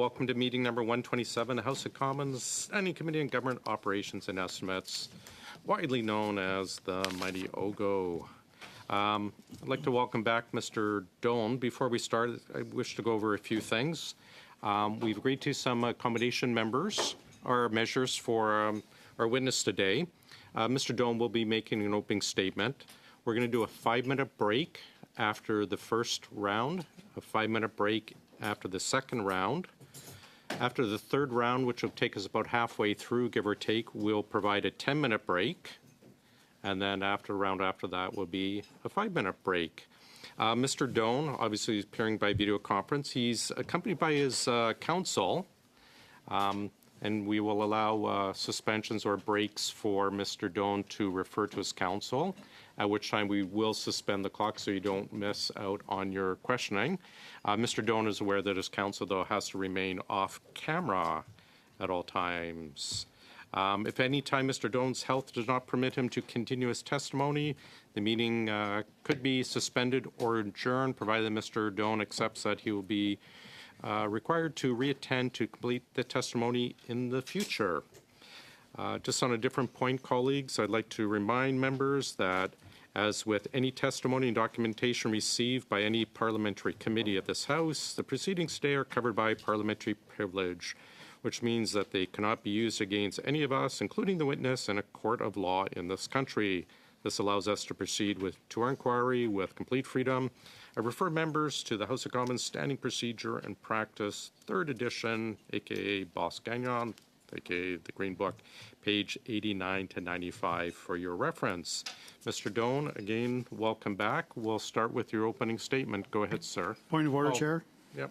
Welcome to meeting number 127, the House of Commons Standing Committee on Government Operations and Estimates, widely known as the mighty OGGO. I'd like to welcome back Mr. Doan. Before we start, I wish to go over a few things. We've agreed to some accommodation measures for our witness today. Mr. Doan will be making an opening statement. We're going to do a 5-minute break after the first round, a 5-minute break after the second round. After the third round, which will take us about halfway through, give or take, we'll provide a 10-minute break. And then after the round after that will be a 5-minute break. Mr. Doan, obviously, is appearing by video conference. He's accompanied by his counsel, and we will allow suspensions or breaks for Mr. Doan to refer to his counsel, at which time we will suspend the clock so you don't miss out on your questioning. Mr. Doan is aware that his counsel, though, has to remain off camera at all times. If any time Mr. Doan's health does not permit him to continue his testimony, the meeting could be suspended or adjourned, provided that Mr. Doan accepts that he will be required to reattend to complete the testimony in the future. Just on a different point, colleagues, I'd like to remind members that as with any testimony and documentation received by any parliamentary committee of this House, the proceedings today are covered by parliamentary privilege, which means that they cannot be used against any of us, including the witness, in a court of law in this country. This allows us to proceed to our inquiry with complete freedom. I refer members to the House of Commons Standing Procedure and Practice, 3rd edition, aka Boss Gagnon, aka the Green Book, page 89 to 95 for your reference. Mr. Doan, again, welcome back. We'll start with your opening statement. Go ahead, sir. Point of order, Chair. Yep.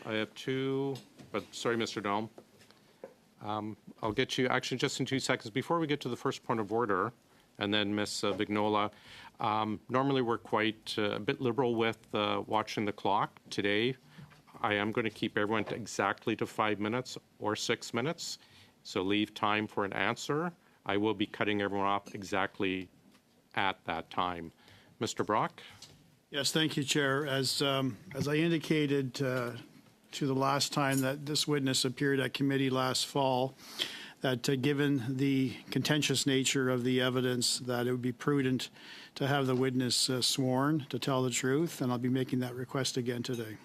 I have two, but sorry, Mr. Doan. I'll get you, actually, just in 2 seconds. Before we get to the first point of order, and then Ms. Vignola, normally we're quite a bit liberal with watching the clock. Today, I am going to keep everyone exactly to 5 minutes or 6 minutes, so leave time for an answer. I will be cutting everyone off exactly at that time. Mr. Brock? Yes, thank you, Chair. As I indicated to the last time that this witness appeared at committee last fall, that given the contentious nature of the evidence, that it would be prudent to have the witness sworn to tell the truth, and I'll be making that request again today.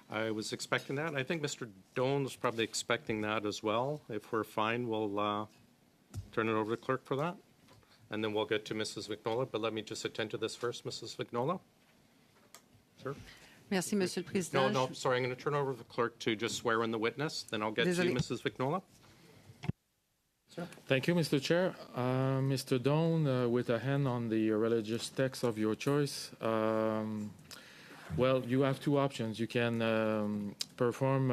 I was expecting that. I think Mr. Doan was probably expecting that as well. If we're fine, we'll turn it over to the clerk for that. And then we'll get to Mrs. Vignola. But let me just attend to this first, Mrs. Vignola. Sir? Merci, Monsieur le Président. No, sorry. I'm going to turn over to the clerk to just swear in the witness. Then I'll get to you, Mrs. Vignola. Sir? Thank you, Mr. Chair. Mr. Doan, with a hand on the religious text of your choice, well, you have two options. You can perform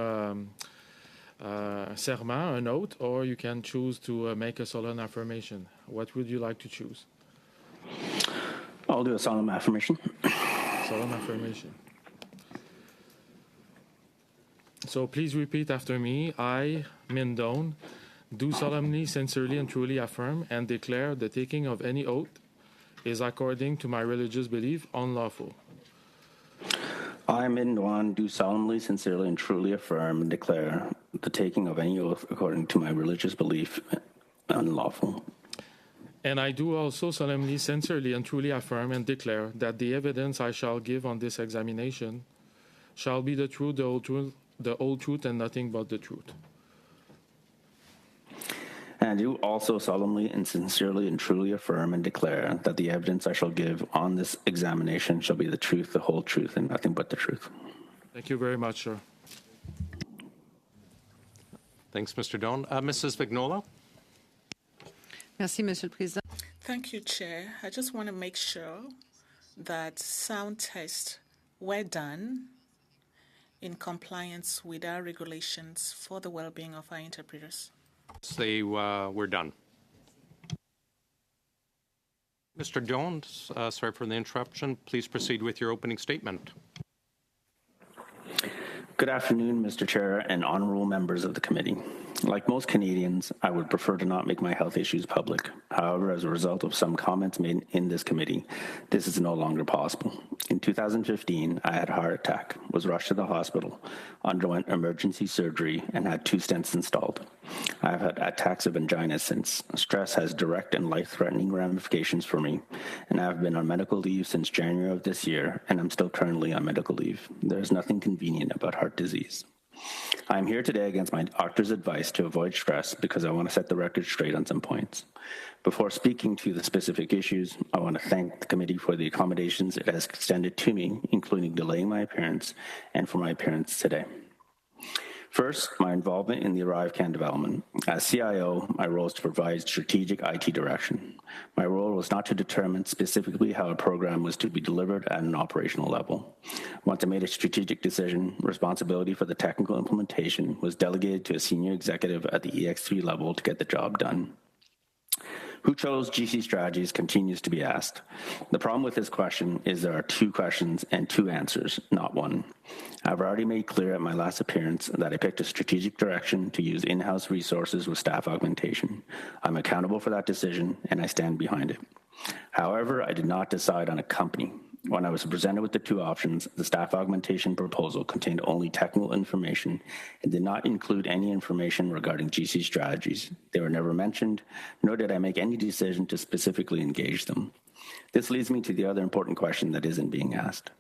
serment, an oath, or you can choose to make a solemn affirmation. What would you like to choose? I'll do a solemn affirmation. Solemn affirmation. So please repeat after me. I, Min Doan, do solemnly, sincerely, and truly affirm and declare the taking of any oath is, according to my religious belief, unlawful. I, Min Doan, do solemnly, sincerely, and truly affirm and declare the taking of any oath according to my religious belief unlawful. And I do also solemnly, sincerely, and truly affirm and declare that the evidence I shall give on this examination shall be the truth, the whole truth, and nothing but the truth. And I do also solemnly and sincerely and truly affirm and declare that the evidence I shall give on this examination shall be the truth, the whole truth, and nothing but the truth. Thank you very much, sir. Thanks, Mr. Doan. Mrs. Vignola? Merci, Monsieur le Président. Thank you, Chair. I just want to make sure that sound tests were done in compliance with our regulations for the well-being of our interpreters. They were done. Mr. Doan, sorry for the interruption. Please proceed with your opening statement. Good afternoon, Mr. Chair and honorable members of the committee. Like most Canadians, I would prefer to not make my health issues public. However, as a result of some comments made in this committee, this is no longer possible. In 2015, I had a heart attack, was rushed to the hospital, underwent emergency surgery, and had 2 stents installed. I have had attacks of angina since. Stress has direct and life-threatening ramifications for me, and I have been on medical leave since January of this year, and I'm still currently on medical leave. There is nothing convenient about heart disease. I am here today against my doctor's advice to avoid stress because I want to set the record straight on some points. Before speaking to the specific issues, I want to thank the committee for the accommodations it has extended to me, including delaying my appearance and for my appearance today. First, my involvement in the ArriveCan development. As CIO, my role is to provide strategic IT direction. My role was not to determine specifically how a program was to be delivered at an operational level. Once I made a strategic decision, responsibility for the technical implementation was delegated to a senior executive at the EX3 level to get the job done. Who chose GC strategies continues to be asked. The problem with this question is there are 2 questions and 2 answers, not one. I've already made clear at my last appearance that I picked a strategic direction to use in-house resources with staff augmentation. I'm accountable for that decision, and I stand behind it. However, I did not decide on a company. When I was presented with the 2 options, the staff augmentation proposal contained only technical information and did not include any information regarding GC strategies. They were never mentioned, nor did I make any decision to specifically engage them. This leads me to the other important question that isn't being asked.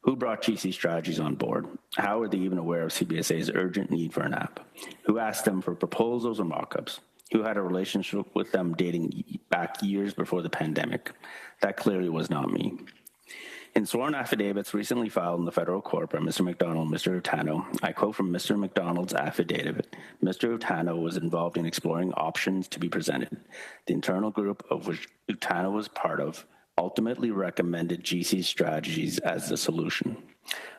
Who brought GC strategies on board? How are they even aware of CBSA's urgent need for an app? Who asked them for proposals or mock-ups? Who had a relationship with them dating back years before the pandemic? That clearly was not me. In sworn affidavits recently filed in the federal court by Mr. McDonald and Mr. Utano, I quote from Mr. McDonald's affidavit, Mr. Utano was involved in exploring options to be presented. The internal group of which Utano was part of ultimately recommended GC strategies as the solution.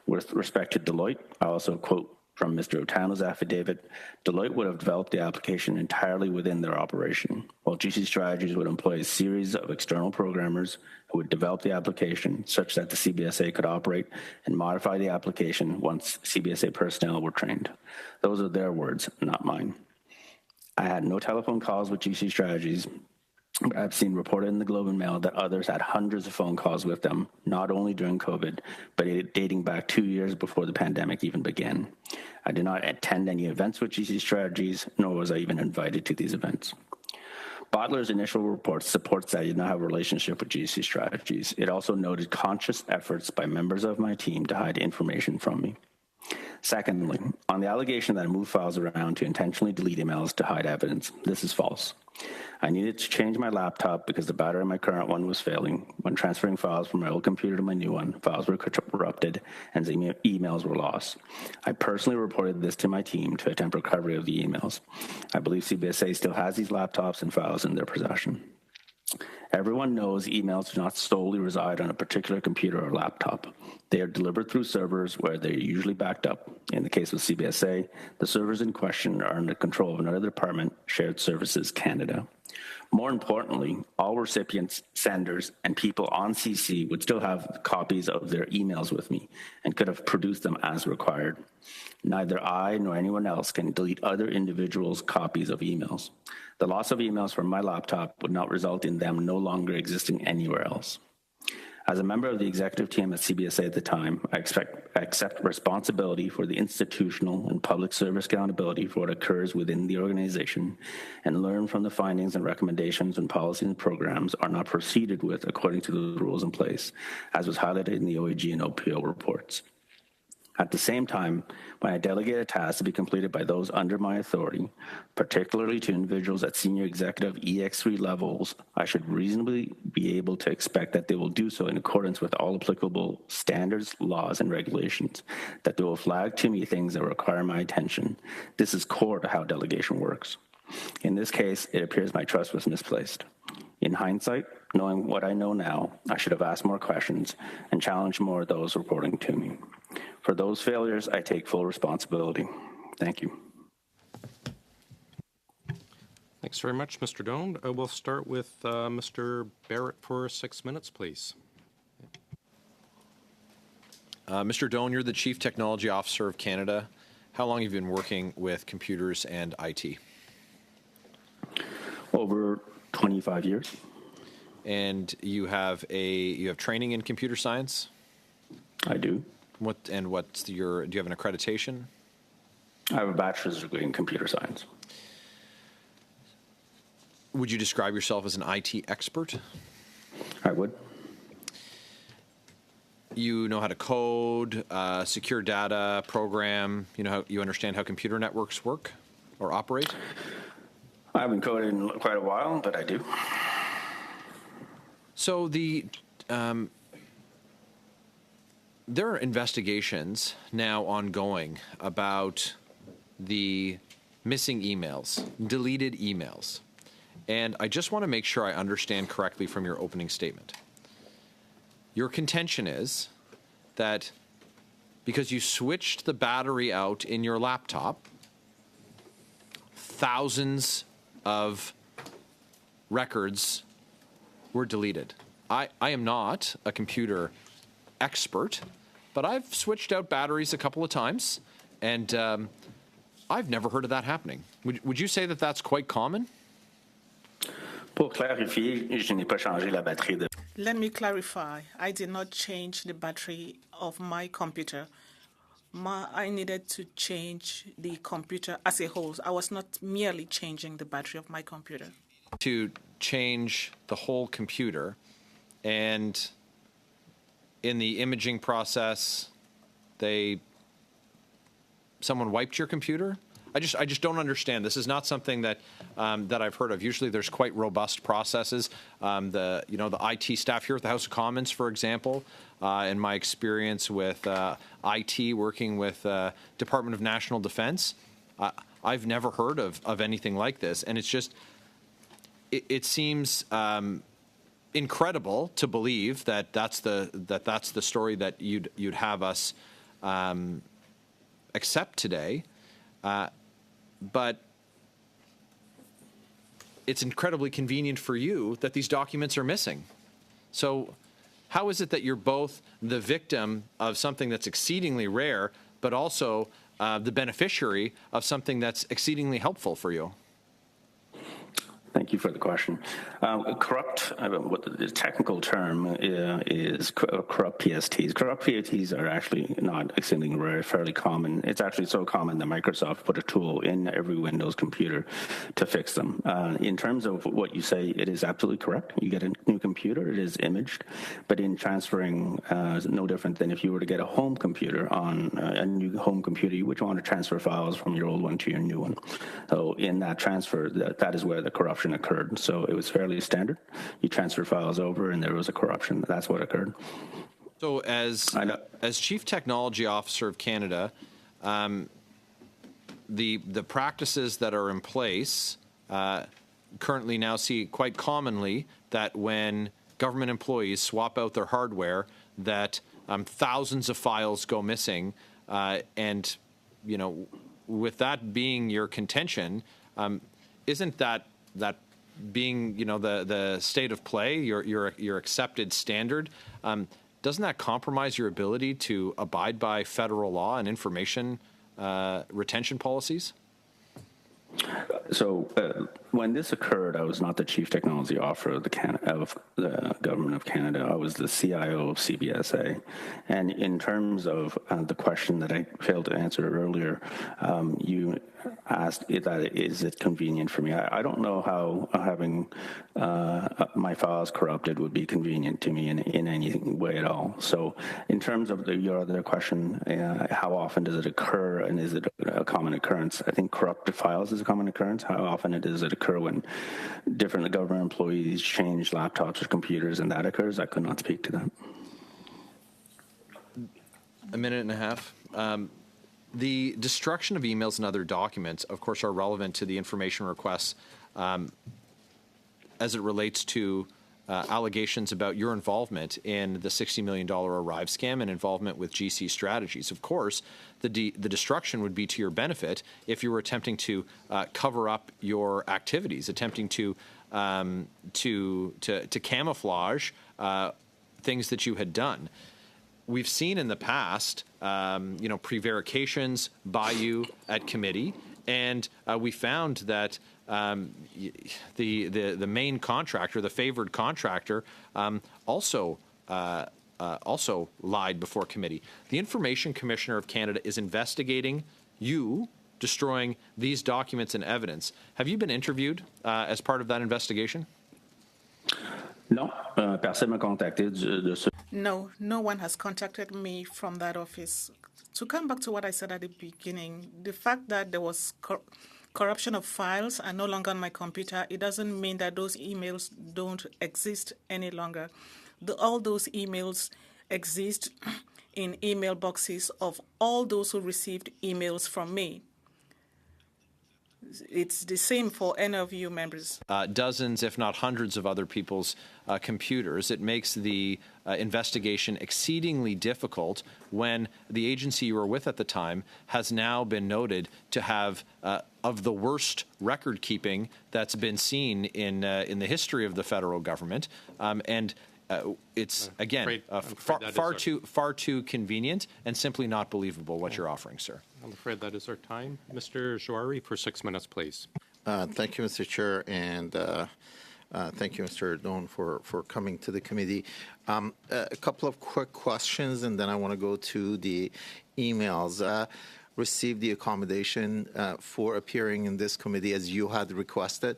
With respect to Deloitte, I also quote from Mr. Utano's affidavit, Deloitte would have developed the application entirely within their operation, while GC Strategies would employ a series of external programmers who would develop the application such that the CBSA could operate and modify the application once CBSA personnel were trained. Those are their words, not mine. I had no telephone calls with GC Strategies. I've seen reported in the Globe and Mail that others had hundreds of phone calls with them, not only during COVID, but dating back 2 years before the pandemic even began. I did not attend any events with GC Strategies, nor was I even invited to these events. Bottler's initial report supports that I did not have a relationship with GC Strategies. It also noted conscious efforts by members of my team to hide information from me. Secondly, on the allegation that I moved files around to intentionally delete emails to hide evidence, this is false. I needed to change my laptop because the battery in my current one was failing. When transferring files from my old computer to my new one, files were corrupted and emails were lost. I personally reported this to my team to attempt recovery of the emails. I believe CBSA still has these laptops and files in their possession. Everyone knows emails do not solely reside on a particular computer or laptop. They are delivered through servers where they are usually backed up. In the case of CBSA, the servers in question are under control of another department, Shared Services Canada. More importantly, all recipients, senders, and people on CC would still have copies of their emails with me and could have produced them as required. Neither I nor anyone else can delete other individuals' copies of emails. The loss of emails from my laptop would not result in them no longer existing anywhere else. As a member of the executive team at CBSA at the time, I accept responsibility for the institutional and public service accountability for what occurs within the organization and learn from the findings and recommendations when policies and programs are not proceeded with according to the rules in place, as was highlighted in the OGGO and OPO reports. At the same time, when I delegate a task to be completed by those under my authority, particularly to individuals at senior executive EX3 levels, I should reasonably be able to expect that they will do so in accordance with all applicable standards, laws, and regulations, that they will flag to me things that require my attention. This is core to how delegation works. In this case, it appears my trust was misplaced. In hindsight, knowing what I know now, I should have asked more questions and challenged more of those reporting to me. For those failures, I take full responsibility. Thank you. Thanks very much, Mr. Doan. We'll start with Mr. Barrett for 6 minutes, please. Mr. Doan, you're the Chief Technology Officer of Canada. how long have you been working with computers and IT? Over 25 years. And you have training in computer science? I do. Do you have an accreditation? I have a bachelor's degree in computer science. Would you describe yourself as an IT expert? I would. You know how to code, secure data, program. You understand how computer networks work or operate? I haven't coded in quite a while, but I do. So there are investigations now ongoing about the missing emails, deleted emails. And I just want to make sure I understand correctly from your opening statement. Your contention is that because you switched the battery out in your laptop, thousands of records were deleted. I am not a computer expert, but I've switched out batteries a couple of times, and I've never heard of that happening. Would you say that that's quite common? Pour clarifier, je n'ai pas changé la batterie de... Let me clarify. I did not change the battery of my computer. I needed to change the computer as a whole. I was not merely changing the battery of my computer. To change the whole computer, and in the imaging process, someone wiped your computer? I just don't understand. This is not something that I've heard of. Usually, there's quite robust processes. The IT staff here at the House of Commons, for example, in my experience with IT working with Department of National Defense, I've never heard of anything like this, and it's just it seems incredible to believe that that's the story that you'd have us accept today. But it's incredibly convenient for you that these documents are missing. So how is it that you're both the victim of something that's exceedingly rare, but also the beneficiary of something that's exceedingly helpful for you? Thank you for the question. Corrupt, what the technical term is corrupt PSTs. Corrupt PSTs are actually not exceedingly rare, fairly common. It's actually so common that Microsoft put a tool in every Windows computer to fix them. In terms of what you say, it is absolutely correct. You get a new computer, it is imaged, but in transferring, no different than if you were to get a home computer on a new home computer, you would want to transfer files from your old one to your new one. So in that transfer, that is where the corruption occurred. So it was fairly standard. You transfer files over and there was a corruption. That's what occurred. So as Chief Technology Officer of Canada, the practices that are in place currently now see quite commonly that when government employees swap out their hardware, that thousands of files go missing, and with that being your contention, isn't that being the state of play, your accepted standard, doesn't that compromise your ability to abide by federal law and information retention policies? So when this occurred, I was not the Chief Technology Officer of the Government of Canada. I was the CIO of CBSA. And in terms of the question that I failed to answer earlier, you asked is it convenient for me? I don't know how having my files corrupted would be convenient to me in any way at all. So in terms of your other question, how often does it occur and is it a common occurrence? I think corrupted files is a common occurrence. How often does it occur when different government employees change laptops or computers and that occurs? I could not speak to that. A minute and a half. The destruction of emails and other documents, of course, are relevant to the information requests as it relates to allegations about your involvement in the $60 million Arrive scam and involvement with GC Strategies. Of course, the destruction would be to your benefit if you were attempting to cover up your activities, attempting to camouflage things that you had done. we've seen in the past, prevarications by you at committee, and we found that the main contractor, the favored contractor, also lied before committee. The Information Commissioner of Canada is investigating you destroying these documents and evidence. Have you been interviewed as part of that investigation? Non, personne m'a contacté de ce. No, no one has contacted me from that office. To come back to what I said at the beginning, the fact that there was corruption of files are no longer on my computer, it doesn't mean that those emails don't exist any longer. All those emails exist in email boxes of all those who received emails from me. It's the same for any of you members. Dozens, if not hundreds, of other people's computers. It makes the investigation exceedingly difficult when the agency you were with at the time has now been noted to have of the worst record keeping that's been seen in the history of the federal government, and it's again far too convenient and simply not believable what you're offering, sir. I'm afraid that is our time. Mr. Jouari, for 6 minutes, please. Thank you, Mr. Chair, and thank you, Mr. Doan, for coming to the committee. A couple of quick questions, and then I want to go to the emails. Received the accommodation for appearing in this committee as you had requested?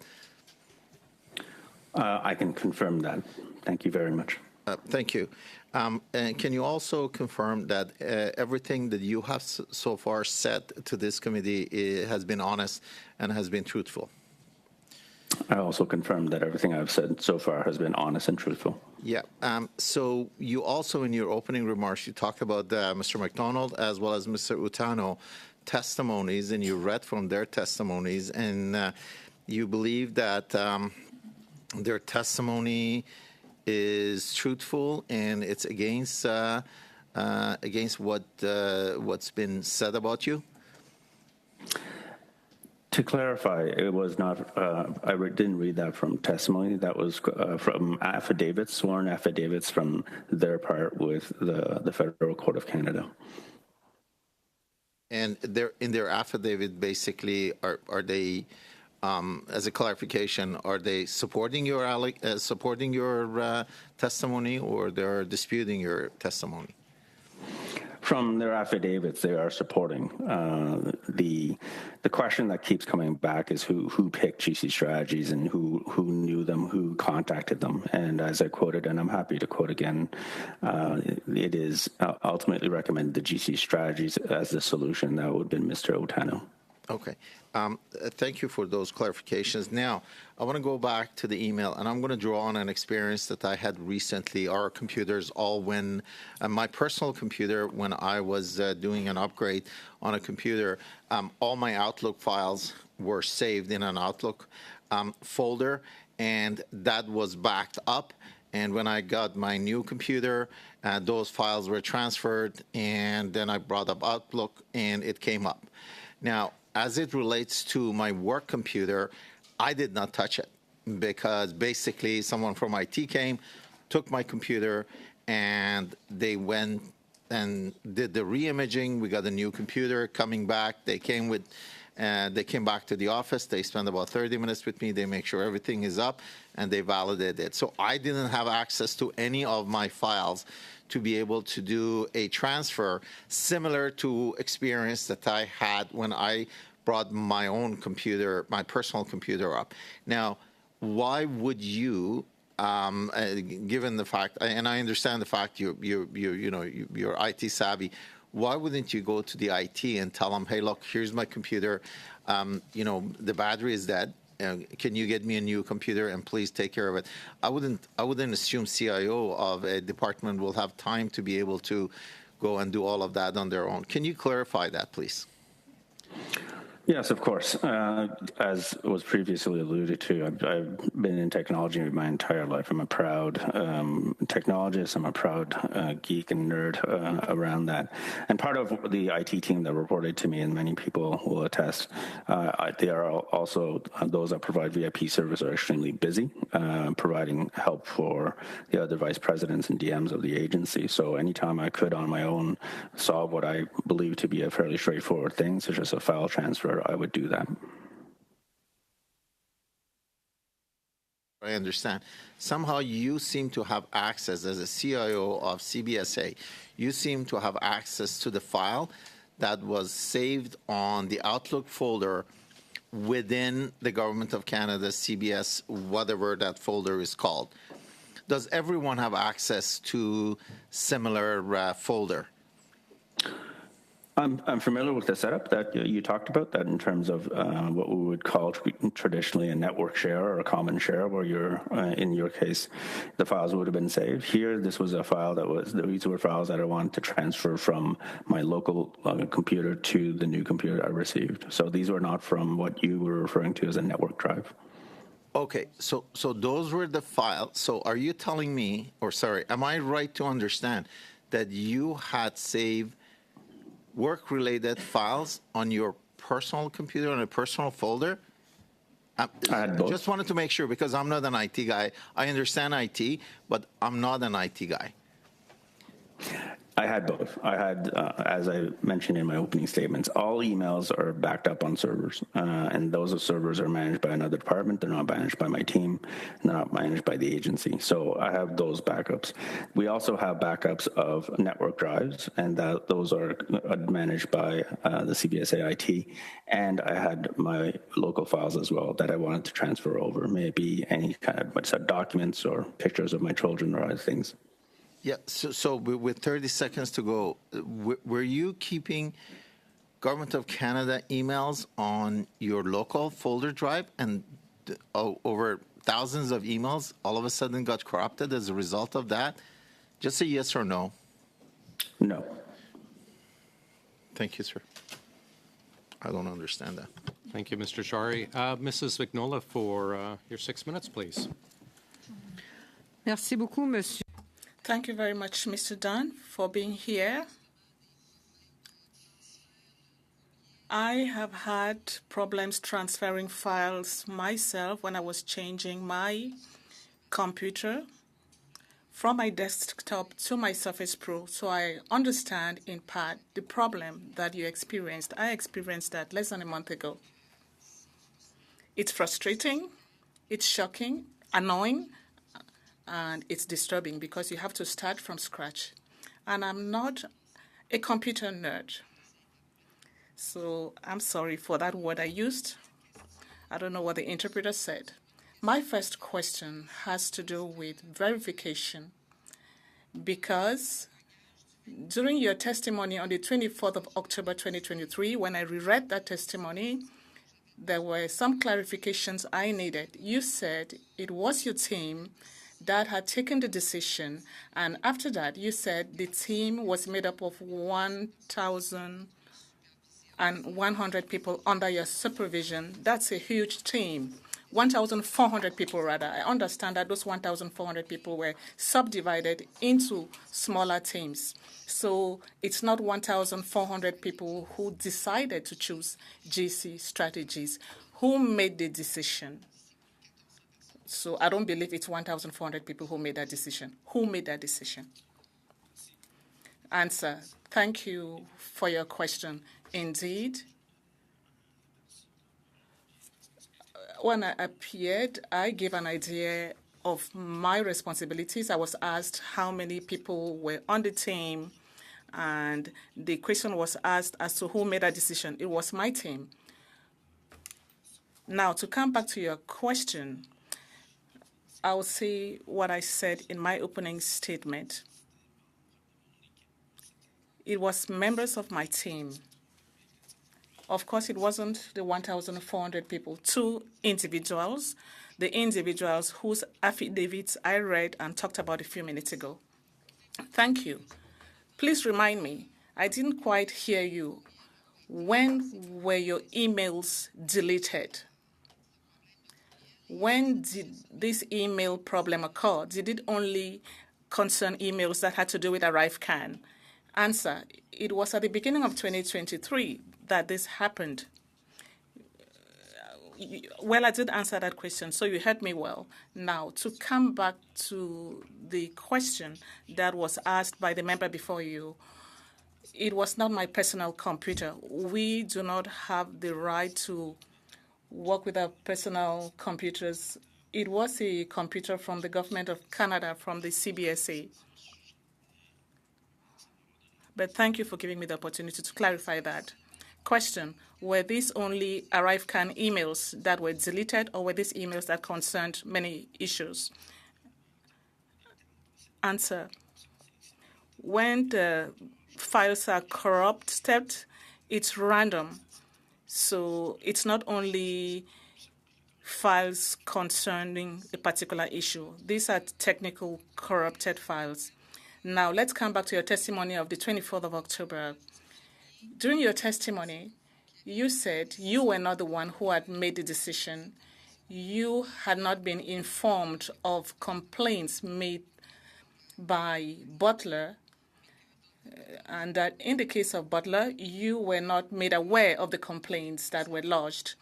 I can confirm that. Thank you very much. Thank you. And can you also confirm that everything that you have so far said to this committee has been honest and has been truthful? I also confirm that everything I've said so far has been honest and truthful. Yeah. So you also, in your opening remarks, you talked about Mr. McDonald as well as Mr. Utano testimonies, and you read from their testimonies, and you believe that their testimony is truthful and it's against what's been said about you? To clarify, it was not. I didn't read that from testimony. That was from affidavits, sworn affidavits from their part with the Federal Court of Canada. And in their affidavit, basically, are they? As a clarification, are they supporting your testimony, or they're disputing your testimony? From their affidavits, they are supporting. The question that keeps coming back is who picked GC Strategies and who knew them, who contacted them. And as I quoted, and I'm happy to quote again, it is ultimately recommended the GC Strategies as the solution. That would have been Mr. Otano. Okay. Thank you for those clarifications. Now, I want to go back to the email, and I'm going to draw on an experience that I had recently. Our computers all when my personal computer, when I was doing an upgrade on a computer, all my Outlook files were saved in an Outlook folder, and that was backed up. And when I got my new computer, those files were transferred, and then I brought up Outlook, and it came up. Now, as it relates to my work computer, I did not touch it because basically someone from IT came, took my computer, and they went and did the re-imaging. We got a new computer coming back. They came back to the office. They spent about 30 minutes with me. They make sure everything is up, and they validated it. So I didn't have access to any of my files to be able to do a transfer similar to experience that I had when I brought my own computer, my personal computer up. Now, why would you, given the fact, and I understand the fact you're IT savvy, why wouldn't you go to the IT and tell them, hey, look, here's my computer, the battery is dead. Can you get me a new computer and please take care of it? I wouldn't assume CIO of a department will have time to be able to go and do all of that on their own. Can you clarify that, please? Yes, of course. As was previously alluded to, I've been in technology my entire life. I'm a proud technologist. I'm a proud geek and nerd around that. And part of the IT team that reported to me, and many people will attest, they are also those that provide VIP service are extremely busy, providing help for the other vice presidents and DMs of the agency. So anytime I could on my own solve what I believe to be a fairly straightforward thing, such as a file transfer, I would do that. I understand. Somehow you seem to have access as a CIO of CBSA. You seem to have access to the file that was saved on the Outlook folder within the Government of Canada, CBS, whatever that folder is called. Does everyone have access to similar folder? I'm familiar with the setup that you talked about, that in terms of what we would call traditionally a network share or a common share, where you're, in your case, the files would have been saved. Here, this was a file these were files that I wanted to transfer from my local computer to the new computer I received. So these were not from what you were referring to as a network drive. Okay, so those were the files. So are you telling me, or sorry, am I right to understand that you had saved work-related files on your personal computer, on a personal folder? I had both. Just wanted to make sure, because I'm not an IT guy. I understand IT, but I'm not an IT guy. I had both. I had, as I mentioned in my opening statements, all emails are backed up on servers, and those servers are managed by another department. They're not managed by my team. They're not managed by the agency. So I have those backups. We also have backups of network drives, and those are managed by the CBSA IT. And I had my local files as well that I wanted to transfer over, maybe any kind of documents or pictures of my children or other things. Yeah, so with 30 seconds to go, were you keeping Government of Canada emails on your local folder drive, and over thousands of emails all of a sudden got corrupted as a result of that? Just say yes or no. No. Thank you, sir. I don't understand that. Thank you, Mr. Shari. Mrs. Vignola, for your 6 minutes, please. Merci beaucoup, monsieur. Thank you very much, Mr. Dunn, for being here. I have had problems transferring files myself when I was changing my computer from my desktop to my Surface Pro. So I understand in part the problem that you experienced. I experienced that less than a month ago. It's frustrating, it's shocking, annoying, and it's disturbing because you have to start from scratch. And I'm not a computer nerd. So I'm sorry for that word I used. I don't know what the interpreter said. My first question has to do with verification, because during your testimony on the 24th of October 2023, when I reread that testimony, there were some clarifications I needed. You said it was your team that had taken the decision, and after that, you said the team was made up of 1,100 people under your supervision. That's a huge team. 1,400 people, rather. I understand that those 1,400 people were subdivided into smaller teams. So it's not 1,400 people who decided to choose GC strategies. Who made the decision? So I don't believe it's 1,400 people who made that decision. Who made that decision? Answer. Thank you for your question. Indeed, when I appeared, I gave an idea of my responsibilities. I was asked how many people were on the team, and the question was asked as to who made that decision. It was my team. Now, to come back to your question, I'll say what I said in my opening statement. It was members of my team. Of course, it wasn't the 1,400 people, 2 individuals, the individuals whose affidavits I read and talked about a few minutes ago. Thank you. Please remind me, I didn't quite hear you. when were your emails deleted? When did this email problem occur? Did it only concern emails that had to do with ArriveCan? Answer, it was at the beginning of 2023 that this happened. Well, I did answer that question, so you heard me well. Now, to come back to the question that was asked by the member before you, it was not my personal computer. We do not have the right to work with our personal computers. It was a computer from the government of Canada, from the CBSA. But thank you for giving me the opportunity to clarify that. Question, were these only ArriveCan emails that were deleted, or were these emails that concerned many issues? Answer, when the files are corrupted, it's random. So it's not only files concerning a particular issue. These are technical corrupted files. Now, let's come back to your testimony of the 24th of October. During your testimony, you said you were not the one who had made the decision. You had not been informed of complaints made by Butler, and that in the case of Butler, you were not made aware of the complaints that were lodged.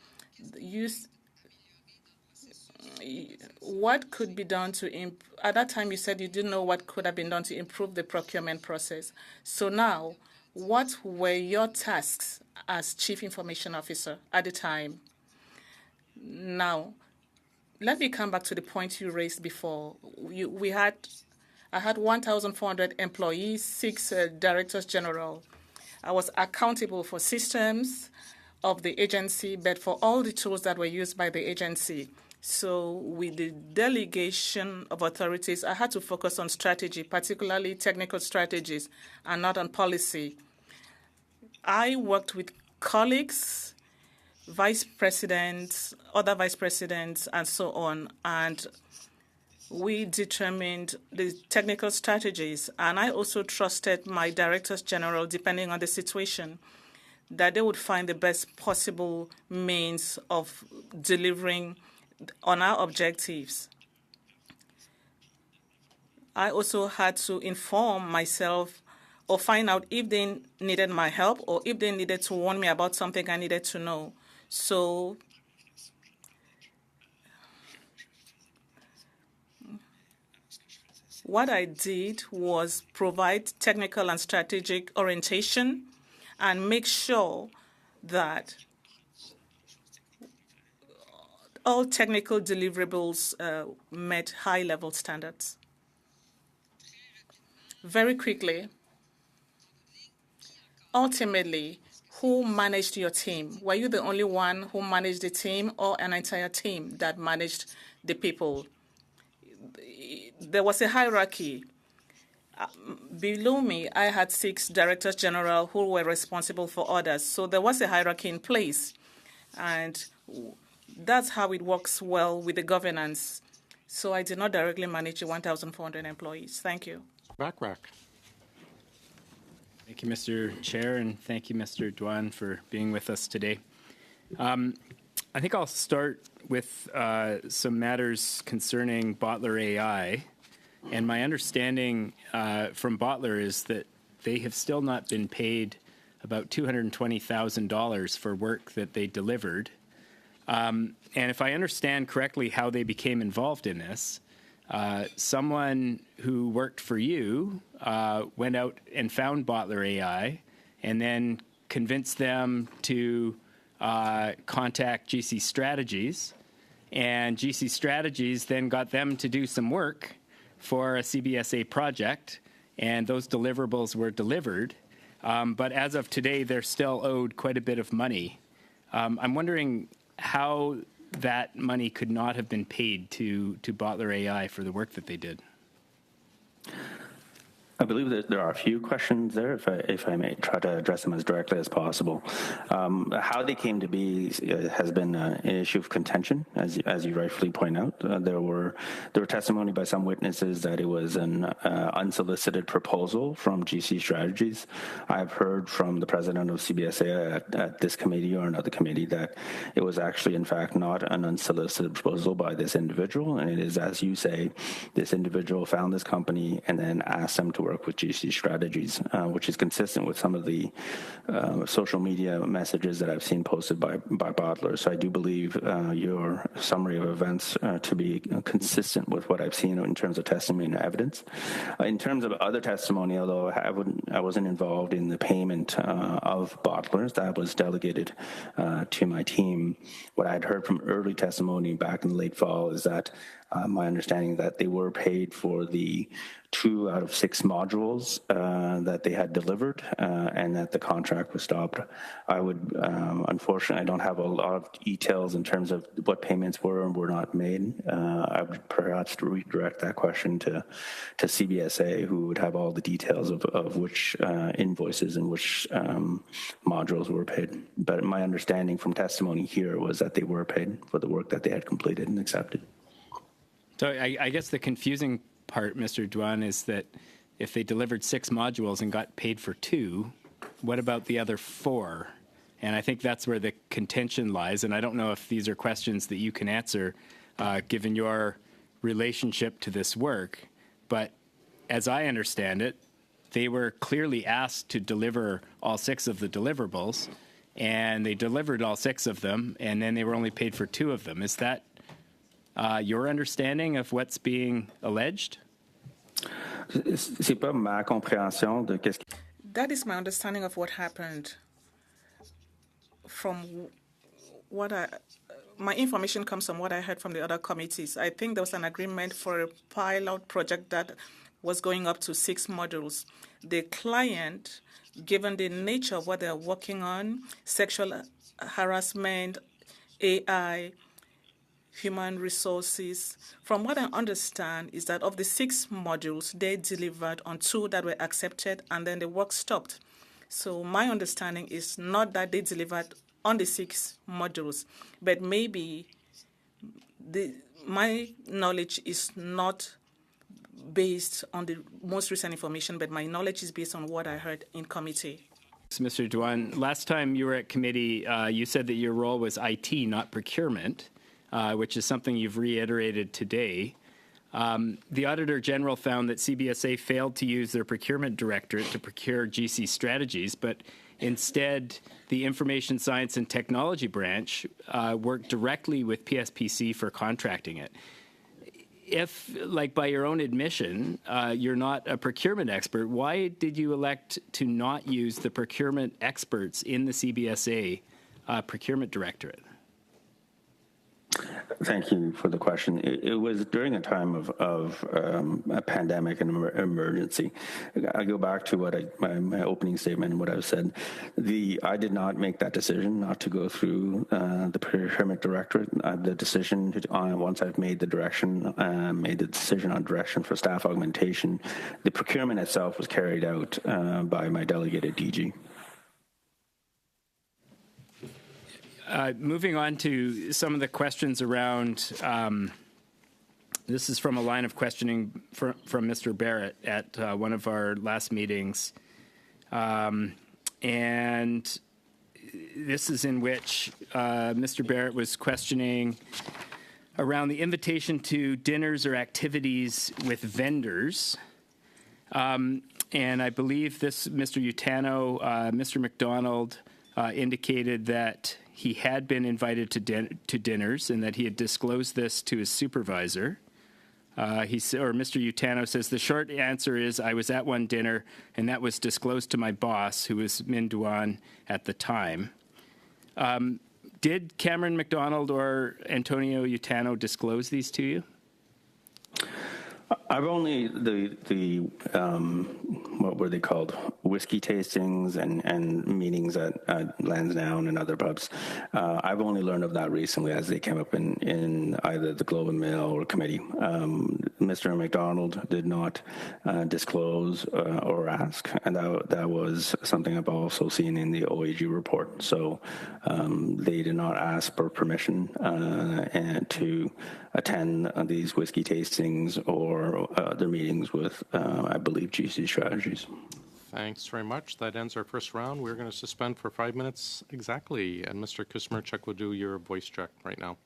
What could be done to at that time you said you didn't know what could have been done to improve the procurement process. So now, what were your tasks as Chief Information Officer at the time? Now, let me come back to the point you raised before. I had 1,400 employees, 6 directors general. I was accountable for systems of the agency, but for all the tools that were used by the agency. So with the delegation of authorities, I had to focus on strategy, particularly technical strategies, and not on policy. I worked with colleagues, vice presidents, other vice presidents, and so on, and we determined the technical strategies. And I also trusted my directors general, depending on the situation, that they would find the best possible means of delivering on our objectives. I also had to inform myself or find out if they needed my help or if they needed to warn me about something I needed to know. So what I did was provide technical and strategic orientation and make sure that all technical deliverables met high-level standards. Very quickly, ultimately, who managed your team? Were you the only one who managed the team, or an entire team that managed the people? There was a hierarchy. Below me, I had 6 directors general who were responsible for others. So there was a hierarchy in place. And that's how it works well with the governance. So I did not directly manage the 1,400 employees. Thank you. Rack. Thank you, Mr. Chair, and thank you, Mr. Dwan, for being with us today. I think I'll start with some matters concerning Bottler AI. And my understanding from Bottler is that they have still not been paid about $220,000 for work that they delivered. And if I understand correctly how they became involved in this, someone who worked for you went out and found Bottler AI and then convinced them to contact GC Strategies. And GC Strategies then got them to do some work for a CBSA project, and those deliverables were delivered. But as of today, they're still owed quite a bit of money. I'm wondering how that money could not have been paid to Bottler AI for the work that they did. I believe that there are a few questions there, if I may try to address them as directly as possible. How they came to be has been an issue of contention, as you rightfully point out. There were testimony by some witnesses that it was an unsolicited proposal from GC Strategies. I've heard from the president of CBSA at this committee or another committee that it was actually, in fact, not an unsolicited proposal by this individual, and it is, as you say, this individual found this company and then asked them to work with GC Strategies, which is consistent with some of the social media messages that I've seen posted by bottlers. So I do believe your summary of events to be consistent with what I've seen in terms of testimony and evidence. In terms of other testimony, although I wasn't involved in the payment of bottlers, that was delegated to my team. What I'd heard from early testimony back in the late fall is that my understanding that they were paid for the 2 out of 6 modules that they had delivered, and that the contract was stopped. I would, unfortunately, I don't have a lot of details in terms of what payments were and were not made. I would perhaps redirect that question to CBSA, who would have all the details of which invoices and which modules were paid. But my understanding from testimony here was that they were paid for the work that they had completed and accepted. So I guess the confusing part, Mr. Duan, is that if they delivered 6 modules and got paid for 2, what about the other 4? And I think that's where the contention lies. And I don't know if these are questions that you can answer, given your relationship to this work. But as I understand it, they were clearly asked to deliver all 6 of the deliverables, and they delivered all 6 of them, and then they were only paid for 2 of them. Is that your understanding of what's being alleged? C'est pas ma compréhension de qu'est-ce. That is my understanding of what happened. From what my information comes from what I heard from the other committees. I think there was an agreement for a pilot project that was going up to 6 modules. The client, given the nature of what they're working on, sexual harassment, AI, human resources. From what I understand is that of the 6 modules, they delivered on 2 that were accepted, and then the work stopped. So my understanding is not that they delivered on the 6 modules, but maybe my knowledge is not based on the most recent information, but my knowledge is based on what I heard in committee. Mr. Duan, last time you were at committee, you said that your role was IT, not procurement. Which is something you've reiterated today. The Auditor General found that CBSA failed to use their procurement directorate to procure GC Strategies, but instead the Information Science and Technology branch worked directly with PSPC for contracting it. If, like by your own admission, you're not a procurement expert, why did you elect to not use the procurement experts in the CBSA procurement directorate? Thank you for the question. It was during a time of a pandemic and emergency. I go back to what my opening statement and what I've said. I did not make that decision not to go through the procurement directorate. The decision once I've made the decision on direction for staff augmentation, the procurement itself was carried out by my delegated DG. Moving on to some of the questions around, this is from a line of questioning from Mr. Barrett at one of our last meetings. And this is in which Mr. Barrett was questioning around the invitation to dinners or activities with vendors. And I believe this, Mr. Utano, Mr. McDonald indicated that he had been invited to dinners and that he had disclosed this to his supervisor. Mr. Utano says, the short answer is I was at one dinner and that was disclosed to my boss, who was Min Duan at the time. Did Cameron McDonald or Antonio Utano disclose these to you? I've only what were they called? Whiskey tastings and meetings at Lansdowne and other pubs. I've only learned of that recently as they came up in either the Globe and Mail or committee. Mr. McDonald did not disclose or ask, and that was something I've also seen in the OAG report. So they did not ask for permission and to attend these whiskey tastings or their meetings with, I believe, GC Strategies. Thanks very much. That ends our first round. We're going to suspend for 5 minutes exactly, and Mr. Kusmerchuk will do your voice check right now.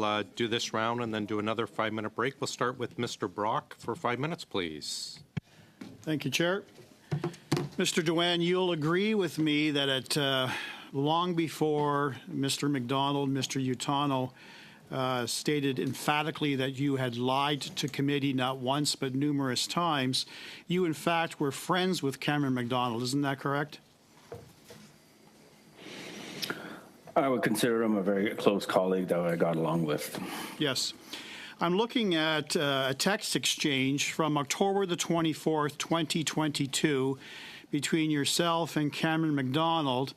We'll do this round and then do another 5-minute break. We'll start with Mr. Brock for 5 minutes, please. Thank you, Chair. Mr. Dewan, you'll agree with me that long before Mr. McDonald, Mr. Utano stated emphatically that you had lied to committee not once but numerous times, you in fact were friends with Cameron McDonald. Isn't that correct? I would consider him a very close colleague that I got along with. Yes. I'm looking at a text exchange from October the 24th, 2022, between yourself and Cameron McDonald,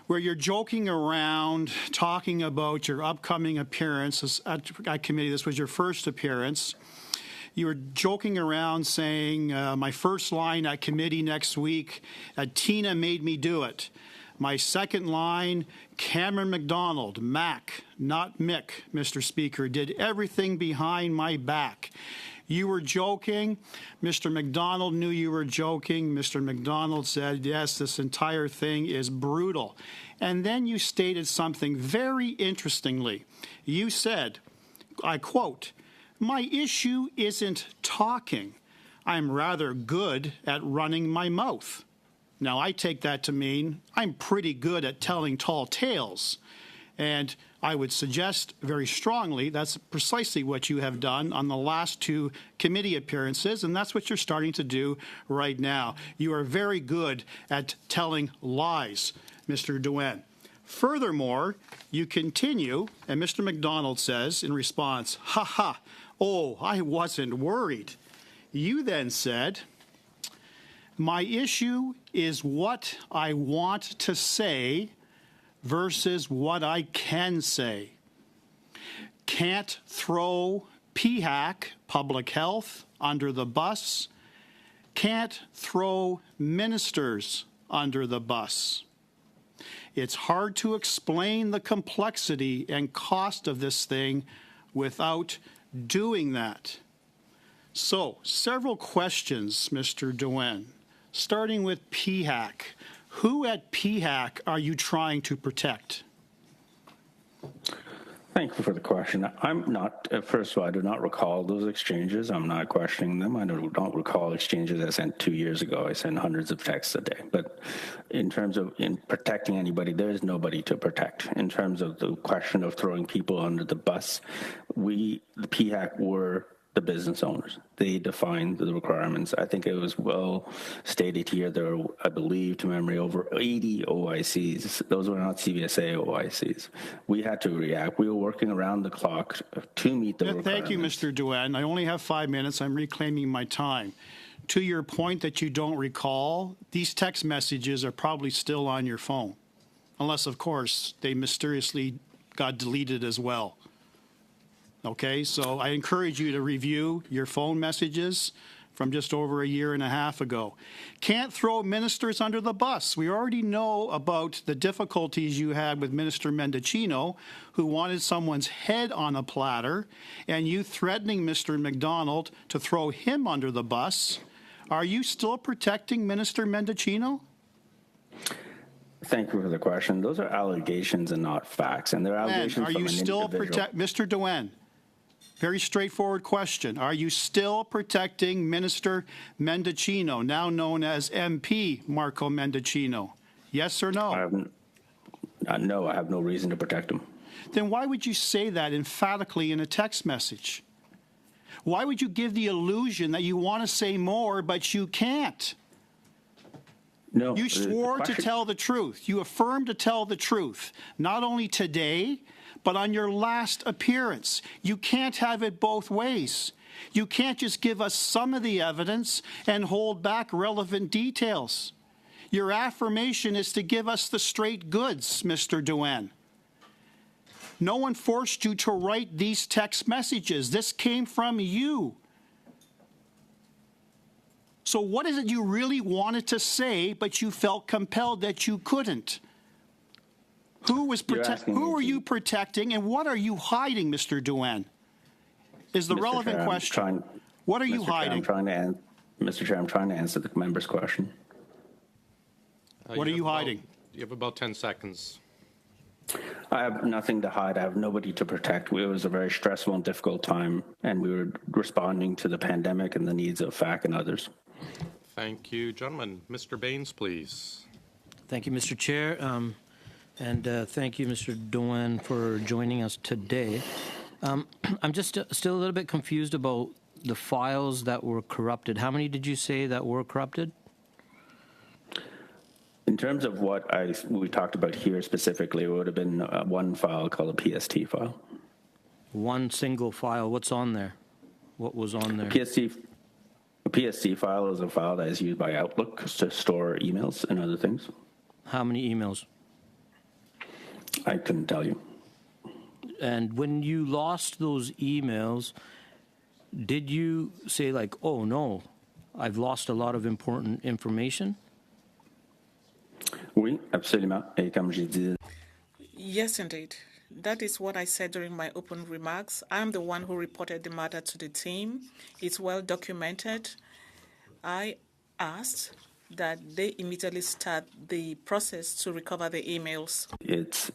where you're joking around, talking about your upcoming appearance at committee. This was your first appearance. You were joking around saying, my first line at committee next week, Tina made me do it. My second line, Cameron McDonald, Mac, not Mick, Mr. Speaker, did everything behind my back. You were joking. Mr. McDonald knew you were joking. Mr. McDonald said, yes, this entire thing is brutal. And then you stated something very interestingly. You said, I quote, my issue isn't talking. I'm rather good at running my mouth. Now, I take that to mean I'm pretty good at telling tall tales. And I would suggest very strongly that's precisely what you have done on the last 2 committee appearances, and that's what you're starting to do right now. You are very good at telling lies, Mr. Dewan. Furthermore, you continue, and Mr. McDonald says in response, ha ha, oh, I wasn't worried. You then said, my issue is what I want to say versus what I can say. Can't throw PHAC, public health, under the bus. Can't throw ministers under the bus. It's hard to explain the complexity and cost of this thing without doing that. So, several questions, Mr. Dewan. Starting with PHAC. Who at PHAC are you trying to protect? Thank you for the question. I'm not, first of all, I do not recall those exchanges. I'm not questioning them. I don't recall exchanges I sent 2 years ago. I send hundreds of texts a day. But in terms of protecting anybody, there is nobody to protect. In terms of the question of throwing people under the bus, the PHAC were the business owners. They defined the requirements. I think it was well stated here. There are, I believe, to memory, over 80 OICs. Those were not CVSA OICs. We had to react. We were working around the clock to meet the requirements. Thank you, Mr. Dewan. I only have 5 minutes. I'm reclaiming my time. To your point that you don't recall, these text messages are probably still on your phone, unless, of course, they mysteriously got deleted as well. Okay, so I encourage you to review your phone messages from just over a year and a half ago. Can't throw ministers under the bus. We already know about the difficulties you had with Minister Mendicino, who wanted someone's head on a platter, and you threatening Mr. McDonald to throw him under the bus. Are you still protecting Minister Mendicino? Thank you for the question. Those are allegations and not facts, and they're allegations from an individual. Mr. Dewan, very straightforward question. Are you still protecting Minister Mendicino, now known as MP Marco Mendicino? Yes or no? No, I have no reason to protect him. Then why would you say that emphatically in a text message? Why would you give the illusion that you want to say more, but you can't? No. You swore to tell the truth. You affirmed to tell the truth, not only today, but on your last appearance. You can't have it both ways. You can't just give us some of the evidence and hold back relevant details. Your affirmation is to give us the straight goods, Mr. Dewan. No one forced you to write these text messages. This came from you. So what is it you really wanted to say, but you felt compelled that you couldn't? Who are you protecting, and what are you hiding, Mr. Dewan? Is the relevant question. What are you hiding? Mr. Chair, I'm trying to answer the member's question. What are you hiding? You have about 10 seconds. I have nothing to hide. I have nobody to protect. It was a very stressful and difficult time, and we were responding to the pandemic and the needs of FAC and others. Thank you, gentlemen. Mr. Baines, please. Thank you, Mr. Chair, and thank you, Mr. Doan, for joining us today. I'm just still a little bit confused about the files that were corrupted. How many did you say that were corrupted? In terms of what we talked about here specifically, it would have been one file called a PST file. One single file. What's on there? What was on there? A PST file is a file that is used by Outlook to store emails and other things. How many emails? I couldn't tell you. And when you lost those emails, did you say like, oh no, I've lost a lot of important information? Oui, absolument. Et comme j'ai dit, Yes, indeed. That is what I said during my open remarks. I'm the one who reported the matter to the team. It's well documented. I asked that they immediately start the process to recover the emails. it's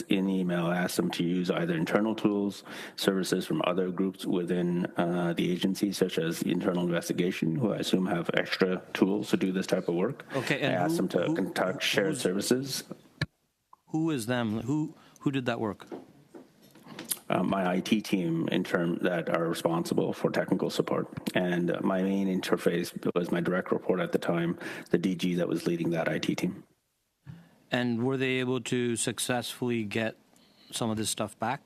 in email. I asked them to use either internal tools, services from other groups within the agency, such as the internal investigation, who I assume have extra tools to do this type of work. Okay, and I asked them to conduct shared services. Who is them? Who did that work? My IT team that are responsible for technical support, and my main interface was my direct report at the time, the DG that was leading that IT team. And were they able to successfully get some of this stuff back?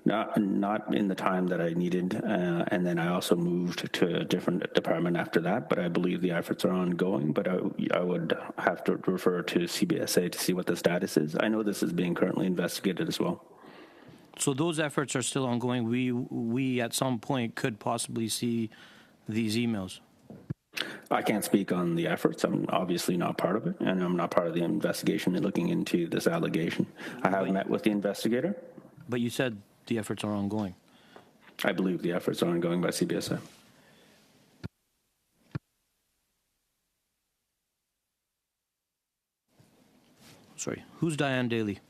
Not in the time that I needed, and then I also moved to a different department after that. But I believe the efforts are ongoing. But I would have to refer to CBSA to see what the status is. I know this is being currently investigated as well. So those efforts are still ongoing. We at some point could possibly see these emails. I can't speak on the efforts. I'm obviously not part of it, and I'm not part of the investigation looking into this allegation. I have met with the investigator. But you said the efforts are ongoing. I believe the efforts are ongoing by CBSA. Sorry, who's Diane Daly?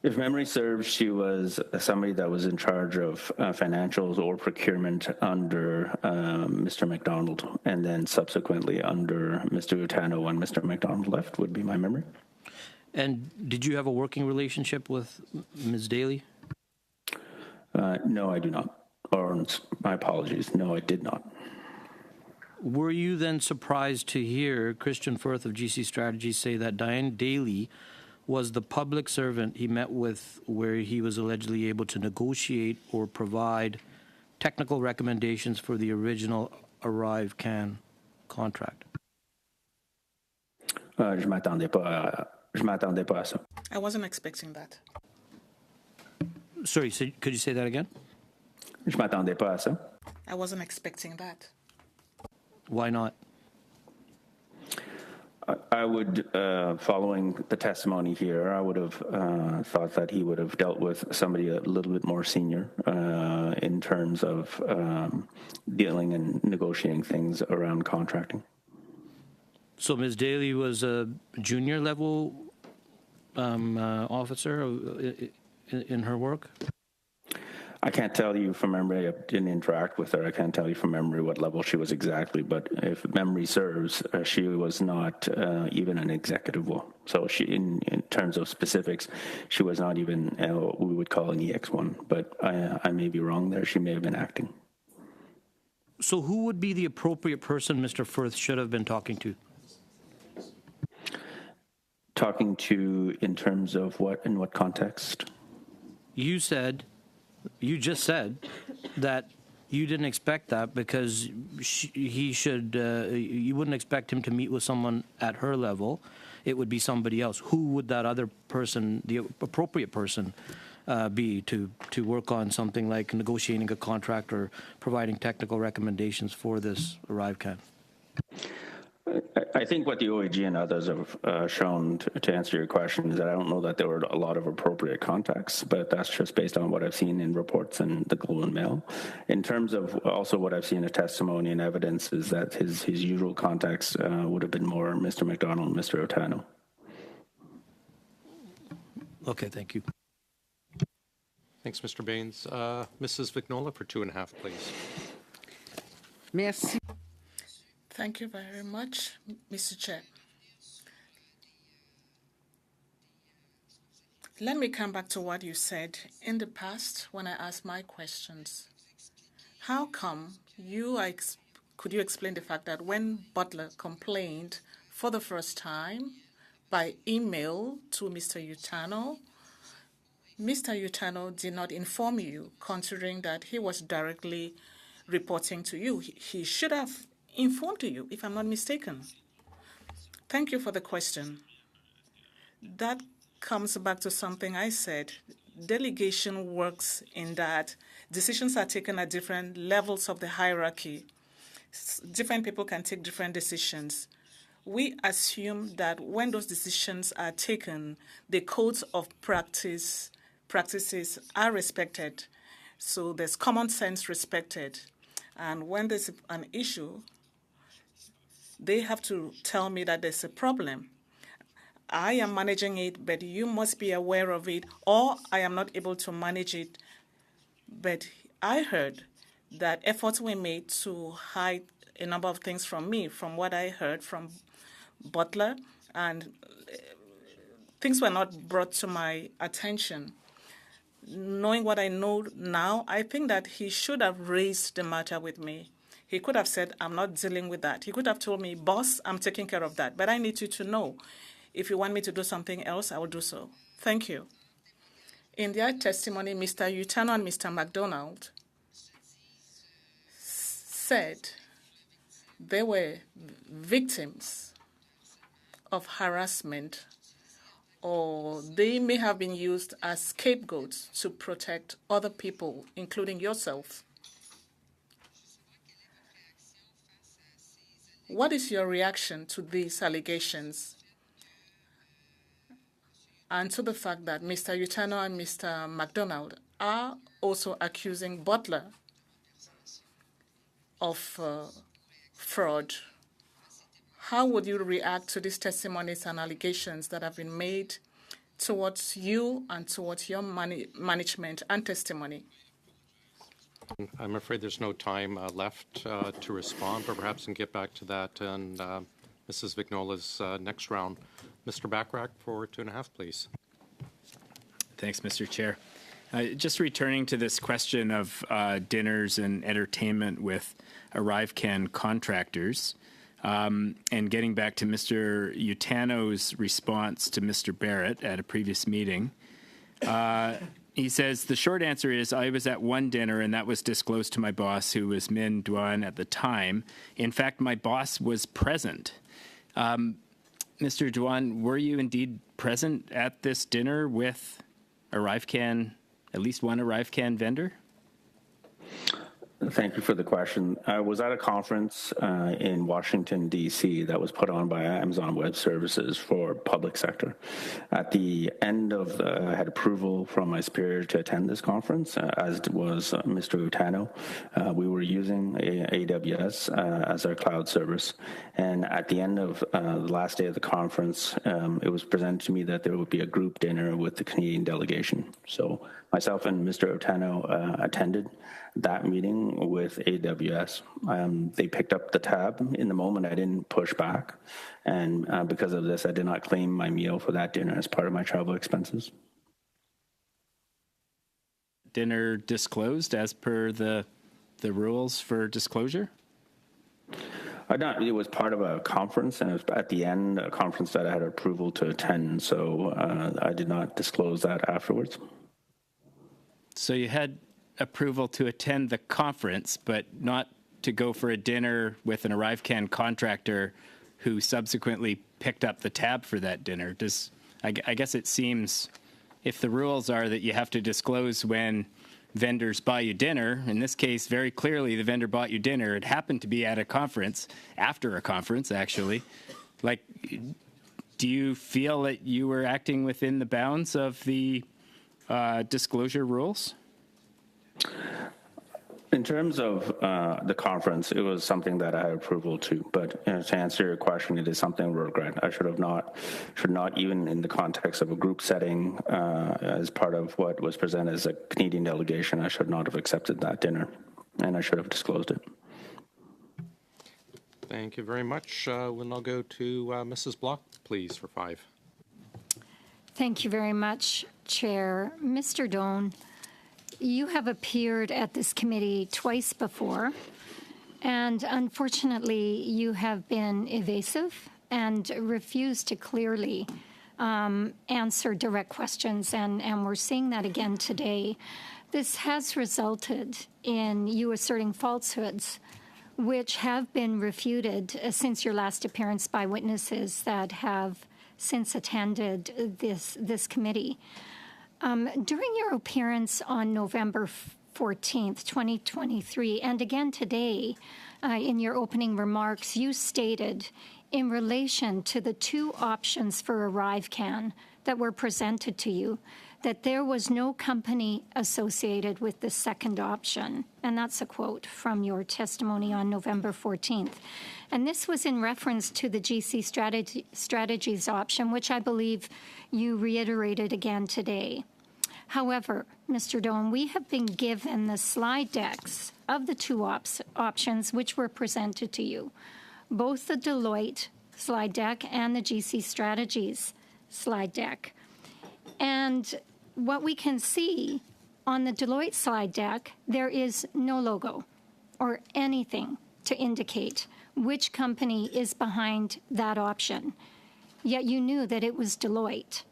If memory serves, she was somebody that was in charge of financials or procurement under Mr. McDonald, and then subsequently under Mr. Utano when Mr. McDonald left, would be my memory. And did you have a working relationship with Ms. Daly? No, I do not. Or my apologies. No, I did not. Were you then surprised to hear Christian Firth of GC Strategy say that Diane Daly was the public servant he met with where he was allegedly able to negotiate or provide technical recommendations for the original Arrive Can contract? Je m'attendais pas à ça. I wasn't expecting that. Sorry, could you say that again? Je m'attendais pas à ça. I wasn't expecting that. Why not? I would, following the testimony here, I would have thought that he would have dealt with somebody a little bit more senior in terms of dealing and negotiating things around contracting. So Ms. Daly was a junior level officer in her work? I can't tell you from memory. I didn't interact with her. I can't tell you from memory what level she was exactly. But if memory serves, she was not even an executive role. So she, in terms of specifics, she was not even what we would call an EX1. But I may be wrong there. She may have been acting. So who would be the appropriate person Mr. Firth should have been talking to? Talking to in terms of what, in what context? You just said that you didn't expect that because you wouldn't expect him to meet with someone at her level. It would be somebody else. Who would that other person, the appropriate person, be to work on something like negotiating a contract or providing technical recommendations for this Arrive Can? I think what the OAG and others have shown to answer your question is that I don't know that there were a lot of appropriate contacts, but that's just based on what I've seen in reports in the Globe and Mail. In terms of also what I've seen in testimony and evidence is that his usual contacts would have been more Mr. McDonald and Mr. Otano. Okay, thank you. Thanks, Mr. Baines. Mrs. Vignola for 2.5, please. Merci. Thank you very much, Mr. Chair. Let me come back to what you said in the past when I asked my questions. How come could you explain the fact that when Butler complained for the first time by email to Mr. Utano did not inform you, considering that he was directly reporting to you? He should have informed you, if I'm not mistaken. Thank you for the question. That comes back to something I said. Delegation works in that decisions are taken at different levels of the hierarchy. Different people can take different decisions. We assume that when those decisions are taken, the codes of practices are respected. So there's common sense respected. And when there's an issue, they have to tell me that there's a problem. I am managing it, but you must be aware of it, or I am not able to manage it. But I heard that efforts were made to hide a number of things from me, from what I heard from Butler, and things were not brought to my attention. Knowing what I know now, I think that he should have raised the matter with me. He could have said, I'm not dealing with that. He could have told me, boss, I'm taking care of that. But I need you to know, if you want me to do something else, I will do so. Thank you. In their testimony, Mr. Utano and Mr. McDonald said they were victims of harassment, or they may have been used as scapegoats to protect other people, including yourself. What is your reaction to these allegations and to the fact that Mr. Utano and Mr. McDonald are also accusing Butler of fraud? How would you react to these testimonies and allegations that have been made towards you and towards your management and testimony? I'm afraid there's no time left to respond, but perhaps we can get back to that in Mrs. Vignola's next round. Mr. Bachrach for 2.5, please. Thanks, Mr. Chair. Just returning to this question of dinners and entertainment with ArriveCan contractors, and getting back to Mr. Utano's response to Mr. Barrett at a previous meeting. He says, the short answer is I was at one dinner and that was disclosed to my boss, who was Min Duan at the time. In fact, my boss was present. Mr. Duan, were you indeed present at this dinner with ArriveCan, at least one ArriveCan vendor? Thank you for the question. I was at a conference in Washington, D.C. that was put on by Amazon Web Services for public sector. At the end of I had approval from my superior to attend this conference, as was Mr. Utano. We were using AWS as our cloud service. And at the end of the last day of the conference, it was presented to me that there would be a group dinner with the Canadian delegation. So myself and Mr. Utano attended that meeting with AWS. They picked up the tab. In the moment, I didn't push back. And because of this, I did not claim my meal for that dinner as part of my travel expenses. Dinner disclosed as per the rules for disclosure? It was part of a conference, and it was at the end, a conference that I had approval to attend. So I did not disclose that afterwards. So you had approval to attend the conference, but not to go for a dinner with an ArriveCan contractor who subsequently picked up the tab for that dinner. I guess it seems, if the rules are that you have to disclose when vendors buy you dinner, in this case, very clearly the vendor bought you dinner. It happened to be at a conference, after a conference, actually. Like, do you feel that you were acting within the bounds of the disclosure rules? In terms of the conference, it was something that I had approval to. But to answer your question, it is something I regret. I should not even in the context of a group setting, as part of what was presented as a Canadian delegation, I should not have accepted that dinner, and I should have disclosed it. Thank you very much. We'll now go to Mrs. Block, please, for 5. Thank you very much, Chair. Mr. Doan, you have appeared at this committee twice before, and unfortunately, you have been evasive and refused to clearly answer direct questions, and we're seeing that again today. This has resulted in you asserting falsehoods, which have been refuted since your last appearance by witnesses that have since attended this committee. During your appearance on November 14th, 2023, and again today, in your opening remarks, you stated in relation to the 2 options for ArriveCan that were presented to you that there was no company associated with the second option. And that's a quote from your testimony on November 14th. And this was in reference to the GC Strategies option, which I believe you reiterated again today. However, Mr. Doan, we have been given the slide decks of the 2 options which were presented to you, both the Deloitte slide deck and the GC Strategies slide deck. And what we can see on the Deloitte slide deck, there is no logo or anything to indicate which company is behind that option. Yet you knew that it was Deloitte.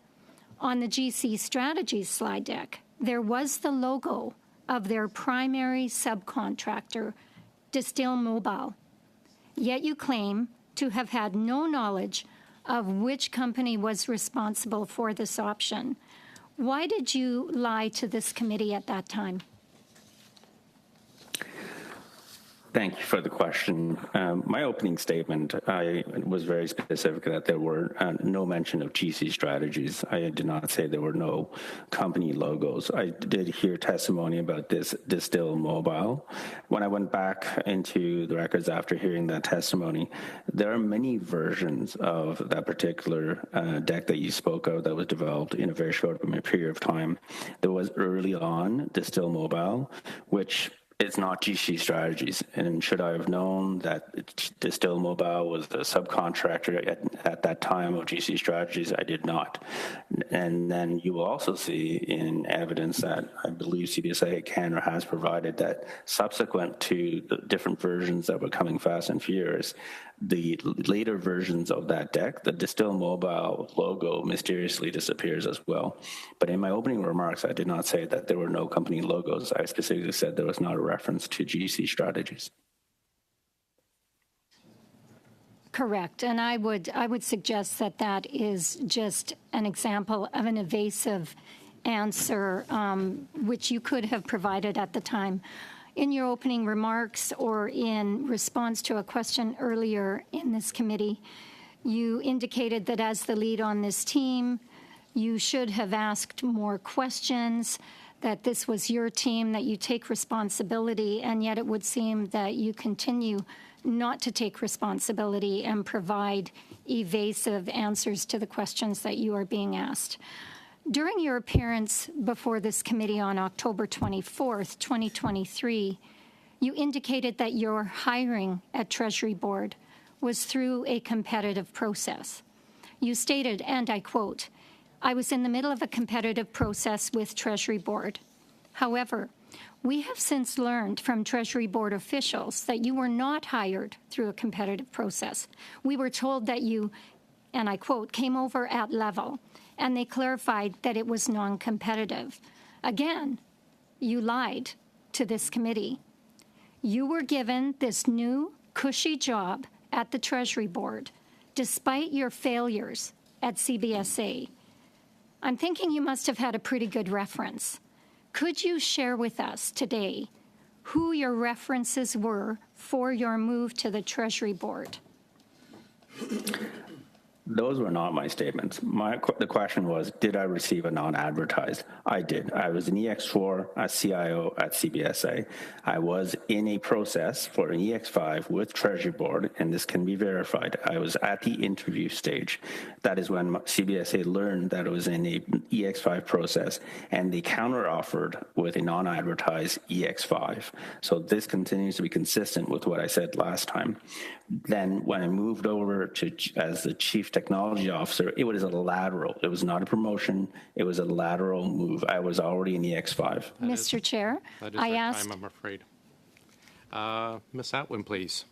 On the GC Strategies slide deck, there was the logo of their primary subcontractor, Distill Mobile. Yet you claim to have had no knowledge of which company was responsible for this option. Why did you lie to this committee at that time? Thank you for the question. My opening statement, I was very specific that there were no mention of GC Strategies. I did not say there were no company logos. I did hear testimony about this Distill Mobile. When I went back into the records after hearing that testimony, there are many versions of that particular deck that you spoke of that was developed in a very short period of time. There was early on Distill Mobile, which it's not GC Strategies. And should I have known that Distill Mobile was the subcontractor at that time of GC Strategies? I did not. And then you will also see in evidence that I believe CBSA Canada has provided that subsequent to the different versions that were coming fast and furious, the later versions of that deck, the Distill Mobile logo mysteriously disappears as well. But in my opening remarks, I did not say that there were no company logos. I specifically said there was not a reference to GC Strategies. Correct. And I would suggest that that is just an example of an evasive answer, which you could have provided at the time. In your opening remarks or in response to a question earlier in this committee, you indicated that as the lead on this team, you should have asked more questions, that this was your team, that you take responsibility, and yet it would seem that you continue not to take responsibility and provide evasive answers to the questions that you are being asked. During your appearance before this committee on October 24th, 2023, you indicated that your hiring at Treasury Board was through a competitive process. You stated, and I quote, "I was in the middle of a competitive process with Treasury Board. However, we have since learned from Treasury Board officials that you were not hired through a competitive process. We were told that you," and I quote, "came over at level, and they clarified that it was non-competitive." Again, you lied to this committee. You were given this new, cushy job at the Treasury Board, despite your failures at CBSA. I'm thinking you must have had a pretty good reference. Could you share with us today who your references were for your move to the Treasury Board? Those were not my statements. The question was, did I receive a non-advertised? I did. I was an EX4 as CIO at CBSA. I was in a process for an EX5 with Treasury Board, and this can be verified. I was at the interview stage. That is when CBSA learned that it was in a EX5 process, and they counter-offered with a non-advertised EX5. So this continues to be consistent with what I said last time. Then when I moved over to as the chief technology officer, it was a lateral. It was not a promotion. It was a lateral move. I was already in EX5. Mr. Chair, That is I our asked. time, I'm afraid. Ms. Atwin, please.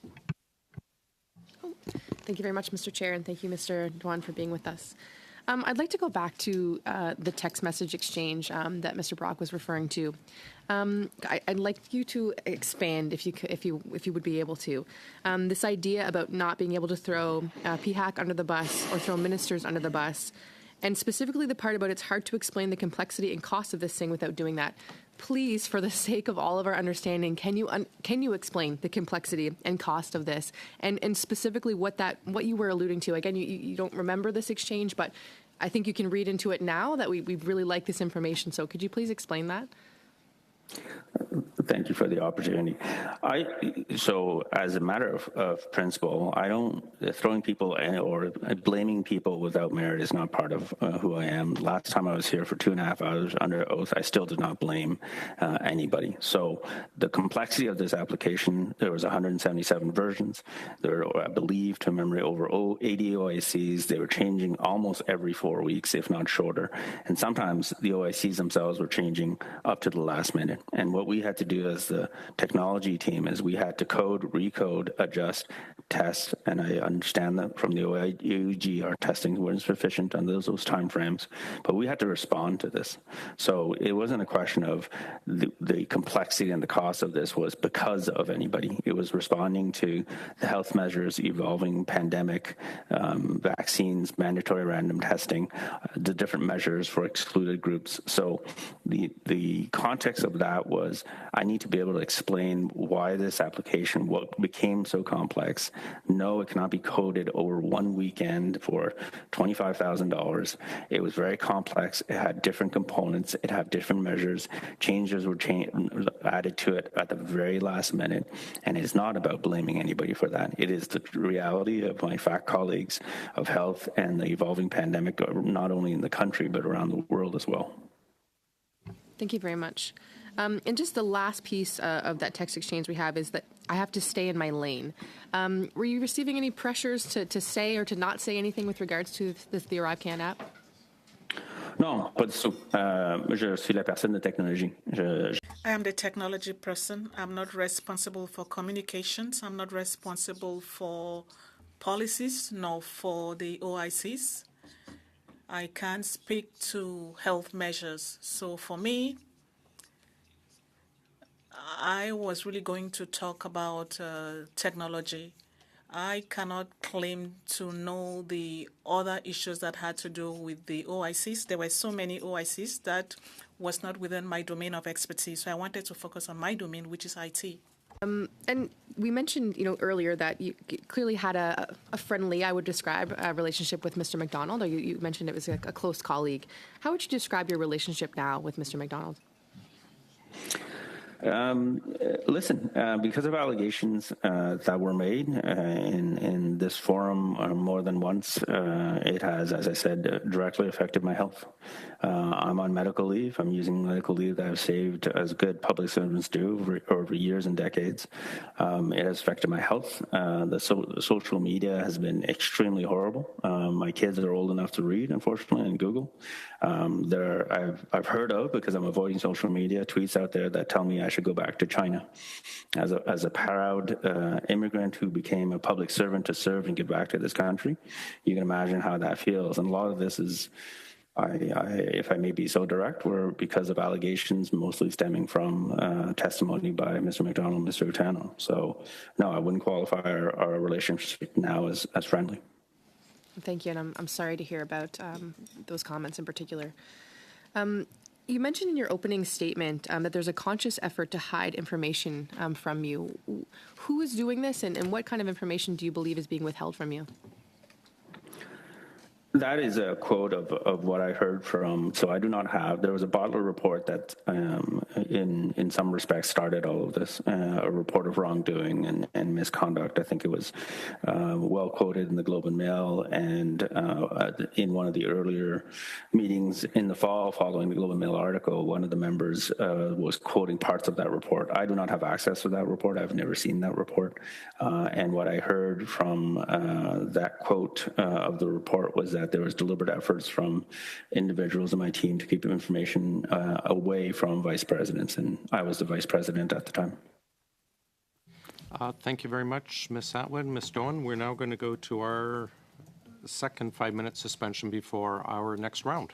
Thank you very much, Mr. Chair, and thank you, Mr. Dwan, for being with us. I'd like to go back to the text message exchange that Mr. Brock was referring to. I'd like you to expand, if you would be able to, this idea about not being able to throw PHAC under the bus or throw ministers under the bus, and specifically the part about it's hard to explain the complexity and cost of this thing without doing that. Please, for the sake of all of our understanding, can you explain the complexity and cost of this, and specifically what you were alluding to? Again, you don't remember this exchange, but I think you can read into it now that we really like this information. So could you please explain that? Thank you for the opportunity. So as a matter of principle, I don't, throwing people or blaming people without merit is not part of who I am. Last time I was here for 2.5 hours under oath, I still did not blame anybody. So the complexity of this application, there was 177 versions. There were, I believe, to memory, over 80 OICs. They were changing almost every 4 weeks, if not shorter. And sometimes the OICs themselves were changing up to the last minute. And what we had to do as the technology team is we had to code, recode, adjust, test, and I understand that from the OGGO, our testing wasn't sufficient on those time frames, but we had to respond to this. So it wasn't a question of the complexity and the cost of this was because of anybody. It was responding to the health measures, evolving pandemic, vaccines, mandatory random testing, the different measures for excluded groups. So the context of that was I need to be able to explain why this application what became so complex. No, it cannot be coded over one weekend for $25,000. It was very complex. It had different components. It had different measures. Changes were added to it at the very last minute. And it's not about blaming anybody for that. It is the reality of my FAC colleagues of health and the evolving pandemic, not only in the country, but around the world as well. Thank you very much. And just the last piece of that text exchange we have is that I have to stay in my lane. Were you receiving any pressures to say or to not say anything with regards to the ArriveCan app? Non, pas du tout. Je suis la personne de technologie. I am the technology person. I'm not responsible for communications. I'm not responsible for policies, nor for the OICs. I can't speak to health measures. So for me, I was really going to talk about technology. I cannot claim to know the other issues that had to do with the OICs. There were so many OICs that was not within my domain of expertise. So I wanted to focus on my domain, which is IT. And we mentioned, earlier that you clearly had a friendly, I would describe, relationship with Mr. McDonald, or you mentioned it was a close colleague. How would you describe your relationship now with Mr. McDonald? Listen, because of allegations that were made in this forum more than once, it has, as I said, directly affected my health. I'm on medical leave. I'm using medical leave that I've saved as good public servants do over years and decades. It has affected my health. The social media has been extremely horrible. My kids are old enough to read, unfortunately, and Google. I've heard of, because I'm avoiding social media, tweets out there that tell me I should go back to China. As a proud immigrant who became a public servant to serve and give back to this country, you can imagine how that feels. And a lot of this is, if I may be so direct, were because of allegations mostly stemming from testimony by Mr. McDonald and Mr. Utano. So, no, I wouldn't qualify our relationship now as friendly. Thank you, and I'm sorry to hear about those comments in particular. You mentioned in your opening statement that there's a conscious effort to hide information from you. Who is doing this, and what kind of information do you believe is being withheld from you? That is a quote of what I heard from, so I do not have, there was a bottler report that in some respects started all of this, a report of wrongdoing and misconduct. I think it was well quoted in the Globe and Mail and in one of the earlier meetings in the fall following the Globe and Mail article, one of the members was quoting parts of that report. I do not have access to that report. I've never seen that report. And what I heard from that quote of the report was that there was deliberate efforts from individuals in my team to keep information away from vice presidents, and I was the vice president at the time. Thank you very much, Ms. Atwood. Ms. Doan, we're now going to go to our second 5-minute suspension before our next round.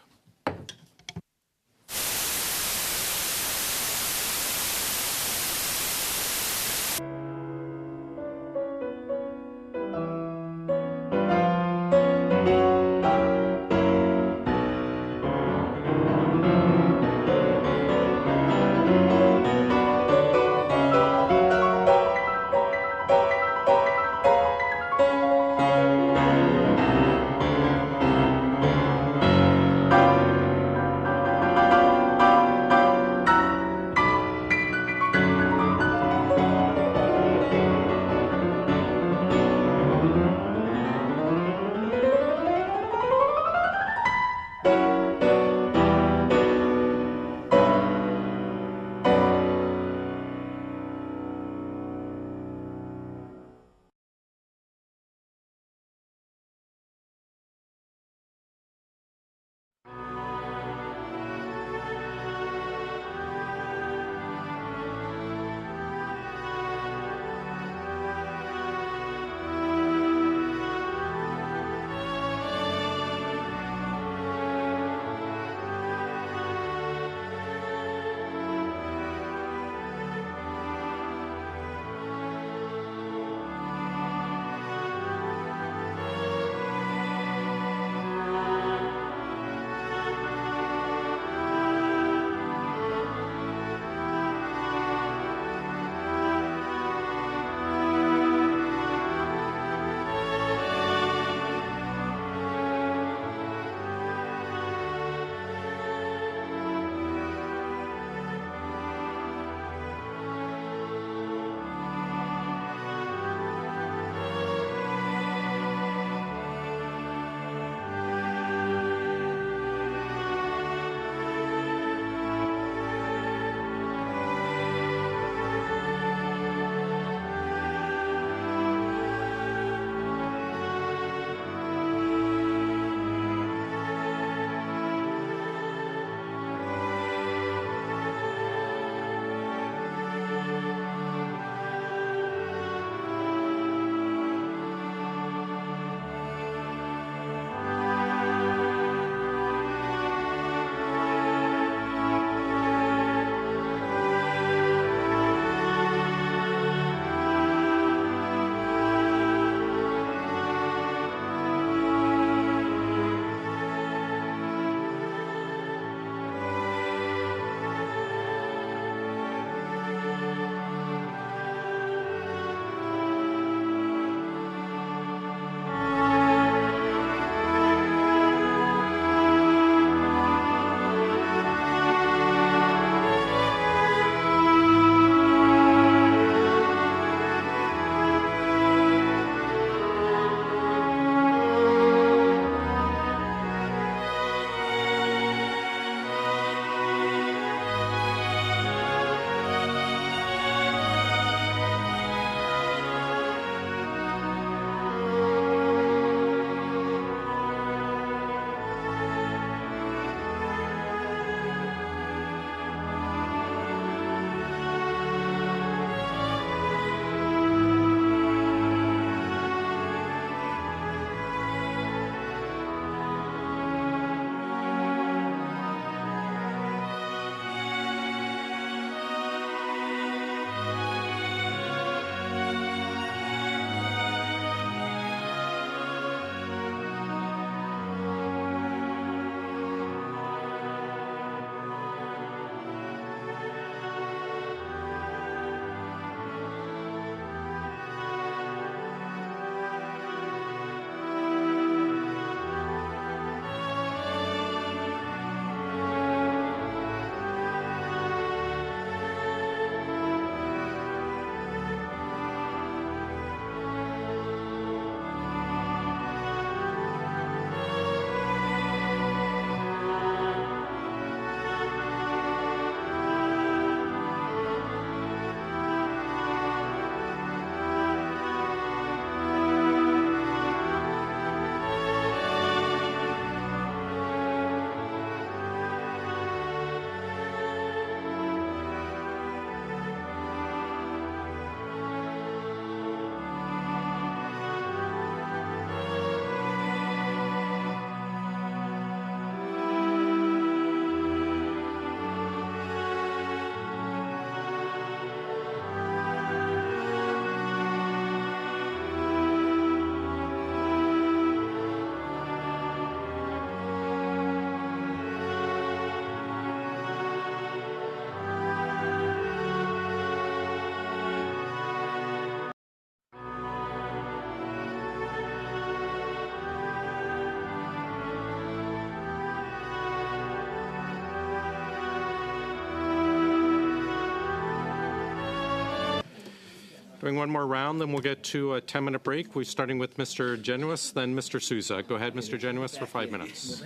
Doing one more round, then we'll get to a 10-minute break. We're starting with Mr. Genuis, then Mr. Souza. Go ahead, Mr. Genuis, for 5 minutes.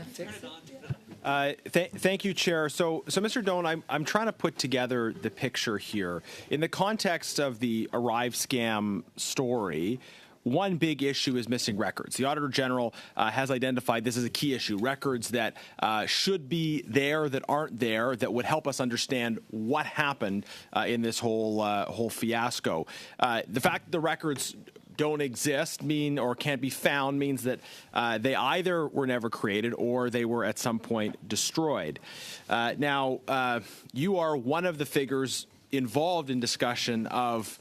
Thank you, Chair. So Mr. Doan, I'm trying to put together the picture here. In the context of the Arrive scam story, one big issue is missing records. The Auditor General has identified this as a key issue, records that should be there that aren't there that would help us understand what happened in this whole fiasco. The fact that the records don't exist or can't be found means that they either were never created or they were at some point destroyed. Now, you are one of the figures involved in discussion of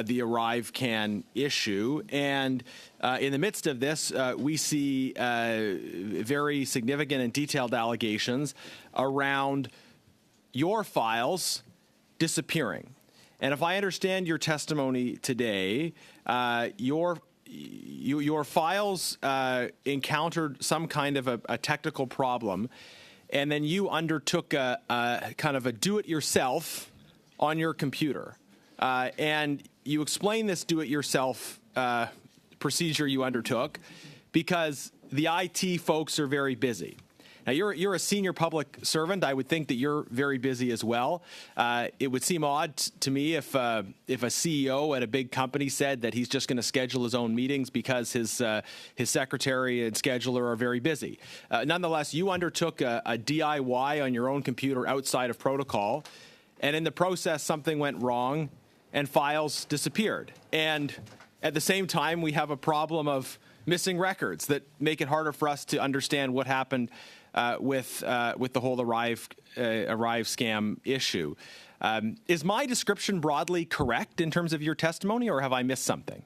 the Arrive Can issue. And in the midst of this, we see very significant and detailed allegations around your files disappearing. And if I understand your testimony today, your files encountered some kind of a technical problem, and then you undertook a kind of a do-it-yourself on your computer. And you explain this do-it-yourself procedure you undertook because the IT folks are very busy. Now, you're a senior public servant. I would think that you're very busy as well. It would seem odd to me if a CEO at a big company said that he's just going to schedule his own meetings because his secretary and scheduler are very busy. Nonetheless, you undertook a DIY on your own computer outside of protocol, and in the process, something went wrong, and files disappeared. And at the same time, we have a problem of missing records that make it harder for us to understand what happened with the whole Arrive scam issue. Is my description broadly correct in terms of your testimony, or have I missed something?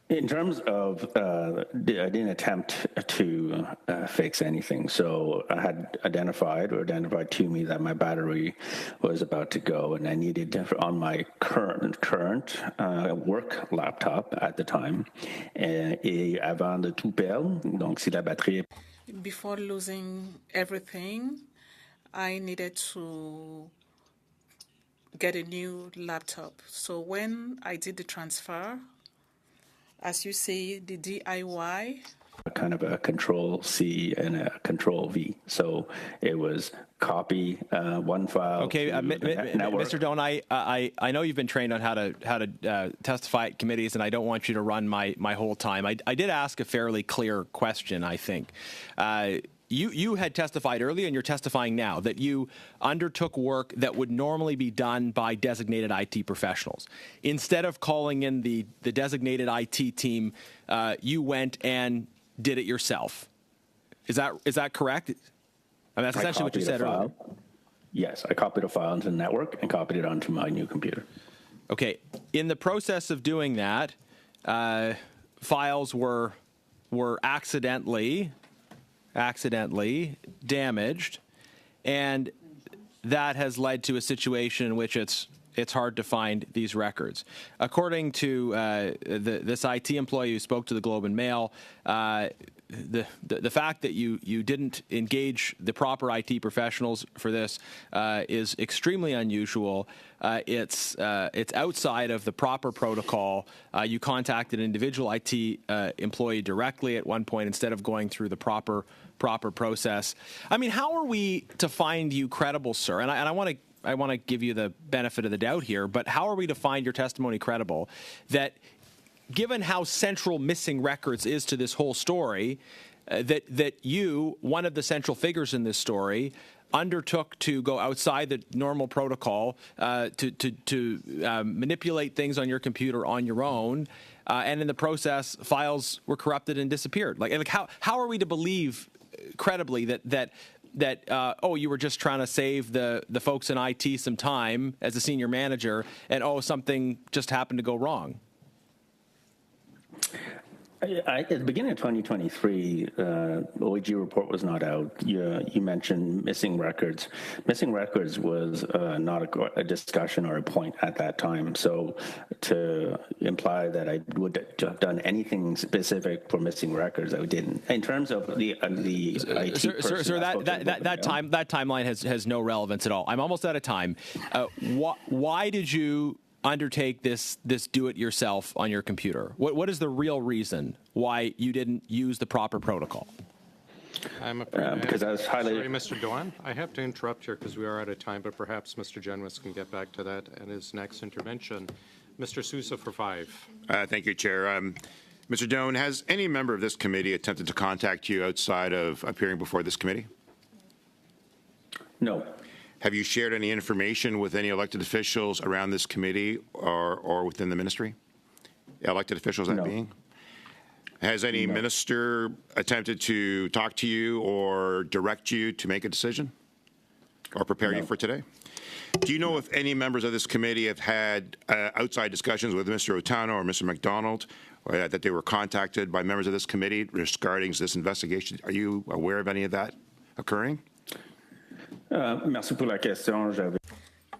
In terms of, I didn't attempt to fix anything. So I had identified to me that my battery was about to go, and I needed on my current work laptop at the time. Et avant de tout perdre, donc si la batterie. Before losing everything, I needed to get a new laptop. So when I did the transfer, as you say, the DIY. Kind of a Control C and a Control V. So it was copy one file. Okay, Mr. Doan, I know you've been trained on how to testify at committees, and I don't want you to run my whole time. I did ask a fairly clear question, I think. You had testified earlier, and you're testifying now, that you undertook work that would normally be done by designated IT professionals. Instead of calling in the designated IT team, you went and did it yourself. Is that correct? I mean, that's essentially what you said earlier. Yes, I copied a file into the network and copied it onto my new computer. Okay. In the process of doing that, files were accidentally damaged, and that has led to a situation in which it's hard to find these records. According to this IT employee who spoke to the Globe and Mail, the fact that you didn't engage the proper IT professionals for this is extremely unusual. It's outside of the proper protocol. You contacted an individual IT employee directly at one point instead of going through the proper process. I mean, how are we to find you credible, sir? And I want to give you the benefit of the doubt here, but how are we to find your testimony credible that, given how central missing records is to this whole story, that you, one of the central figures in this story, undertook to go outside the normal protocol to manipulate things on your computer on your own, and in the process, files were corrupted and disappeared? Like how are we to believe credibly that you were just trying to save the folks in IT some time as a senior manager, and something just happened to go wrong? At the beginning of 2023, OGGO report was not out. You mentioned missing records. Missing records was not a discussion or a point at that time. So to imply that I would have done anything specific for missing records, I didn't. In terms of the IT person, sir, that timeline has no relevance at all. I'm almost out of time. Why did you undertake this do-it-yourself on your computer? What is the real reason why you didn't use the proper protocol? I'm afraid because I was Sorry, Mr. Dewan, I have to interrupt here because we are out of time, but perhaps Mr. Genwis can get back to that in his next intervention. Mr. Sousa for 5. Thank you, Chair. Mr. Doan, has any member of this committee attempted to contact you outside of appearing before this committee? No. Have you shared any information with any elected officials around this committee or within the ministry? Elected officials, that No. being? Has any minister attempted to talk to you or direct you to make a decision or prepare you for today? Do you know if any members of this committee have had outside discussions with Mr. Otano or Mr. McDonald, or that they were contacted by members of this committee regarding this investigation? Are you aware of any of that occurring? Merci pour la question.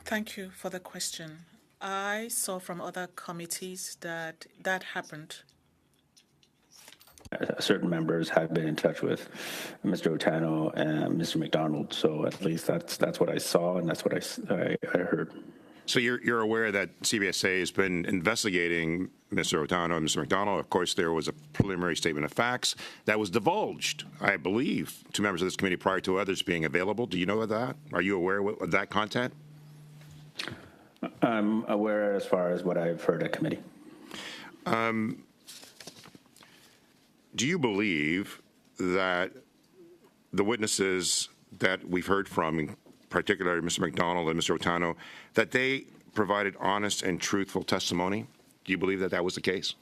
Thank you for the question. I saw from other committees that that happened. Certain members have been in touch with Mr. Otano and Mr. McDonald, so at least that's what I saw and that's what I heard. So you're aware that CBSA has been investigating Mr. Otano and Mr. McDonald. Of course, there was a preliminary statement of facts that was divulged, I believe, to members of this committee prior to others being available. Do you know of that? Are you aware of that content? I'm aware as far as what I've heard at committee. Do you believe that the witnesses that we've heard from, particularly Mr. McDonald and Mr. Otano, that they provided honest and truthful testimony? Do you believe that that was the case?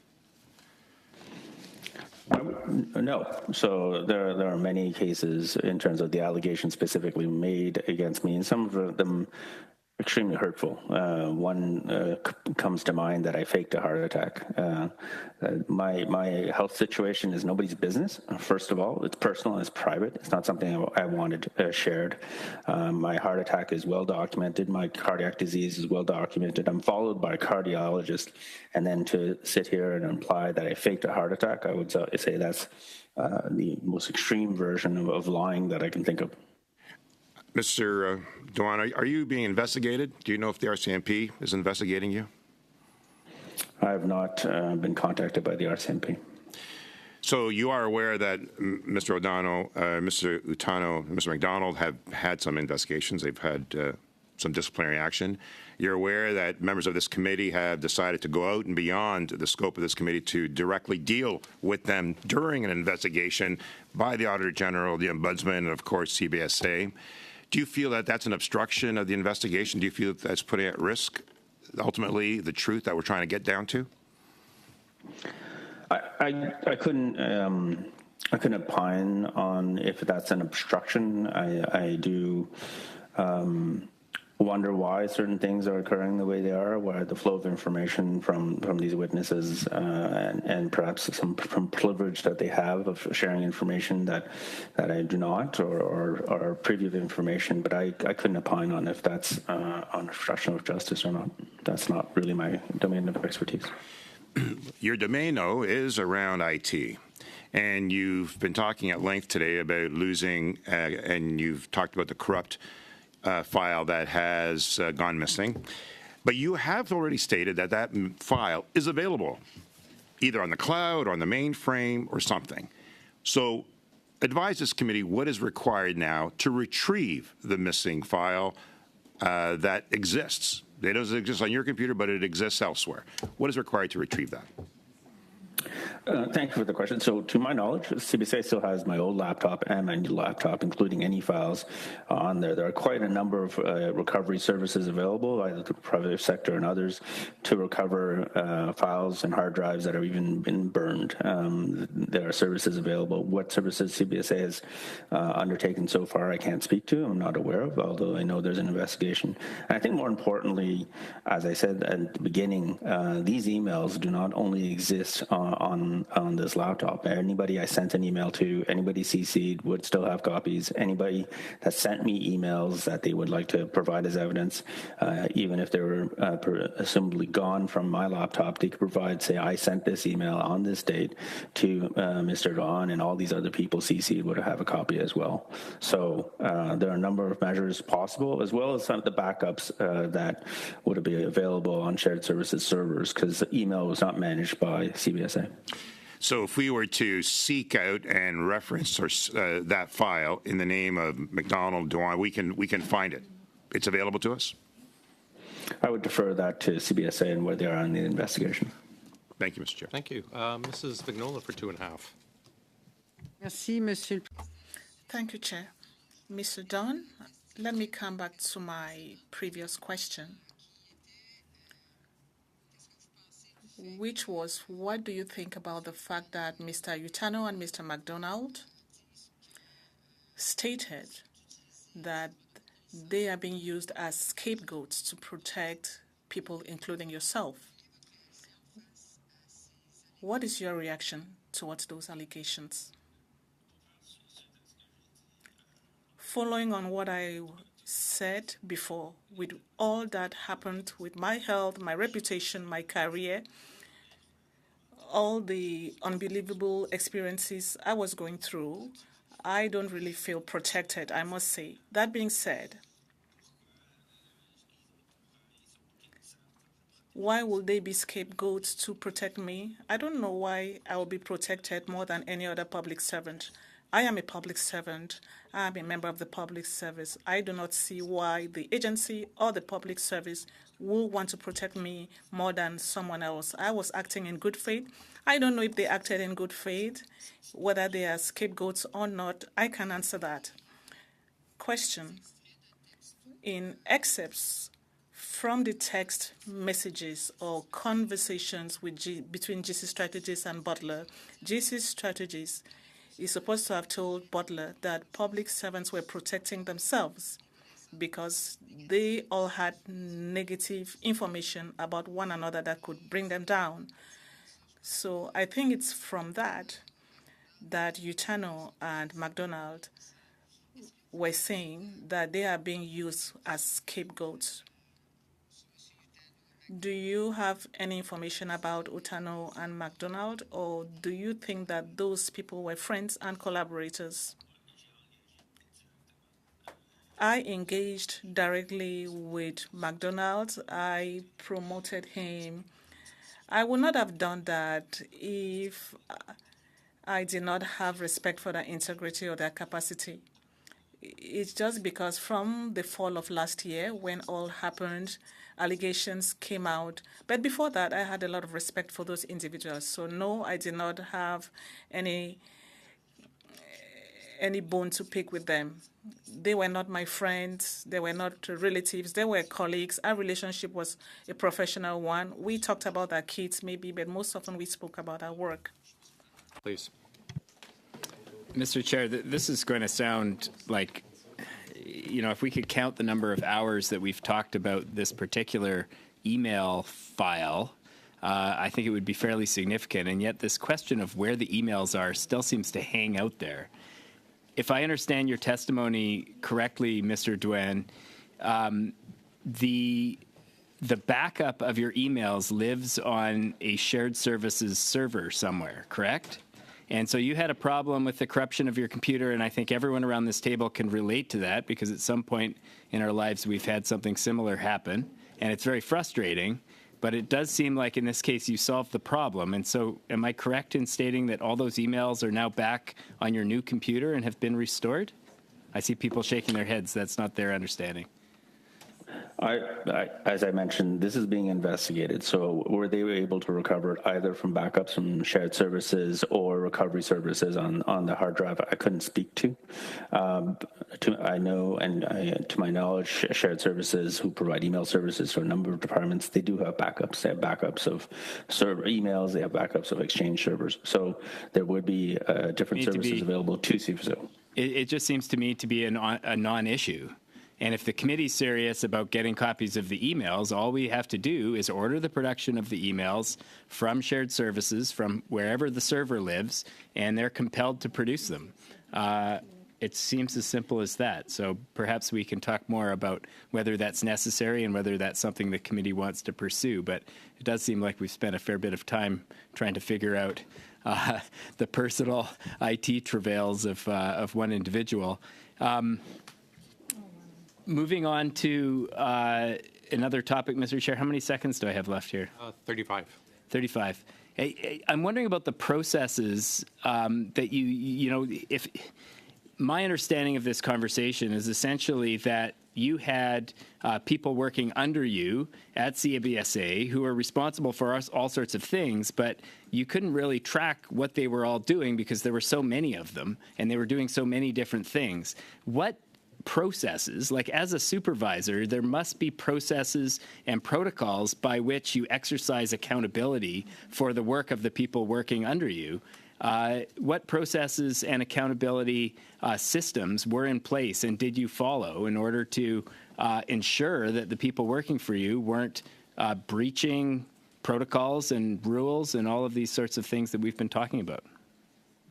No. So there are many cases in terms of the allegations specifically made against me, and some of them extremely hurtful. One comes to mind that I faked a heart attack. My health situation is nobody's business. First of all, it's personal, it's private. It's not something I wanted shared. My heart attack is well documented. My cardiac disease is well documented. I'm followed by a cardiologist, and then to sit here and imply that I faked a heart attack, I would say that's the most extreme version of lying that I can think of. Mr. Dewan, are you being investigated? Do you know if the RCMP is investigating you? I have not been contacted by the RCMP. So you are aware that Mr. O'Donnell, Mr. Utano, and Mr. McDonald have had some investigations. They've had some disciplinary action. You're aware that members of this committee have decided to go out and beyond the scope of this committee to directly deal with them during an investigation by the Auditor General, the Ombudsman, and of course CBSA. Do you feel that that's an obstruction of the investigation? Do you feel that that's putting at risk, ultimately, the truth that we're trying to get down to? I couldn't opine on if that's an obstruction. I do wonder why certain things are occurring the way they are, why the flow of information from these witnesses and perhaps some privilege that they have of sharing information that I do not, or previous information. But I couldn't opine on if that's on obstruction of justice or not. That's not really my domain of expertise. Your domain, though, is around IT. And you've been talking at length today about losing, and you've talked about the corrupt file that has gone missing. But you have already stated that that file is available, either on the cloud or on the mainframe or something. So advise this committee what is required now to retrieve the missing file that exists. It doesn't exist on your computer, but it exists elsewhere. What is required to retrieve that? Thank you for the question. So to my knowledge, CBSA still has my old laptop and my new laptop, including any files on there. There are quite a number of recovery services available, either the private sector and others, to recover files and hard drives that have even been burned. There are services available. What services CBSA has undertaken so far, I can't speak to. I'm not aware of, although I know there's an investigation. And I think more importantly, as I said at the beginning, these emails do not only exist on on this laptop. Anybody I sent an email to, anybody CC'd would still have copies. Anybody that sent me emails that they would like to provide as evidence, even if they were assumably gone from my laptop, they could provide, say, I sent this email on this date to Mr. Don, and all these other people CC'd would have a copy as well. So there are a number of measures possible, as well as some of the backups that would be available on shared services servers, because the email was not managed by CBSA. So if we were to seek out and reference that file in the name of McDonald Dwan, we can find it. It's available to us? I would defer that to CBSA and where they are in the investigation. Thank you, Mr. Chair. Thank you. Mrs. Vignola for 2.5. Merci, Monsieur. Thank you, Chair. Mr. Dunn, let me come back to my previous question, which was, what do you think about the fact that Mr. Utano and Mr. MacDonald stated that they are being used as scapegoats to protect people, including yourself? What is your reaction towards those allegations? Following on what I said before, with all that happened with my health, my reputation, my career, all the unbelievable experiences I was going through, I don't really feel protected, I must say. That being said, why will they be scapegoats to protect me? I don't know why I will be protected more than any other public servant. I am a public servant. I am a member of the public service. I do not see why the agency or the public service will want to protect me more than someone else. I was acting in good faith. I don't know if they acted in good faith, whether they are scapegoats or not. I can answer that. Question. In excerpts from the text messages or conversations between GC Strategies and Butler, GC Strategies is supposed to have told Butler that public servants were protecting themselves because they all had negative information about one another that could bring them down. So I think it's from that Utano and MacDonald were saying that they are being used as scapegoats. Do you have any information about Utano and MacDonald, or do you think that those people were friends and collaborators? I engaged directly with MacDonald. I promoted him. I would not have done that if I did not have respect for their integrity or their capacity. It's just because from the fall of last year, when all happened, allegations came out. But before that, I had a lot of respect for those individuals. So no, I did not have any bone to pick with them. They were not my friends. They were not relatives. They were colleagues. Our relationship was a professional one. We talked about our kids maybe, but most often we spoke about our work. Please. Mr. Chair, this is going to sound like, if we could count the number of hours that we've talked about this particular email file, I think it would be fairly significant. And yet this question of where the emails are still seems to hang out there. If I understand your testimony correctly, Mr. Dwan, the backup of your emails lives on a shared services server somewhere, correct? And so you had a problem with the corruption of your computer, and I think everyone around this table can relate to that because at some point in our lives we've had something similar happen, and it's very frustrating, but it does seem like in this case you solved the problem. And so am I correct in stating that all those emails are now back on your new computer and have been restored? I see people shaking their heads. That's not their understanding. As I mentioned, this is being investigated. So were they able to recover it either from backups from shared services or recovery services on the hard drive? I couldn't speak to. I know, and to my knowledge, shared services who provide email services to a number of departments, they do have backups. They have backups of server emails. They have backups of Exchange servers. So there would be different services available to CFSO. It just seems to me to be a non-issue. And if the committee's serious about getting copies of the emails, all we have to do is order the production of the emails from shared services, from wherever the server lives, and they're compelled to produce them. It seems as simple as that. So perhaps we can talk more about whether that's necessary and whether that's something the committee wants to pursue. But it does seem like we've spent a fair bit of time trying to figure out the personal IT travails of one individual. Moving on to another topic, Mr. Chair. How many seconds do I have left here? 35. 35. I'm wondering about the processes that you know, if my understanding of this conversation is essentially that you had people working under you at CBSA who were responsible for all sorts of things, but you couldn't really track what they were all doing because there were so many of them and they were doing so many different things. What processes, like as a supervisor, there must be processes and protocols by which you exercise accountability for the work of the people working under you. What processes and accountability systems were in place and did you follow in order to ensure that the people working for you weren't breaching protocols and rules and all of these sorts of things that we've been talking about?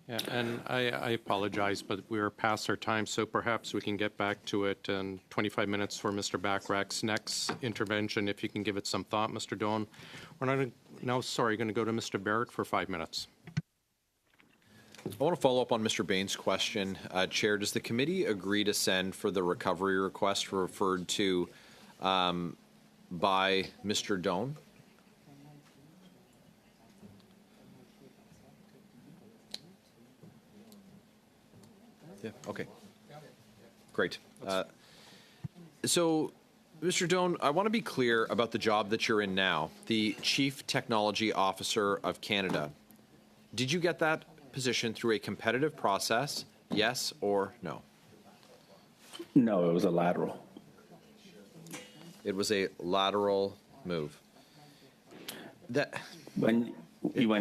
Yeah, and I apologize, but we're past our time, so perhaps we can get back to it in 25 minutes for Mr. Bachrach's next intervention, if you can give it some thought, Mr. Doan. We're not now, sorry, going to go to Mr. Barrett for 5 minutes. I want to follow up on Mr. Bain's question. Chair, does the committee agree to send for the recovery request referred to by Mr. Doan? Yeah, okay. Great. So, Mr. Doan, I want to be clear about the job that you're in now, the Chief Technology Officer of Canada. Did you get that position through a competitive process, yes or no? No, it was a lateral. It was a lateral move. When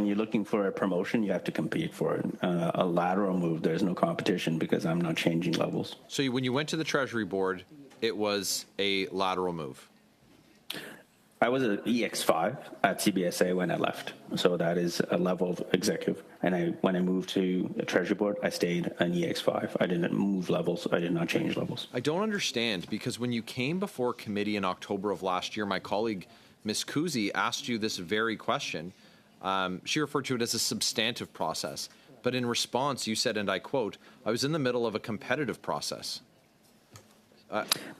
you're looking for a promotion, you have to compete for it. A lateral move, there's no competition because I'm not changing levels. So when you went to the Treasury Board, it was a lateral move? I was an EX5 at CBSA when I left. So that is a level of executive. And when I moved to the Treasury Board, I stayed an EX5. I didn't move levels. I did not change levels. I don't understand, because when you came before committee in October of last year, my colleague, Ms. Kuzi, asked you this very question. She referred to it as a substantive process. But in response, you said, and I quote, "I was in the middle of a competitive process."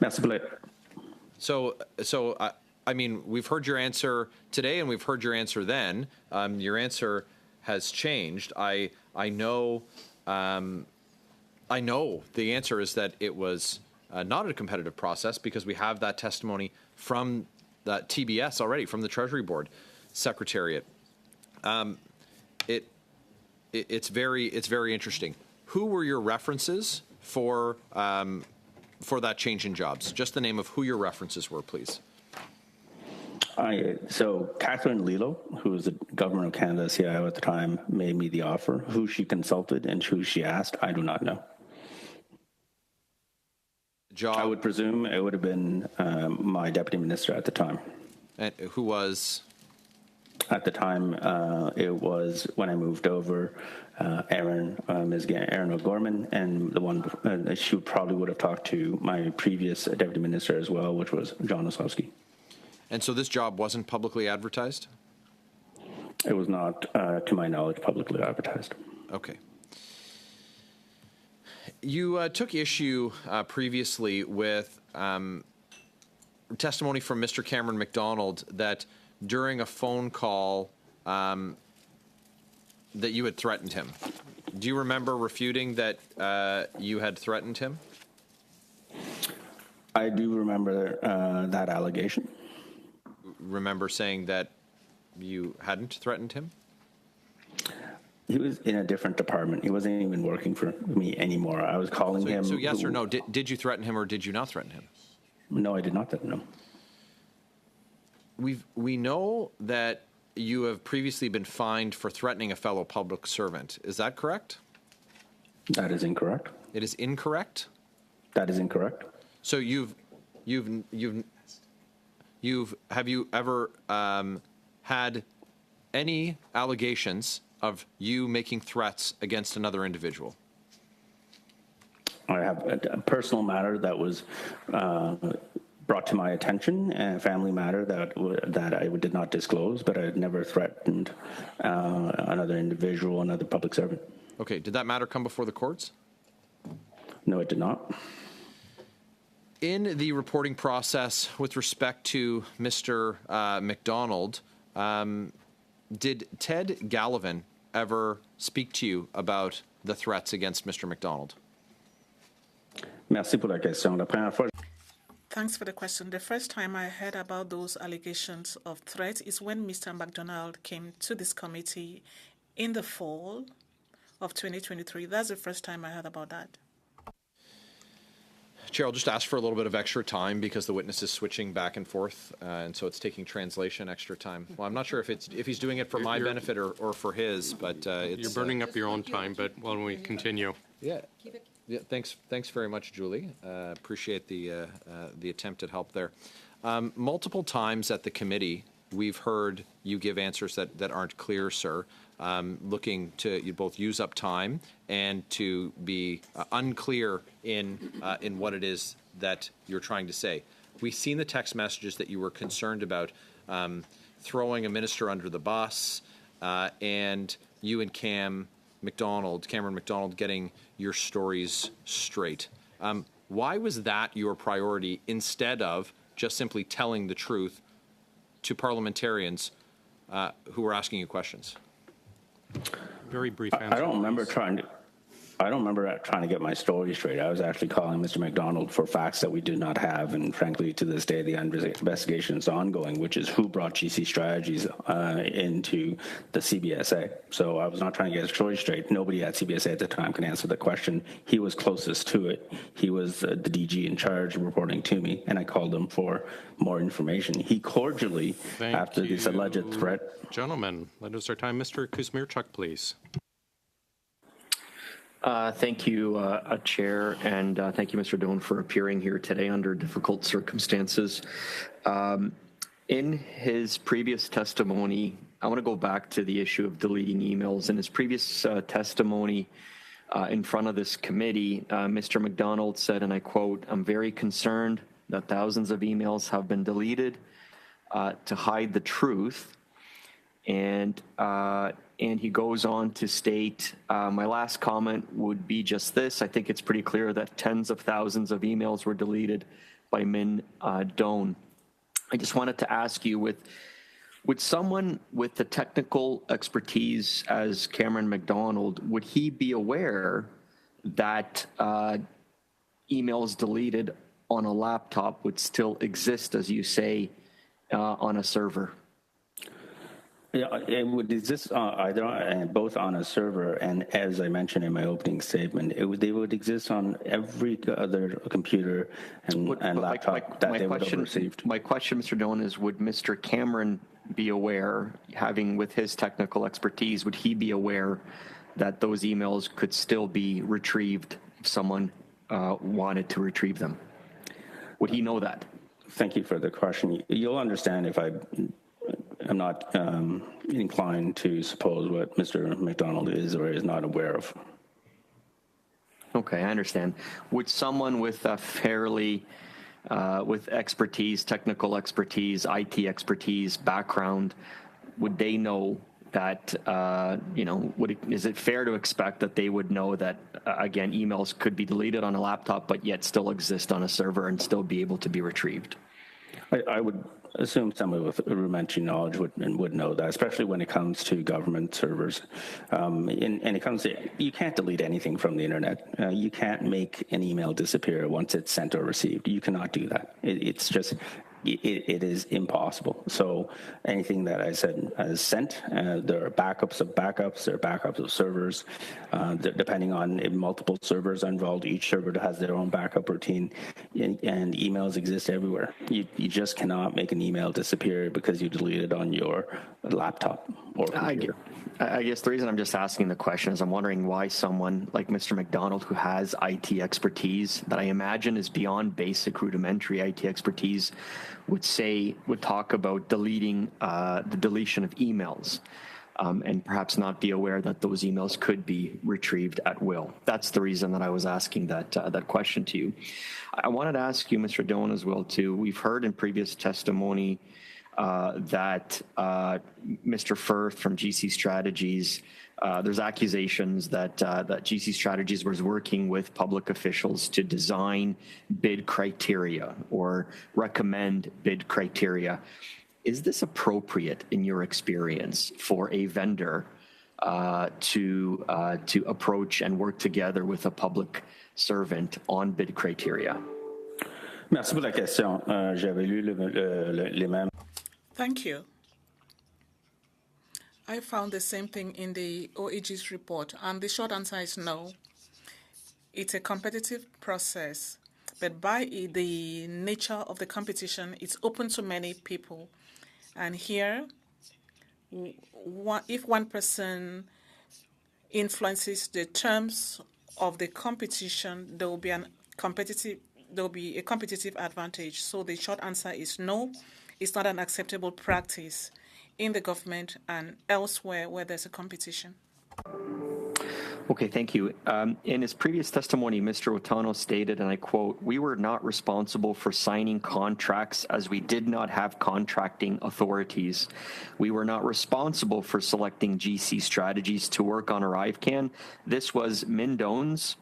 Merci beaucoup. So I mean, we've heard your answer today, and we've heard your answer then. Your answer has changed. I know the answer is that it was not a competitive process, because we have that testimony from that TBS already, from the Treasury Board Secretariat. It's very interesting. Who were your references for that change in jobs? Just the name of who your references were, please. So Catherine Lilo, who was the Government of Canada CIO at the time, made me the offer. Who she consulted and who she asked, I do not know. Job. I would presume it would have been my deputy minister at the time. And who was? At the time, it was when I moved over, Ms. Erin O'Gorman, and the one she probably would have talked to my previous deputy minister as well, which was John Oslowski. And so this job wasn't publicly advertised? It was not, to my knowledge, publicly advertised. Okay. You took issue previously with testimony from Mr. Cameron McDonald that during a phone call that you had threatened him. Do you remember refuting that you had threatened him? I do remember that allegation. Remember saying that you hadn't threatened him? He was in a different department. He wasn't even working for me anymore. I was calling him. So yes or no, did you threaten him or did you not threaten him? No, I did not threaten him. We know that you have previously been fined for threatening a fellow public servant. Is that correct? That is incorrect. It is incorrect? That is incorrect. So have you ever had any allegations of you making threats against another individual? I have a personal matter that was brought to my attention, and a family matter that I did not disclose, but I had never threatened another individual, another public servant. Okay. Did that matter come before the courts? No, it did not. In the reporting process with respect to Mr. McDonald, did Ted Gallivan ever speak to you about the threats against Mr. McDonald? Merci pour la question. La première fois. Thanks for the question. The first time I heard about those allegations of threat is when Mr. McDonald came to this committee in the fall of 2023. That's the first time I heard about that. Chair, I'll just ask for a little bit of extra time because the witness is switching back and forth, and so it's taking translation extra time. Well, I'm not sure if he's doing it for my benefit or for his, but it's... You're burning up your own time, but why don't we continue? Yeah. Yeah, thanks very much, Julie. Appreciate the attempt at help there. Multiple times at the committee, we've heard you give answers that aren't clear, sir, looking to you both use up time and to be unclear in what it is that you're trying to say. We've seen the text messages that you were concerned about throwing a minister under the bus, and you and Cameron McDonald getting your stories straight. Why was that your priority instead of just simply telling the truth to parliamentarians who were asking you questions? Very brief answer. I don't remember trying to get my story straight. I was actually calling Mr. McDonald for facts that we do not have, and frankly, to this day, the investigation is ongoing, which is who brought GC Strategies into the CBSA. So I was not trying to get his story straight. Nobody at CBSA at the time can answer the question. He was closest to it. He was the DG in charge reporting to me, and I called him for more information. He cordially, after this alleged threat... Gentlemen, let us our time. Mr. Kuzmirchuk, please. Thank you, Chair, and thank you, Mr. Doan, for appearing here today under difficult circumstances. In his previous testimony, I want to go back to the issue of deleting emails. In his previous testimony in front of this committee, Mr. McDonald said, and I quote, "I'm very concerned that thousands of emails have been deleted to hide the truth." And he goes on to state, my last comment would be just this. I think it's pretty clear that tens of thousands of emails were deleted by Min Doan. I just wanted to ask you, would someone with the technical expertise as Cameron McDonald, would he be aware that emails deleted on a laptop would still exist, as you say, on a server? Yeah, it would exist both on a server and, as I mentioned in my opening statement, they would exist on every other computer and laptop that they would have received. My question, Mr. Doan, is would Mr. Cameron be aware, having with his technical expertise, would he be aware that those emails could still be retrieved if someone wanted to retrieve them? Would he know that? Thank you for the question. You'll understand if I'm not inclined to suppose what Mr. McDonald is or is not aware of. Okay, I understand. Would someone with a with expertise, technical expertise, IT expertise, background, would they know that, is it fair to expect that they would know that, again, emails could be deleted on a laptop but yet still exist on a server and still be able to be retrieved? I would assume someone with rudimentary knowledge would know that, especially when it comes to government servers. And it comes to, you can't delete anything from the internet. You can't make an email disappear once it's sent or received. You cannot do that. It's just it is impossible. So anything that I said is sent, there are backups of backups, there are backups of servers, depending on if multiple servers are involved. Each server has their own backup routine, and emails exist everywhere. You just cannot make an email disappear because you delete it on your laptop or computer. I guess the reason I'm just asking the question is I'm wondering why someone like Mr. McDonald, who has IT expertise that I imagine is beyond basic rudimentary IT expertise, would talk about deleting the deletion of emails, and perhaps not be aware that those emails could be retrieved at will. That's the reason that I was asking that question to you. I wanted to ask you, Mr. Doan, as well too. We've heard in previous testimony that Mr. Firth from GC Strategies, there's accusations that GC Strategies was working with public officials to design bid criteria or recommend bid criteria. Is this appropriate in your experience for a vendor to approach and work together with a public servant on bid criteria? Merci pour la question. J'avais lu les mêmes. Thank you. I found the same thing in the OEG's report, and the short answer is no. It's a competitive process, but by the nature of the competition, it's open to many people. And here, if one person influences the terms of the competition, there will be a competitive advantage. So the short answer is no. It's not an acceptable practice in the government and elsewhere where there's a competition. Okay, thank you. In his previous testimony, Mr. Otano stated, and I quote, "We were not responsible for signing contracts as we did not have contracting authorities. We were not responsible for selecting GC Strategies to work on ArriveCan. This was Mindone's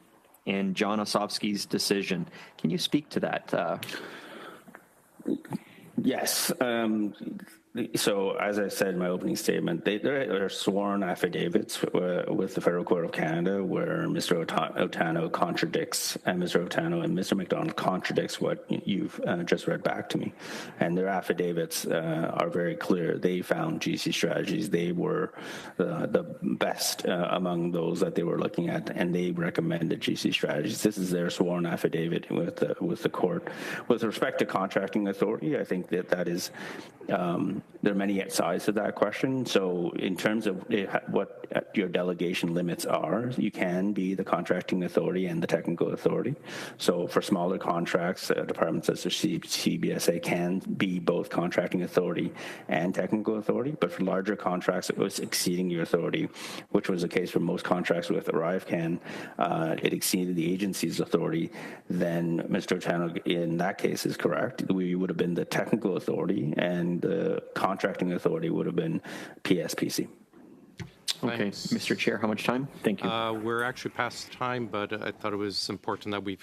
and John Osofsky's decision." Can you speak to that? Yes. So, as I said in my opening statement, there are sworn affidavits with the Federal Court of Canada where Mr. Otano contradicts, and Mr. Otano and Mr. McDonald contradicts what you've just read back to me. And their affidavits are very clear. They found GC Strategies. They were the best among those that they were looking at, and they recommended GC Strategies. This is their sworn affidavit with the court. With respect to contracting authority, I think that is... there are many sides to that question. So in terms of what your delegation limits are, you can be the contracting authority and the technical authority. So for smaller contracts, departments such as CBSA can be both contracting authority and technical authority. But for larger contracts, it was exceeding your authority, which was the case for most contracts with ArriveCan. It exceeded the agency's authority. Then Mr. Otano, in that case, is correct. We would have been the technical authority, and the contracting authority would have been PSPC. Okay, Thanks. Mr. Chair, how much time? Thank you. We're actually past time, but I thought it was important that we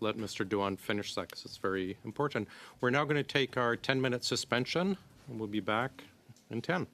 let Mr. Duan finish that because it's very important. We're now going to take our 10-minute suspension, and we'll be back in 10.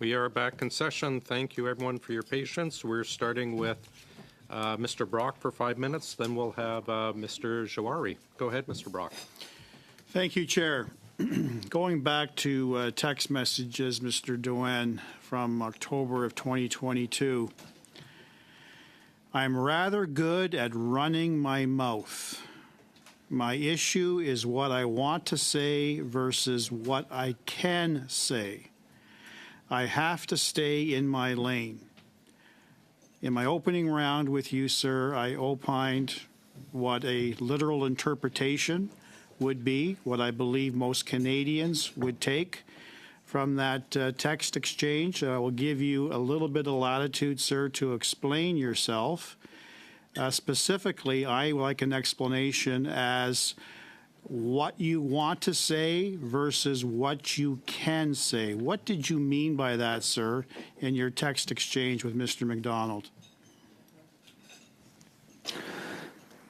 We are back in session. Thank you, everyone, for your patience. We're starting with Mr. Brock for 5 minutes. Then we'll have Mr. Jawari. Go ahead, Mr. Brock. Thank you, Chair. Going back to text messages, Mr. Dewan, from October of 2022, I'm rather good at running my mouth. My issue is what I want to say versus what I can say. I have to stay in my lane. In my opening round with you, sir, I opined what a literal interpretation would be, what I believe most Canadians would take from that text exchange. I will give you a little bit of latitude, sir, to explain yourself. Specifically, I would like an explanation as what you want to say versus what you can say. What did you mean by that, sir, in your text exchange with Mr. McDonald?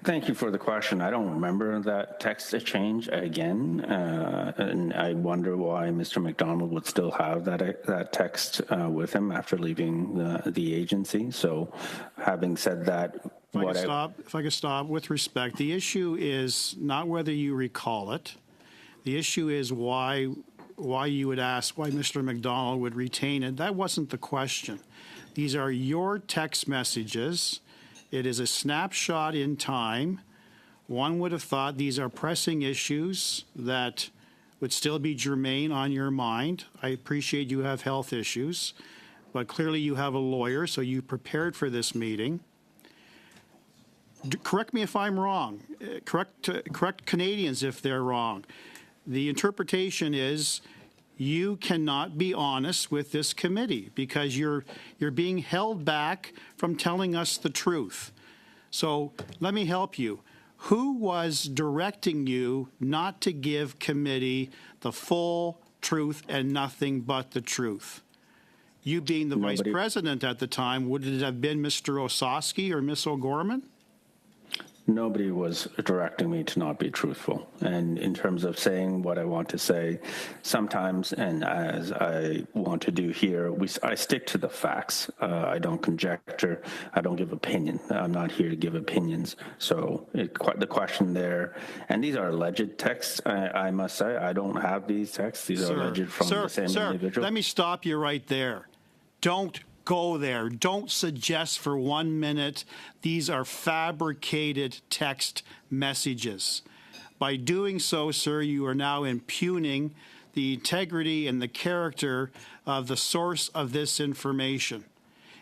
Thank you for the question. I don't remember that text exchange again, and I wonder why Mr. McDonald would still have that text with him after leaving the agency. So, having said that, if I could stop, with respect, the issue is not whether you recall it. The issue is why you would ask why Mr. McDonald would retain it. That wasn't the question. These are your text messages. It is a snapshot in time. One would have thought these are pressing issues that would still be germane on your mind. I appreciate you have health issues, but clearly you have a lawyer, so you prepared for this meeting. Correct me if I'm wrong. Correct Canadians if they're wrong. The interpretation is you cannot be honest with this committee because you're being held back from telling us the truth. So let me help you. Who was directing you not to give committee the full truth and nothing but the truth? You being the vice president at the time, would it have been Mr. Osowski or Ms. O'Gorman? Nobody was directing me to not be truthful. And in terms of saying what I want to say, sometimes, and as I want to do here, I stick to the facts. I don't conjecture. I don't give opinion. I'm not here to give opinions. So the question there, and these are alleged texts, I must say. I don't have these texts. These are alleged from the same individual. Let me stop you right there. Don't go there. Don't suggest for 1 minute these are fabricated text messages. By doing so, sir, you are now impugning the integrity and the character of the source of this information.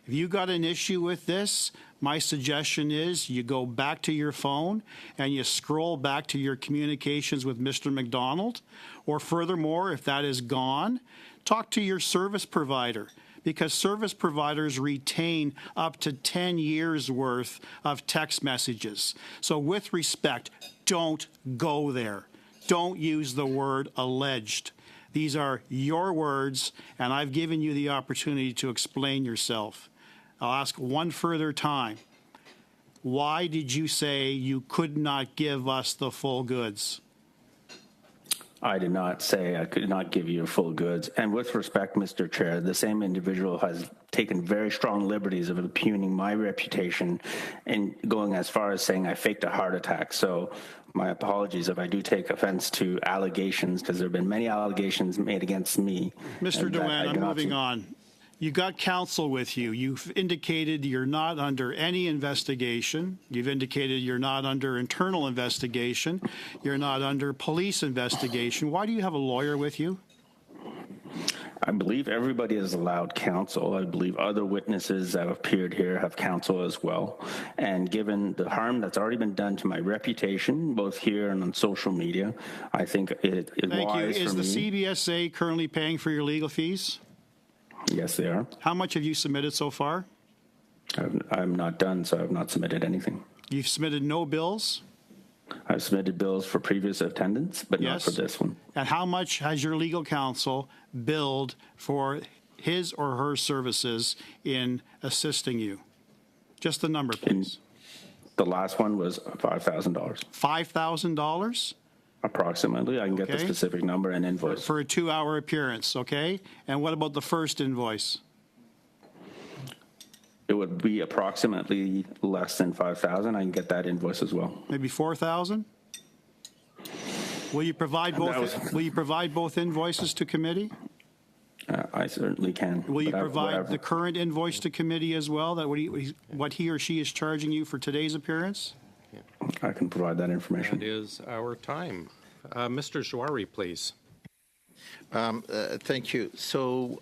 If you got an issue with this, my suggestion is you go back to your phone and you scroll back to your communications with Mr. McDonald, or furthermore, if that is gone, talk to your service provider, because service providers retain up to 10 years worth of text messages. So with respect, don't go there. Don't use the word alleged. These are your words, and I've given you the opportunity to explain yourself. I'll ask one further time. Why did you say you could not give us the full goods? I did not say I could not give you full goods. And with respect, Mr. Chair, the same individual has taken very strong liberties of impugning my reputation and going as far as saying I faked a heart attack. So my apologies if I do take offense to allegations, because there have been many allegations made against me. Mr. Dewan, I'm moving on. You got counsel with you. You've indicated you're not under any investigation. You've indicated you're not under internal investigation. You're not under police investigation. Why do you have a lawyer with you? I believe everybody is allowed counsel. I believe other witnesses that have appeared here have counsel as well. And given the harm that's already been done to my reputation, both here and on social media, I think it is wise for me. Is the CBSA currently paying for your legal fees? Yes, they are. How much have you submitted so far? I'm not done, so I've not submitted anything. You've submitted no bills? I've submitted bills for previous attendance, but not for this one. And how much has your legal counsel billed for his or her services in assisting you? Just the number, please. The last one was $5,000. $5,000? Approximately. I can get the Okay. specific number and invoice. For a 2-hour appearance, okay? And what about the first invoice? It would be approximately less than 5,000. I can get that invoice as well. Maybe 4,000? Will you provide both? That was- Will you provide both invoices to committee? I certainly can. Will you but provide whatever. the current invoice to committee as well? That what he or she is charging you for today's appearance? I can provide that information. That is our time. Mr. Jouari, please. Thank you. So,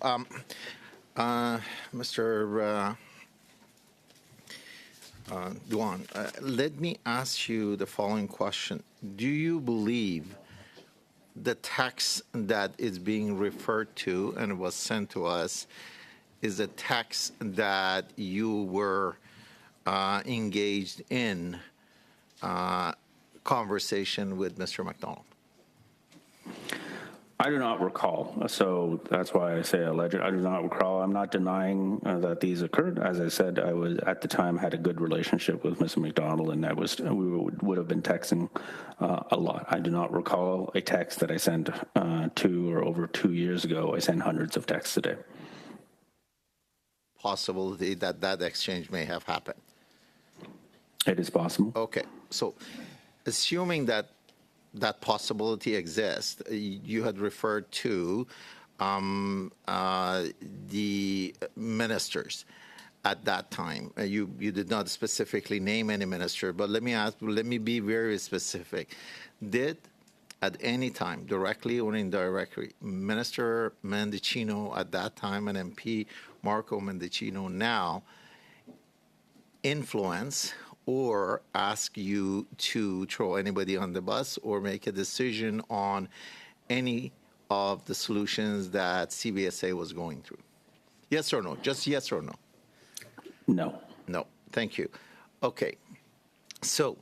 Mr. Duan, let me ask you the following question. Do you believe the text that is being referred to and was sent to us is a text that you were engaged in conversation with Mr. McDonald? I do not recall, so that's why I say alleged. I do not recall. I'm not denying that these occurred. As I said, I was at the time had a good relationship with Mr. McDonald, and we would have been texting a lot. I do not recall a text that I sent 2 or over 2 years ago. I sent hundreds of texts a day. Possibility that that exchange may have happened. It is possible. Okay, so assuming that that possibility exists, you had referred to the ministers at that time. You did not specifically name any minister, but let me be very specific. Did at any time, directly or indirectly, Minister Mendicino at that time and MP Marco Mendicino now influence or ask you to throw anybody on the bus or make a decision on any of the solutions that CBSA was going through? Yes or no? Just yes or no? No. No. Thank you. Okay. So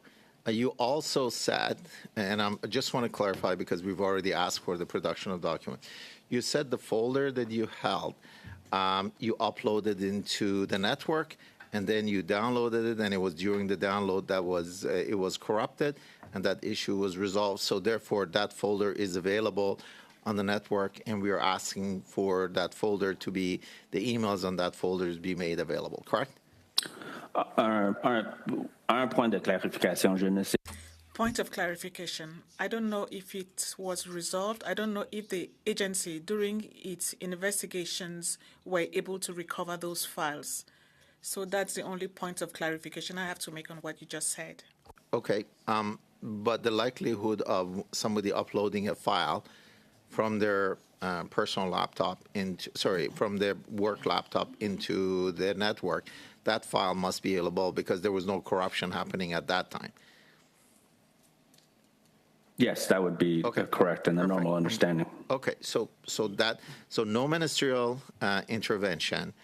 you also said, and I just want to clarify because we've already asked for the production of documents. You said the folder that you held, you uploaded into the network, and then you downloaded it, and it was during the download that it was corrupted, and that issue was resolved. So therefore, that folder is available on the network, and we are asking for that folder to be, the emails on that folder to be made available, correct? Un point de clarification, je ne sais. Point of clarification. I don't know if it was resolved. I don't know if the agency, during its investigations, were able to recover those files. So that's the only point of clarification I have to make on what you just said. Okay, but the likelihood of somebody uploading a file from their personal laptop from their work laptop into their network, that file must be available because there was no corruption happening at that time. Yes, that would be correct in the normal understanding. Okay, so no ministerial intervention.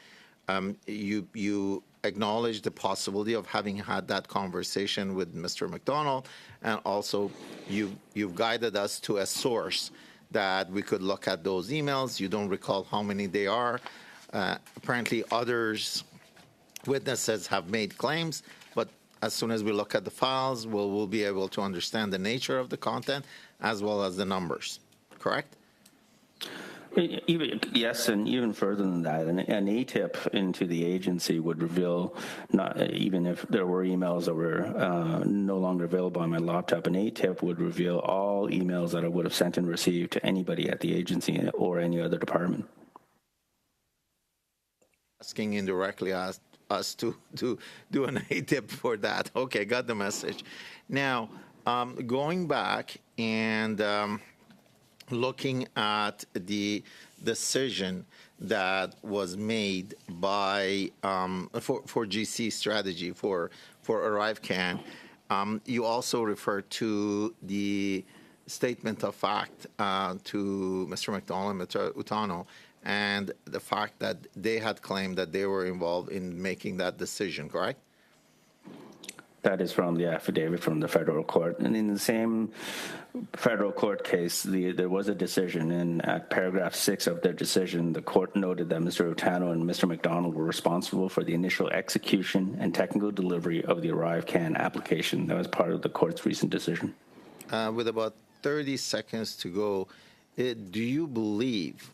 You acknowledge the possibility of having had that conversation with Mr. McDonald, and also you've guided us to a source that we could look at those emails. You don't recall how many they are. Apparently, witnesses have made claims, but as soon as we look at the files, we'll be able to understand the nature of the content as well as the numbers. Correct? Yes, and even further than that, an ATIP into the agency would reveal, even if there were emails that were no longer available on my laptop, an ATIP would reveal all emails that I would have sent and received to anybody at the agency or any other department. Asking indirectly us to do an ATIP for that. Okay, got the message. Now, going back and looking at the decision that was made by for GC strategy for ArriveCan, you also refer to the statement of fact to Mr. McDonald and Mr. Utano, and the fact that they had claimed that they were involved in making that decision, correct? That is from the affidavit from the federal court. And in the same federal court case, there was a decision, and at paragraph 6 of their decision, the court noted that Mr. Utano and Mr. McDonald were responsible for the initial execution and technical delivery of the ArriveCan application. That was part of the court's recent decision. With about 30 seconds to go. Do you believe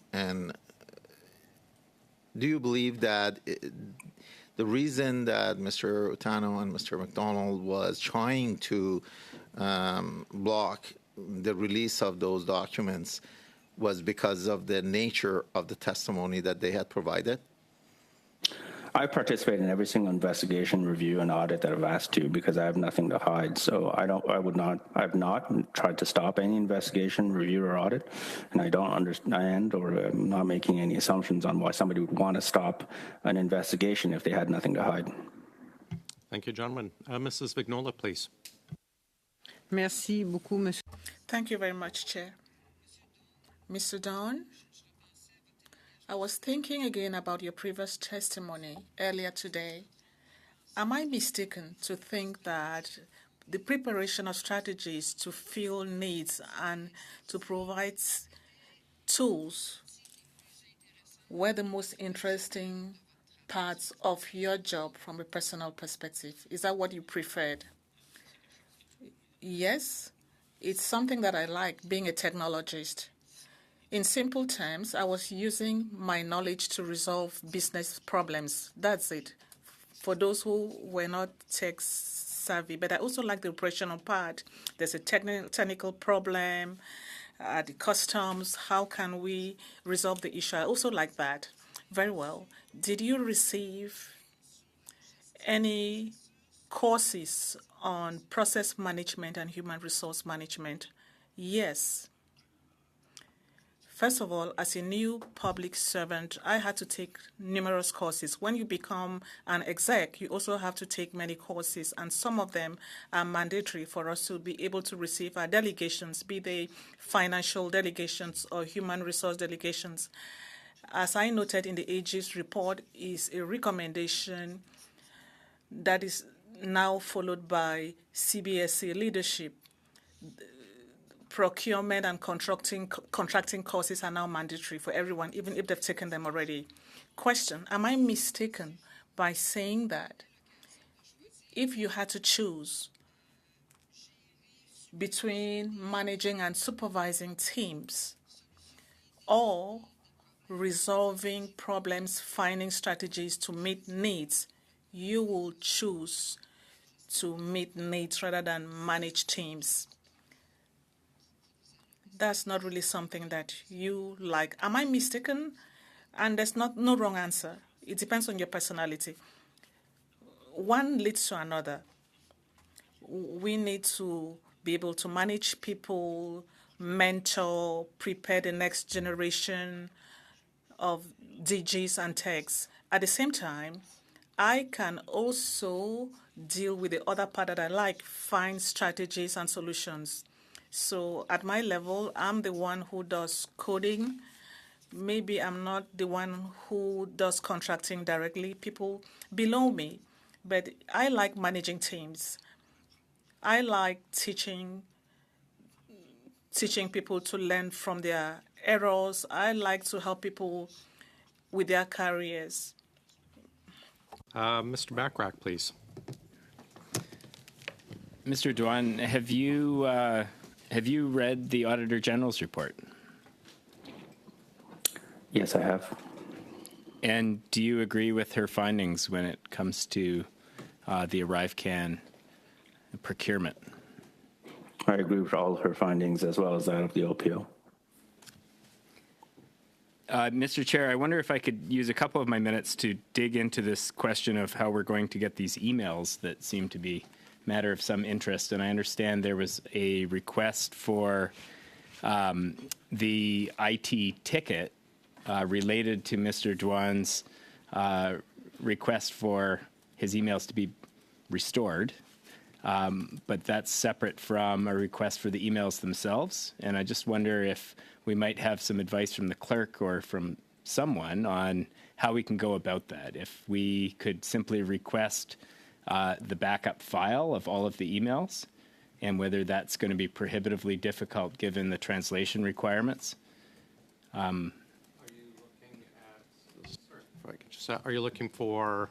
that the reason that Mr. Otano and Mr. McDonald was trying to block the release of those documents was because of the nature of the testimony that they had provided? I participate in every single investigation, review, and audit that I've asked to because I have nothing to hide. So I've not tried to stop any investigation, review, or audit, and I don't understand or am not making any assumptions on why somebody would want to stop an investigation if they had nothing to hide. Thank you, gentlemen. Mrs. Vignola, please. Merci beaucoup, monsieur. Thank you very much, Chair. Mr. Don, I was thinking again about your previous testimony earlier today. Am I mistaken to think that the preparation of strategies to fill needs and to provide tools were the most interesting parts of your job from a personal perspective? Is that what you preferred? Yes, it's something that I like, being a technologist. In simple terms, I was using my knowledge to resolve business problems. That's it. For those who were not tech savvy, but I also like the operational part. There's a technical problem, the customs, how can we resolve the issue? I also like that. Very well. Did you receive any courses on process management and human resource management? Yes. First of all, as a new public servant, I had to take numerous courses. When you become an exec, you also have to take many courses, and some of them are mandatory for us to be able to receive our delegations, be they financial delegations or human resource delegations. As I noted in the AG's report, is a recommendation that is now followed by CBSC leadership. Procurement and contracting courses are now mandatory for everyone, even if they've taken them already. Question, am I mistaken by saying that if you had to choose between managing and supervising teams or resolving problems, finding strategies to meet needs, you will choose to meet needs rather than manage teams? That's not really something that you like. Am I mistaken? And there's no wrong answer. It depends on your personality. One leads to another. We need to be able to manage people, mentor, prepare the next generation of DGs and techs. At the same time, I can also deal with the other part that I like, find strategies and solutions. So at my level, I'm the one who does coding. Maybe I'm not the one who does contracting directly, people below me. But I like managing teams. I like teaching people to learn from their errors. I like to help people with their careers. Mr. Backrack, please. Mr. Duan, have you read the Auditor General's report? Yes, I have. And do you agree with her findings when it comes to the ArriveCan procurement? I agree with all her findings as well as that of the OPO. Mr. Chair, I wonder if I could use a couple of my minutes to dig into this question of how we're going to get these emails that seem to be matter of some interest. And I understand there was a request for the IT ticket related to Mr. Duan's request for his emails to be restored. But that's separate from a request for the emails themselves. And I just wonder if we might have some advice from the clerk or from someone on how we can go about that. If we could simply request the backup file of all of the emails, and whether that's going to be prohibitively difficult given the translation requirements. Are you looking for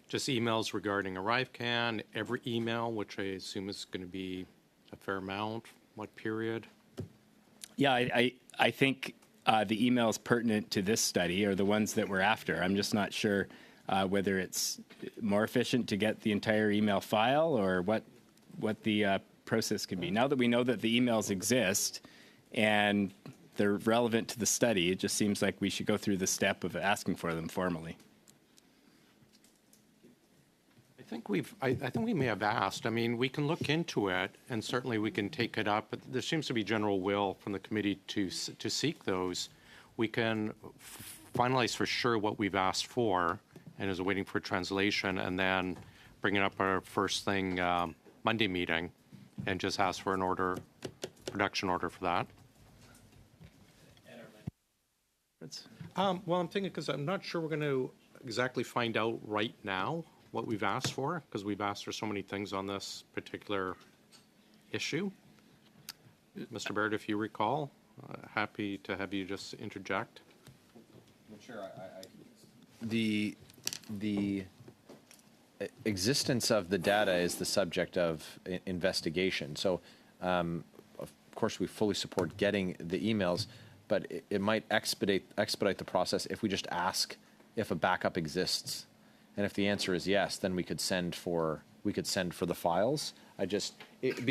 just emails regarding ArriveCan, every email, which I assume is going to be a fair amount? What period? Yeah, I think the emails pertinent to this study are the ones that we're after. I'm just not sure whether it's more efficient to get the entire email file or what the process can be. Now that we know that the emails exist and they're relevant to the study, it just seems like we should go through the step of asking for them formally. I think we may have asked. I mean, we can look into it, and certainly we can take it up. But there seems to be general will from the committee to seek those. We can finalize for sure what we've asked for, and is waiting for translation, and then bring it up our first thing Monday meeting, and just ask for an order, production order for that. Well, I'm thinking because I'm not sure we're going to exactly find out right now what we've asked for, because we've asked for so many things on this particular issue. Mr. Baird, if you recall, happy to have you just interject. Well, sure. The existence of the data is the subject of investigation. So, of course, we fully support getting the emails, but it might expedite the process if we just ask if a backup exists. And if the answer is yes, then we could send for the files.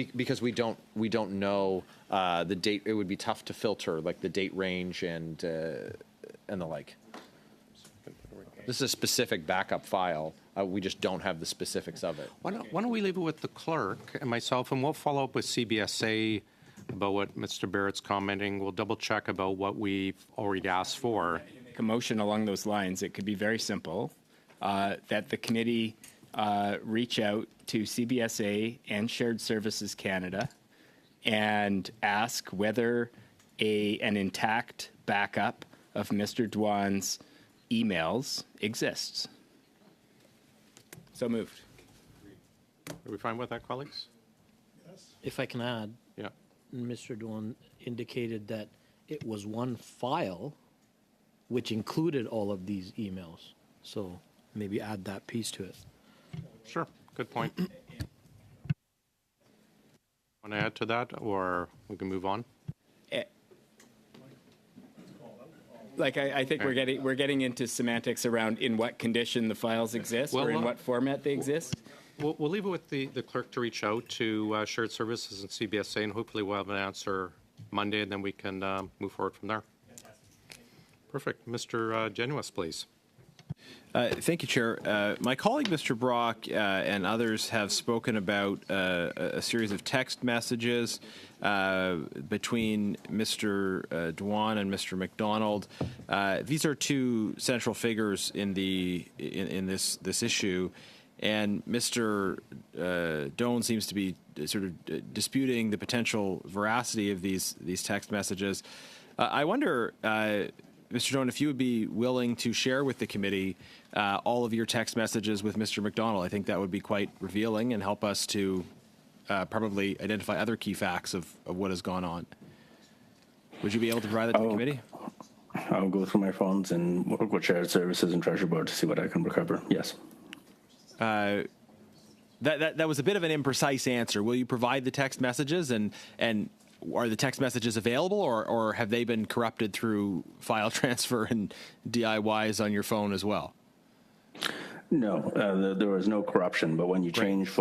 Because we don't know the date. It would be tough to filter like the date range and the like. This is a specific backup file. We just don't have the specifics of it. Why don't we leave it with the clerk and myself, and we'll follow up with CBSA about what Mr. Barrett's commenting. We'll double check about what we've already asked for. Make a motion along those lines. It could be very simple. That the committee reach out to CBSA and Shared Services Canada and ask whether an intact backup of Mr. Dwan's emails exists. So moved. Are we fine with that, colleagues? If I can add, Yeah. Mr. Dwan indicated that it was one file which included all of these emails. So maybe add that piece to it. Sure. Good point. Want to add to that, or we can move on? I think we're getting into semantics around in what condition the files exist or in what format they exist. We'll leave it with the clerk to reach out to Shared Services and CBSA, and hopefully we'll have an answer Monday, and then we can move forward from there. Perfect. Mr. Genuis, please. Thank you, Chair. My colleague, Mr. Brock, and others have spoken about a series of text messages between Mr. Dwan and Mr. McDonald. These are two central figures in this issue, and Mr. Doan seems to be sort of disputing the potential veracity of these text messages. I wonder, Mr. Doan, if you would be willing to share with the committee all of your text messages with Mr. McDonald. I think that would be quite revealing and help us to probably identify other key facts of what has gone on. Would you be able to provide that to the committee? I'll go through my phones and work with Shared Services and Treasury Board to see what I can recover. Yes. That was a bit of an imprecise answer. Will you provide the text messages, and are the text messages available, or have they been corrupted through file transfer and DIYs on your phone as well? No, there was no corruption. But when you change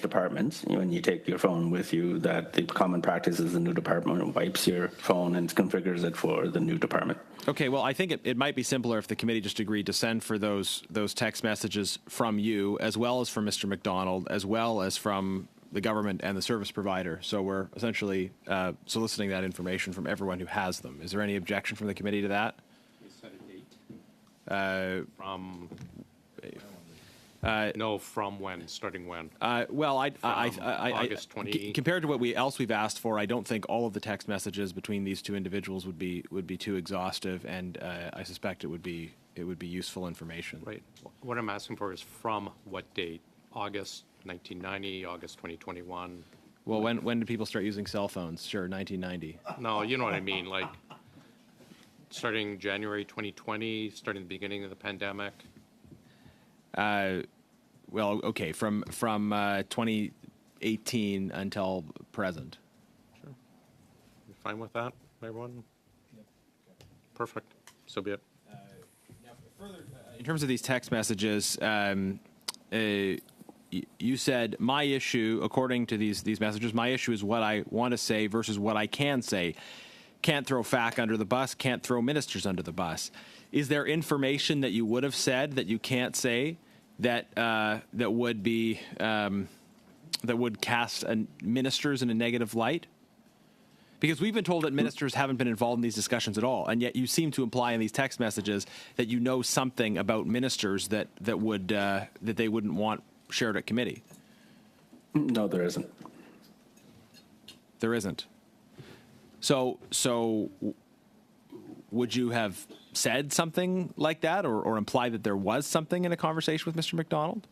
departments, when you take your phone with you, that the common practice is the new department wipes your phone and configures it for the new department. Okay, well, I think it might be simpler if the committee just agreed to send for those text messages from you, as well as from Mr. McDonald, as well as from the government and the service provider. So we're essentially soliciting that information from everyone who has them. Is there any objection from the committee to that? You set a date. From no, from when? Starting when? Well, August 20. Compared to what we've asked for, I don't think all of the text messages between these two individuals would be too exhaustive, and I suspect it would be useful information. Right. What I'm asking for is from what date? August 1990, August 2021. Well, when did people start using cell phones? Sure, 1990. No, you know what I mean. Like starting January 2020, starting the beginning of the pandemic. Well, okay, from 2018 until present. Sure. You fine with that? everyone? Perfect. So be it. In terms of these text messages, you said my issue, according to these messages, my issue is what I want to say versus what I can say. Can't throw FAC under the bus, can't throw ministers under the bus. Is there information that you would have said that you can't say that would be that would cast ministers in a negative light? Because we've been told that ministers haven't been involved in these discussions at all, and yet you seem to imply in these text messages that you know something about ministers that would that they wouldn't want shared at committee. No, there isn't. There isn't. So would you have said something like that, or implied that there was something in a conversation with Mr. McDonald?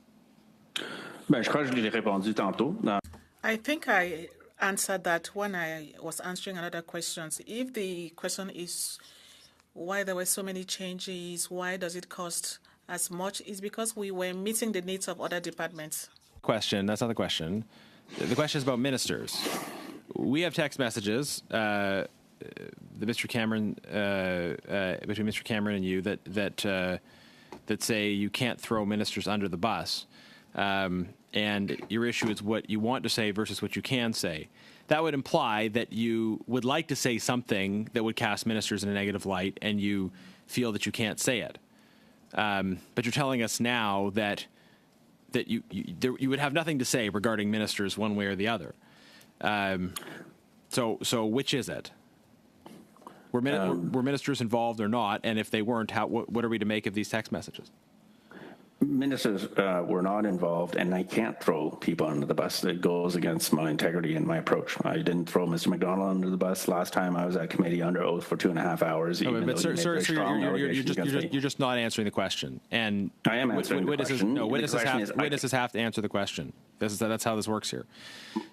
Ben, je crois que je l'ai répondu tantôt. I think I answered that when I was answering another questions. If the question is why there were so many changes, why does it cost as much, is because we were meeting the needs of other departments. Question. That's not the question. The question is about ministers. We have text messages, between Mr. Cameron and you that say you can't throw ministers under the bus. And your issue is what you want to say versus what you can say. That would imply that you would like to say something that would cast ministers in a negative light, and you feel that you can't say it. But you're telling us now that you would have nothing to say regarding ministers one way or the other. So which is it? Were ministers involved or not? And if they weren't, what are we to make of these text messages? Ministers were not involved, and I can't throw people under the bus. It goes against my integrity and my approach. I didn't throw Mr. McDonald under the bus last time I was at committee under oath for 2.5 hours. But sir, you're just not answering the question. And I am answering the question. No, witnesses have to answer the question. That's how this works here.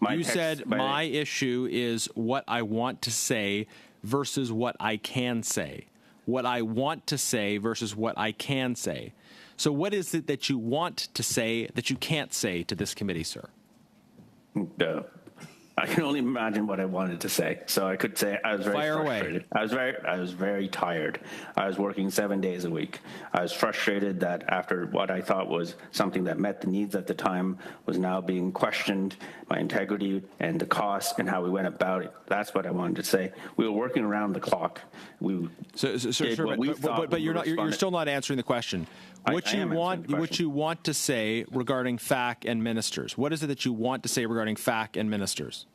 You said my issue is what I want to say versus what I can say. What I want to say versus what I can say. So what is it that you want to say that you can't say to this committee, sir? I can only imagine what I wanted to say. So I could say I was very frustrated. I was very tired. I was working 7 days a week. I was frustrated that after what I thought was something that met the needs at the time was now being questioned, my integrity and the cost and how we went about it. That's what I wanted to say. We were working around the clock. But you're still not answering the question. What you want to say regarding FAC and ministers? What is it that you want to say regarding FAC and ministers?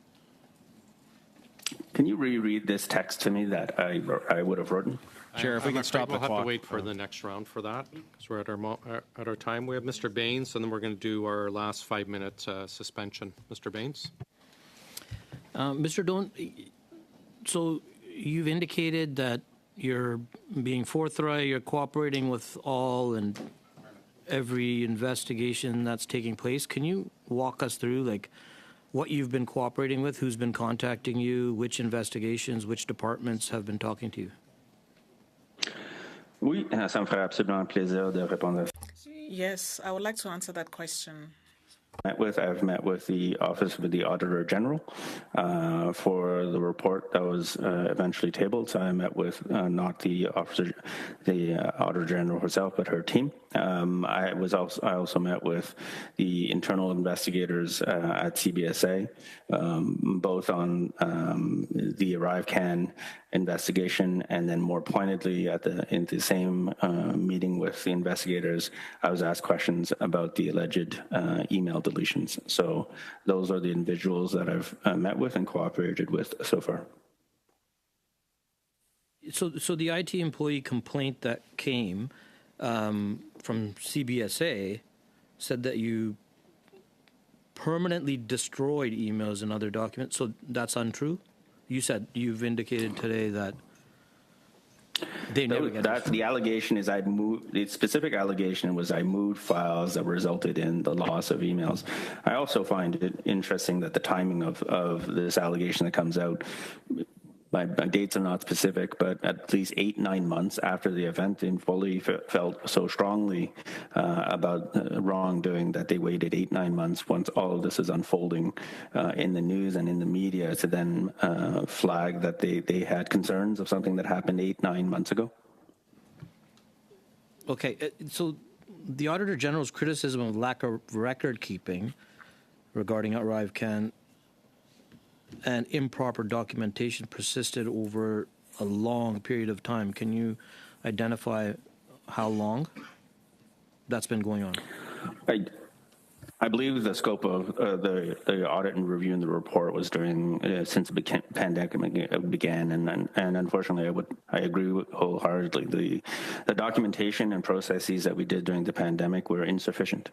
Can you reread this text to me that I would have written? Chair, if we can stop the clock. We'll have to wait for the next round for that because we're at our time. We have Mr. Baines, and then we're going to do our last 5-minute suspension. Mr. Baines. Mr. Doan, so you've indicated that you're being forthright, you're cooperating with all and every investigation that's taking place. Can you walk us through, like, what you've been cooperating with, who's been contacting you, which investigations, which departments have been talking to you? Oui, ça me ferait absolument plaisir de répondre. Yes, I would like to answer that question. I've met with the Office of the Auditor General for the report that was eventually tabled. So I met with not the Auditor General herself, but her team. I also met with the internal investigators at CBSA, both on the ArriveCAN investigation, and then more pointedly in the same meeting with the investigators, I was asked questions about the alleged email deletions. So those are the individuals that I've met with and cooperated with so far. So the IT employee complaint that came from CBSA said that you permanently destroyed emails and other documents. So that's untrue? You've indicated today that they never get that. The allegation is I moved. The specific allegation was I moved files that resulted in the loss of emails. I also find it interesting that the timing of this allegation that comes out my dates are not specific, but at least 8-9 months after the event, they fully felt so strongly about wrongdoing that they waited 8-9 months once all of this is unfolding in the news and in the media to then flag that they had concerns of something that happened 8-9 months ago. Okay, so the Auditor General's criticism of lack of record keeping regarding ArriveCan and improper documentation persisted over a long period of time. Can you identify how long that's been going on? I believe the scope of the audit and review in the report was during since the pandemic began, and unfortunately, I agree wholeheartedly. The documentation and processes that we did during the pandemic were insufficient.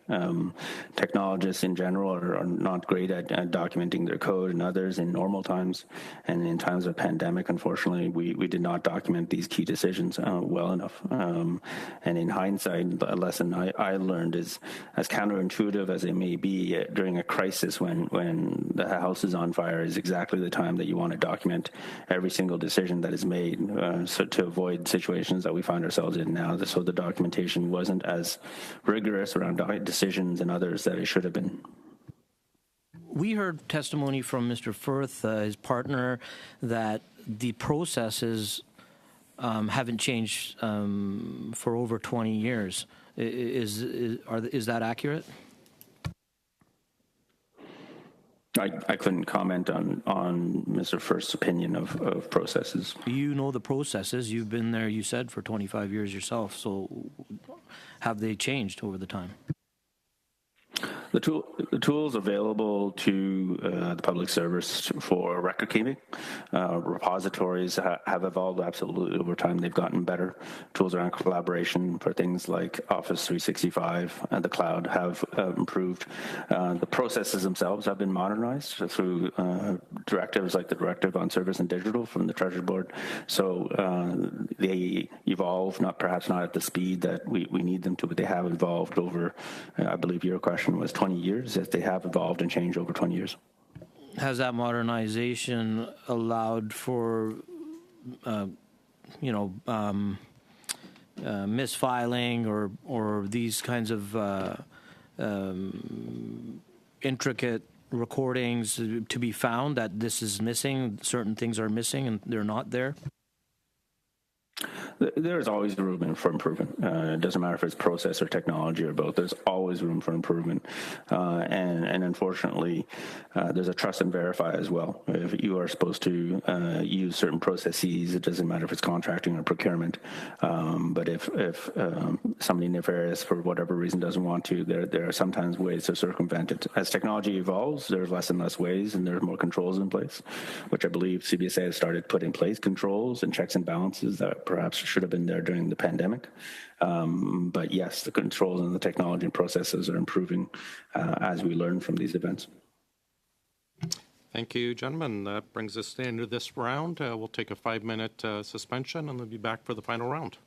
Technologists in general are not great at documenting their code, and others in normal times, and in times of pandemic, unfortunately, we did not document these key decisions well enough. And in hindsight, a lesson I learned is, as counterintuitive as it may be, during a crisis when the house is on fire is exactly the time that you want to document every single decision that is made, so to avoid situations that we find ourselves in now. So the documentation wasn't as rigorous around decisions and others that it should have been. We heard testimony from Mr. Firth, his partner, that the processes haven't changed for over 20 years. Is that accurate? I couldn't comment on Mr. First's opinion of processes. You know the processes. You've been there, you said, for 25 years yourself. So have they changed over the time? The tools available to the public service for record keeping, repositories have evolved absolutely over time. They've gotten better. Tools around collaboration for things like Office 365 and the cloud have improved. The processes themselves have been modernized through directives like the Directive on Service and Digital from the Treasury Board. So they evolve, perhaps not at the speed that we need them to, but they have evolved over, I believe your question was 20 years, that they have evolved and changed over 20 years. Has that modernization allowed for, misfiling or these kinds of intricate recordings to be found, that this is missing, certain things are missing and they're not there? There's always room for improvement. It doesn't matter if it's process or technology or both. There's always room for improvement. And unfortunately, there's a trust and verify as well. If you are supposed to use certain processes, it doesn't matter if it's contracting or procurement. But if somebody nefarious for whatever reason doesn't want to, there are sometimes ways to circumvent it. As technology evolves, there's less and less ways, and there's more controls in place, which I believe CBSA has started putting in place controls and checks and balances that perhaps should have been there during the pandemic. But yes, the controls and the technology and processes are improving as we learn from these events. Thank you, gentlemen. That brings us to the end of this round. We'll take a 5-minute suspension and we'll be back for the final round.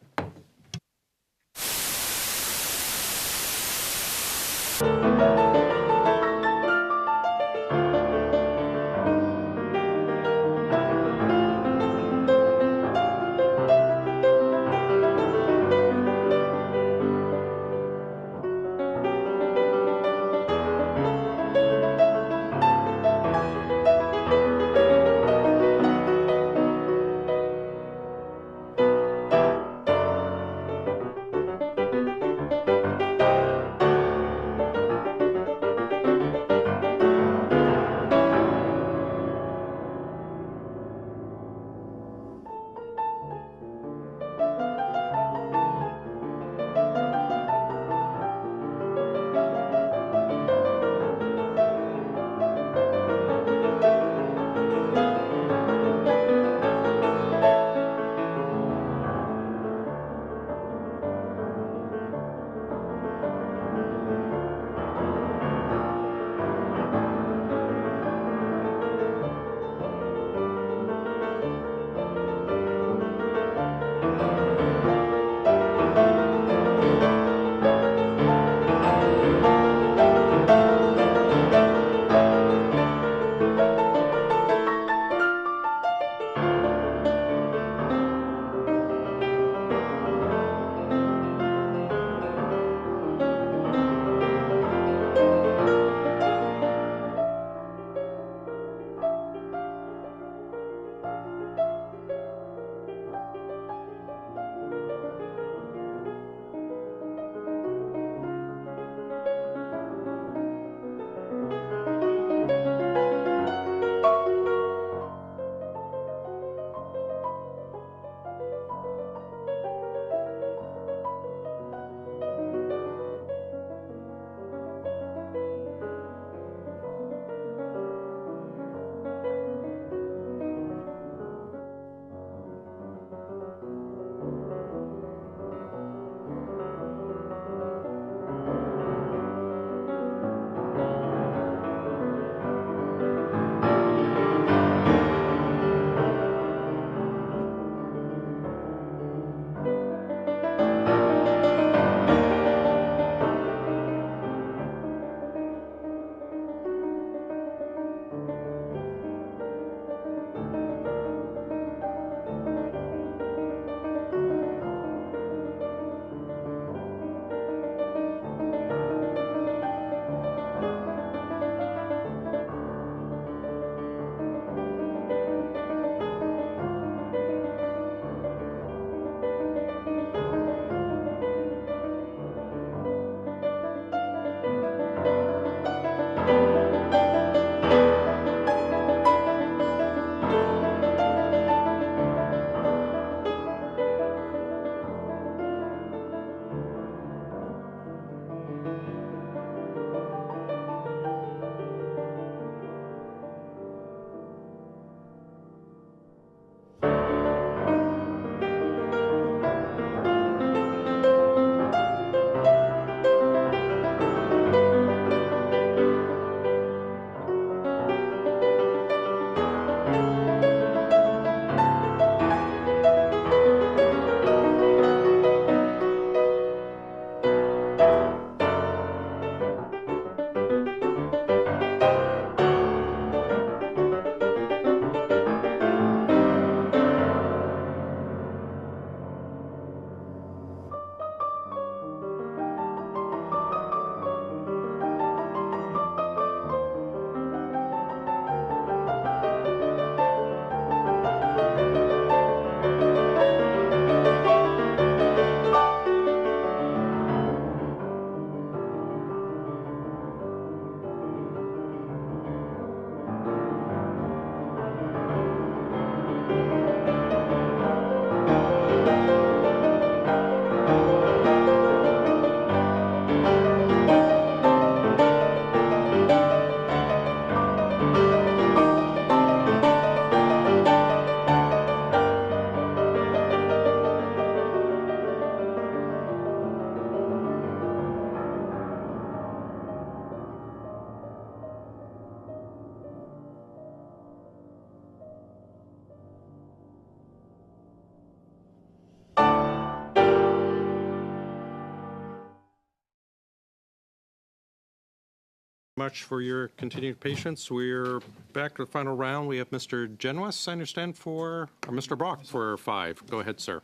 much for your continued patience. We're back to the final round. We have Mr. Genuis, I understand, or Mr. Brock for 5. Go ahead, sir.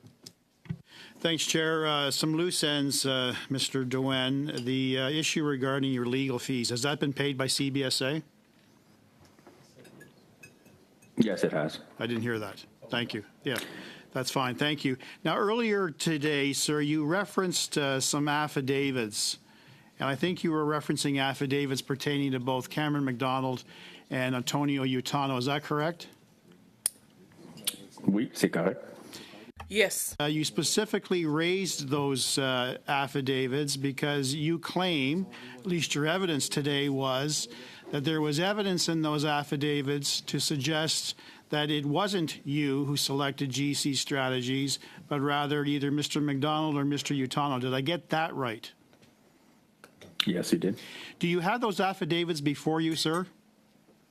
Thanks, Chair. Some loose ends, Mr. Duen. The issue regarding your legal fees, has that been paid by CBSA? Yes, it has. I didn't hear that. Thank you. Yeah, that's fine. Thank you. Now, earlier today, sir, you referenced some affidavits, and I think you were referencing affidavits pertaining to both Cameron McDonald and Antonio Utano. Is that correct? Oui, c'est correct. Yes. You specifically raised those affidavits because you claim, at least your evidence today was, that there was evidence in those affidavits to suggest that it wasn't you who selected GC Strategies, but rather either Mr. McDonald or Mr. Utano. Did I get that right? Yes, you did. Do you have those affidavits before you, sir,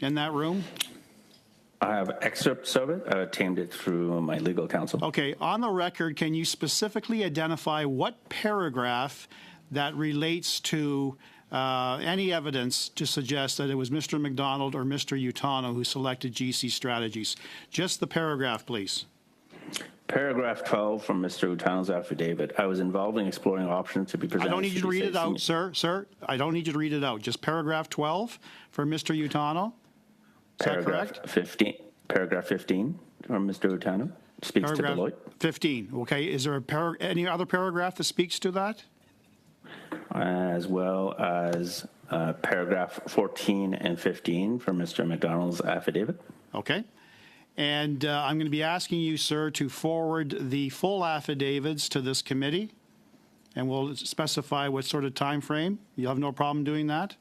in that room? I have excerpts of it. I obtained it through my legal counsel. Okay. On the record, can you specifically identify what paragraph that relates to any evidence to suggest that it was Mr. McDonald or Mr. Utano who selected GC Strategies? Just the paragraph, please. Paragraph 12 from Mr. Utano's affidavit. I was involved in exploring options to be presented. I don't need you to read it out, sir. Sir, I don't need you to read it out. Just paragraph 12 for Mr. Utano. Is that correct? 15. Paragraph 15 from Mr. Utano speaks paragraph to Deloitte. 15. Okay. Is there any other paragraph that speaks to that? As well as paragraph 14 and 15 from Mr. McDonald's affidavit. Okay. And I'm going to be asking you, sir, to forward the full affidavits to this committee, and we'll specify what sort of time frame. You'll have no problem doing that?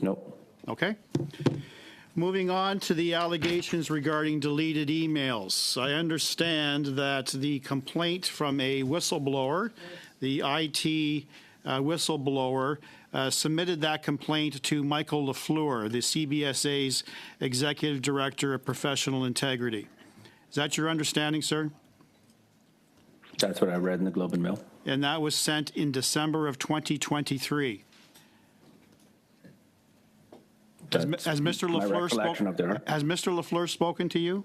Nope. Okay. Moving on to the allegations regarding deleted emails. I understand that the complaint from a whistleblower, the IT whistleblower, submitted that complaint to Michael Lafleur, the CBSA's Executive Director of Professional Integrity. Is that your understanding, sir? That's what I read in the Globe and Mail. And that was sent in December of 2023. Has Mr. Lafleur spoken to you?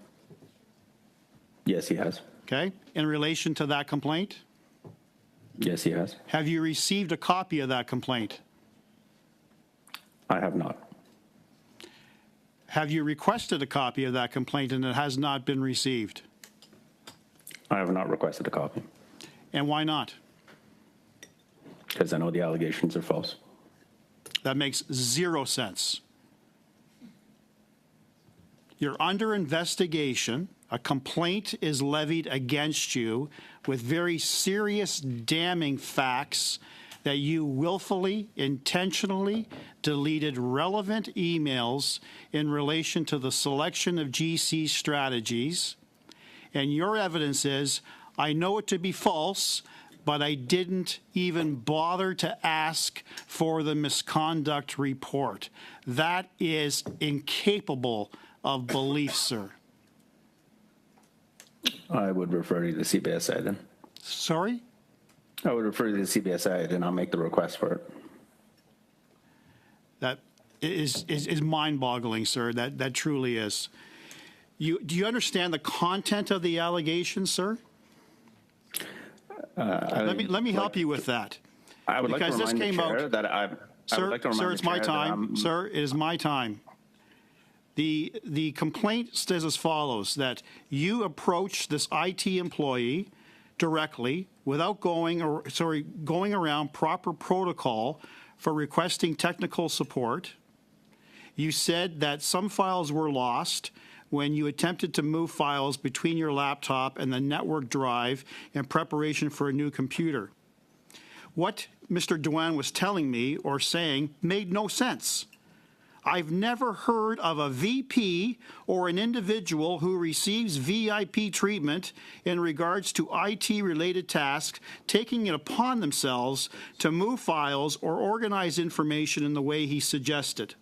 Yes, he has. Okay. In relation to that complaint? Yes, he has. Have you received a copy of that complaint? I have not. Have you requested a copy of that complaint and it has not been received? I have not requested a copy. And why not? Because I know the allegations are false. That makes zero sense. You're under investigation. A complaint is levied against you with very serious, damning facts that you willfully, intentionally deleted relevant emails in relation to the selection of GC Strategies. And your evidence is, I know it to be false, but I didn't even bother to ask for the misconduct report. That is incapable of belief, sir. I would refer you to CBSI then. Sorry? I would refer you to CBSI. I did not make the request for it. That is mind-boggling, sir. That truly is. Do you understand the content of the allegations, sir? Let me help you with that. I would like to remind the chair that Sir, it's my time. Sir, it is my time. The complaint says as follows, that you approached this IT employee directly without going around proper protocol for requesting technical support. You said that some files were lost when you attempted to move files between your laptop and the network drive in preparation for a new computer. What Mr. Duen was telling me or saying made no sense. I've never heard of a VP or an individual who receives VIP treatment in regards to IT-related tasks taking it upon themselves to move files or organize information in the way he suggested.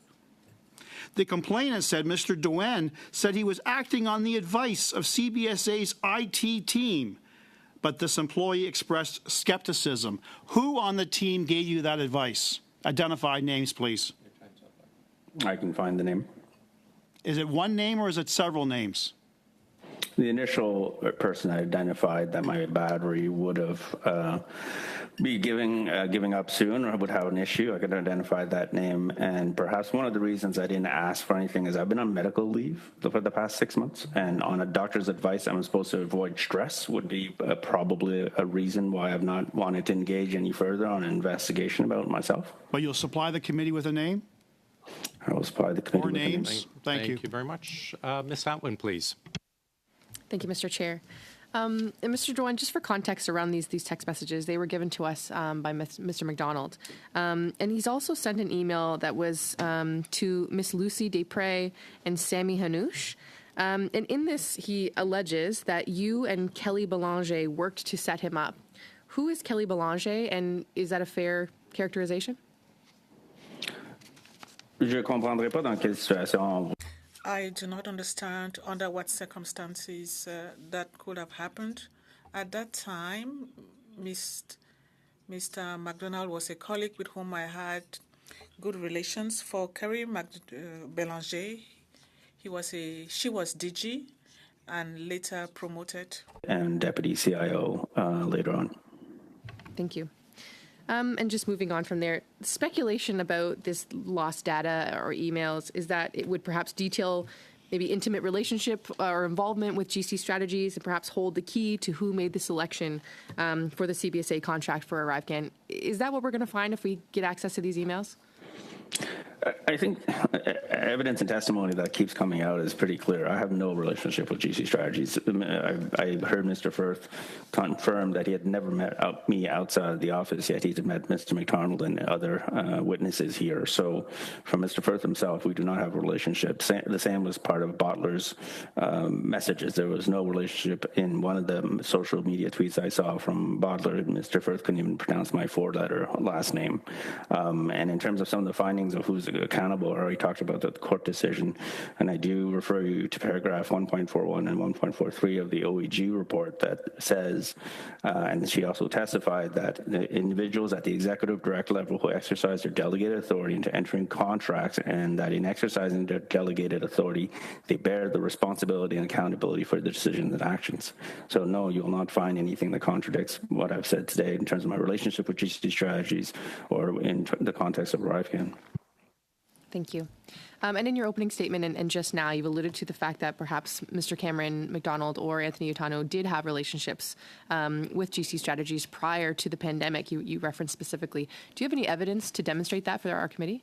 The complainant said Mr. Duen said he was acting on the advice of CBSA's IT team, but this employee expressed skepticism. Who on the team gave you that advice Identify names, please. I can find the name. Is it one name or is it several names? The initial person I identified that my battery would have be giving up soon or would have an issue, I could identify that name. And perhaps one of the reasons I didn't ask for anything is I've been on medical leave for the past 6 months, and on a doctor's advice, I'm supposed to avoid stress would be probably a reason why I've not wanted to engage any further on an investigation about myself. But you'll supply the committee with a name? I will supply the committee Or with a name. names? Thank you. Thank you very much. Ms. Atwin, please. Thank you, Mr. Chair. And Mr. Dwan, just for context around these text messages, they were given to us by Mr. McDonald. And he's also sent an email that was to Miss Lucy Desprez and Sammy Hanouche. And in this, he alleges that you and Kelly Belanger worked to set him up. Who is Kelly Belanger, and is that a fair characterization? Je comprendrai pas dans quelle situation. I do not understand under what circumstances that could have happened. At that time, Mr. McDonald was a colleague with whom I had good relations. For Kerry Belanger, she was DG and later promoted. And Deputy CIO later on. Thank you. And just moving on from there, speculation about this lost data or emails is that it would perhaps detail maybe intimate relationship or involvement with GC Strategies and perhaps hold the key to who made the selection for the CBSA contract for ArriveCan. Is that what we're going to find if we get access to these emails? I think evidence and testimony that keeps coming out is pretty clear. I have no relationship with GC Strategies. I heard Mr. Firth confirm that he had never met me outside of the office, yet he'd met Mr. McDonald and other witnesses here. So from Mr. Firth himself, we do not have a relationship. The same was part of Bottler's messages. There was no relationship in one of the social media tweets I saw from Bottler. Mr. Firth couldn't even pronounce my 4-letter last name. And in terms of some of the findings of who's accountable, I already talked about the court decision, and I do refer you to paragraph 1.41 and 1.43 of the OEG report that says, and she also testified, that the individuals at the executive direct level who exercise their delegated authority into entering contracts, and that in exercising their delegated authority, they bear the responsibility and accountability for the decisions and actions. So no, you will not find anything that contradicts what I've said today in terms of my relationship with GC Strategies or in the context of ArriveCan. Thank you. And in your opening statement and just now, you've alluded to the fact that perhaps Mr. Cameron McDonald or Anthony Utano did have relationships with GC Strategies prior to the pandemic you referenced specifically. Do you have any evidence to demonstrate that for our committee?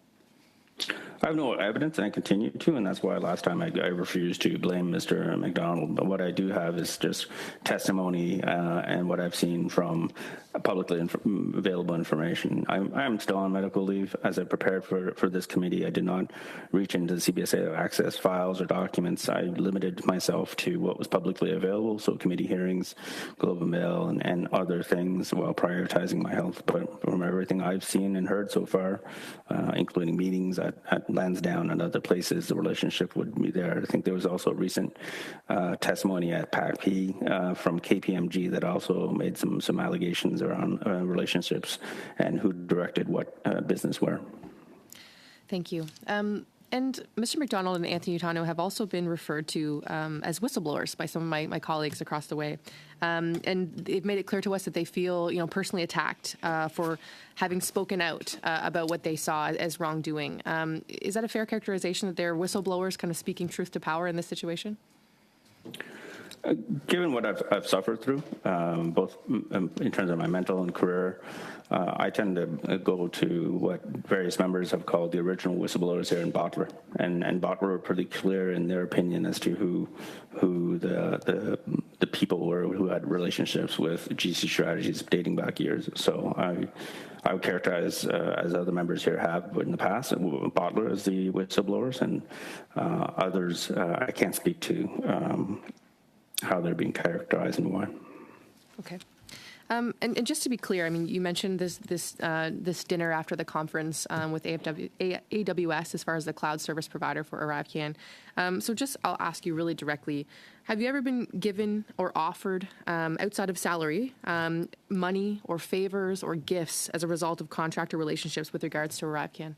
I have no evidence, and I continue to, and that's why last time I refused to blame Mr. McDonald. But what I do have is just testimony and what I've seen from publicly available information. I'm still on medical leave. As I prepared for this committee, I did not reach into the CBSA to access files or documents. I limited myself to what was publicly available, so committee hearings, Globe and Mail, and other things while prioritizing my health. But from everything I've seen and heard so far, including meetings at Lansdowne and other places, the relationship would be there. I think there was also recent testimony at PACP from KPMG that also made some allegations around relationships and who directed what business where. Thank you. And Mr. McDonald and Anthony Utano have also been referred to as whistleblowers by some of my colleagues across the way. And they've made it clear to us that they feel, personally attacked for having spoken out about what they saw as wrongdoing. Is that a fair characterization that they're whistleblowers kind of speaking truth to power in this situation? Given what I've suffered through, both in terms of my mental and career, I tend to go to what various members have called the original whistleblowers here in Bottler, and Bottler were pretty clear in their opinion as to who the people were who had relationships with GC Strategies dating back years. So I would characterize, as other members here have in the past, Bottler as the whistleblowers, and others I can't speak to how they're being characterized and why. Okay. And just to be clear, I mean, you mentioned this dinner after the conference with AWS as far as the cloud service provider for ArriveCan. So just I'll ask you really directly, have you ever been given or offered, outside of salary, money or favors or gifts as a result of contractor relationships with regards to ArriveCan?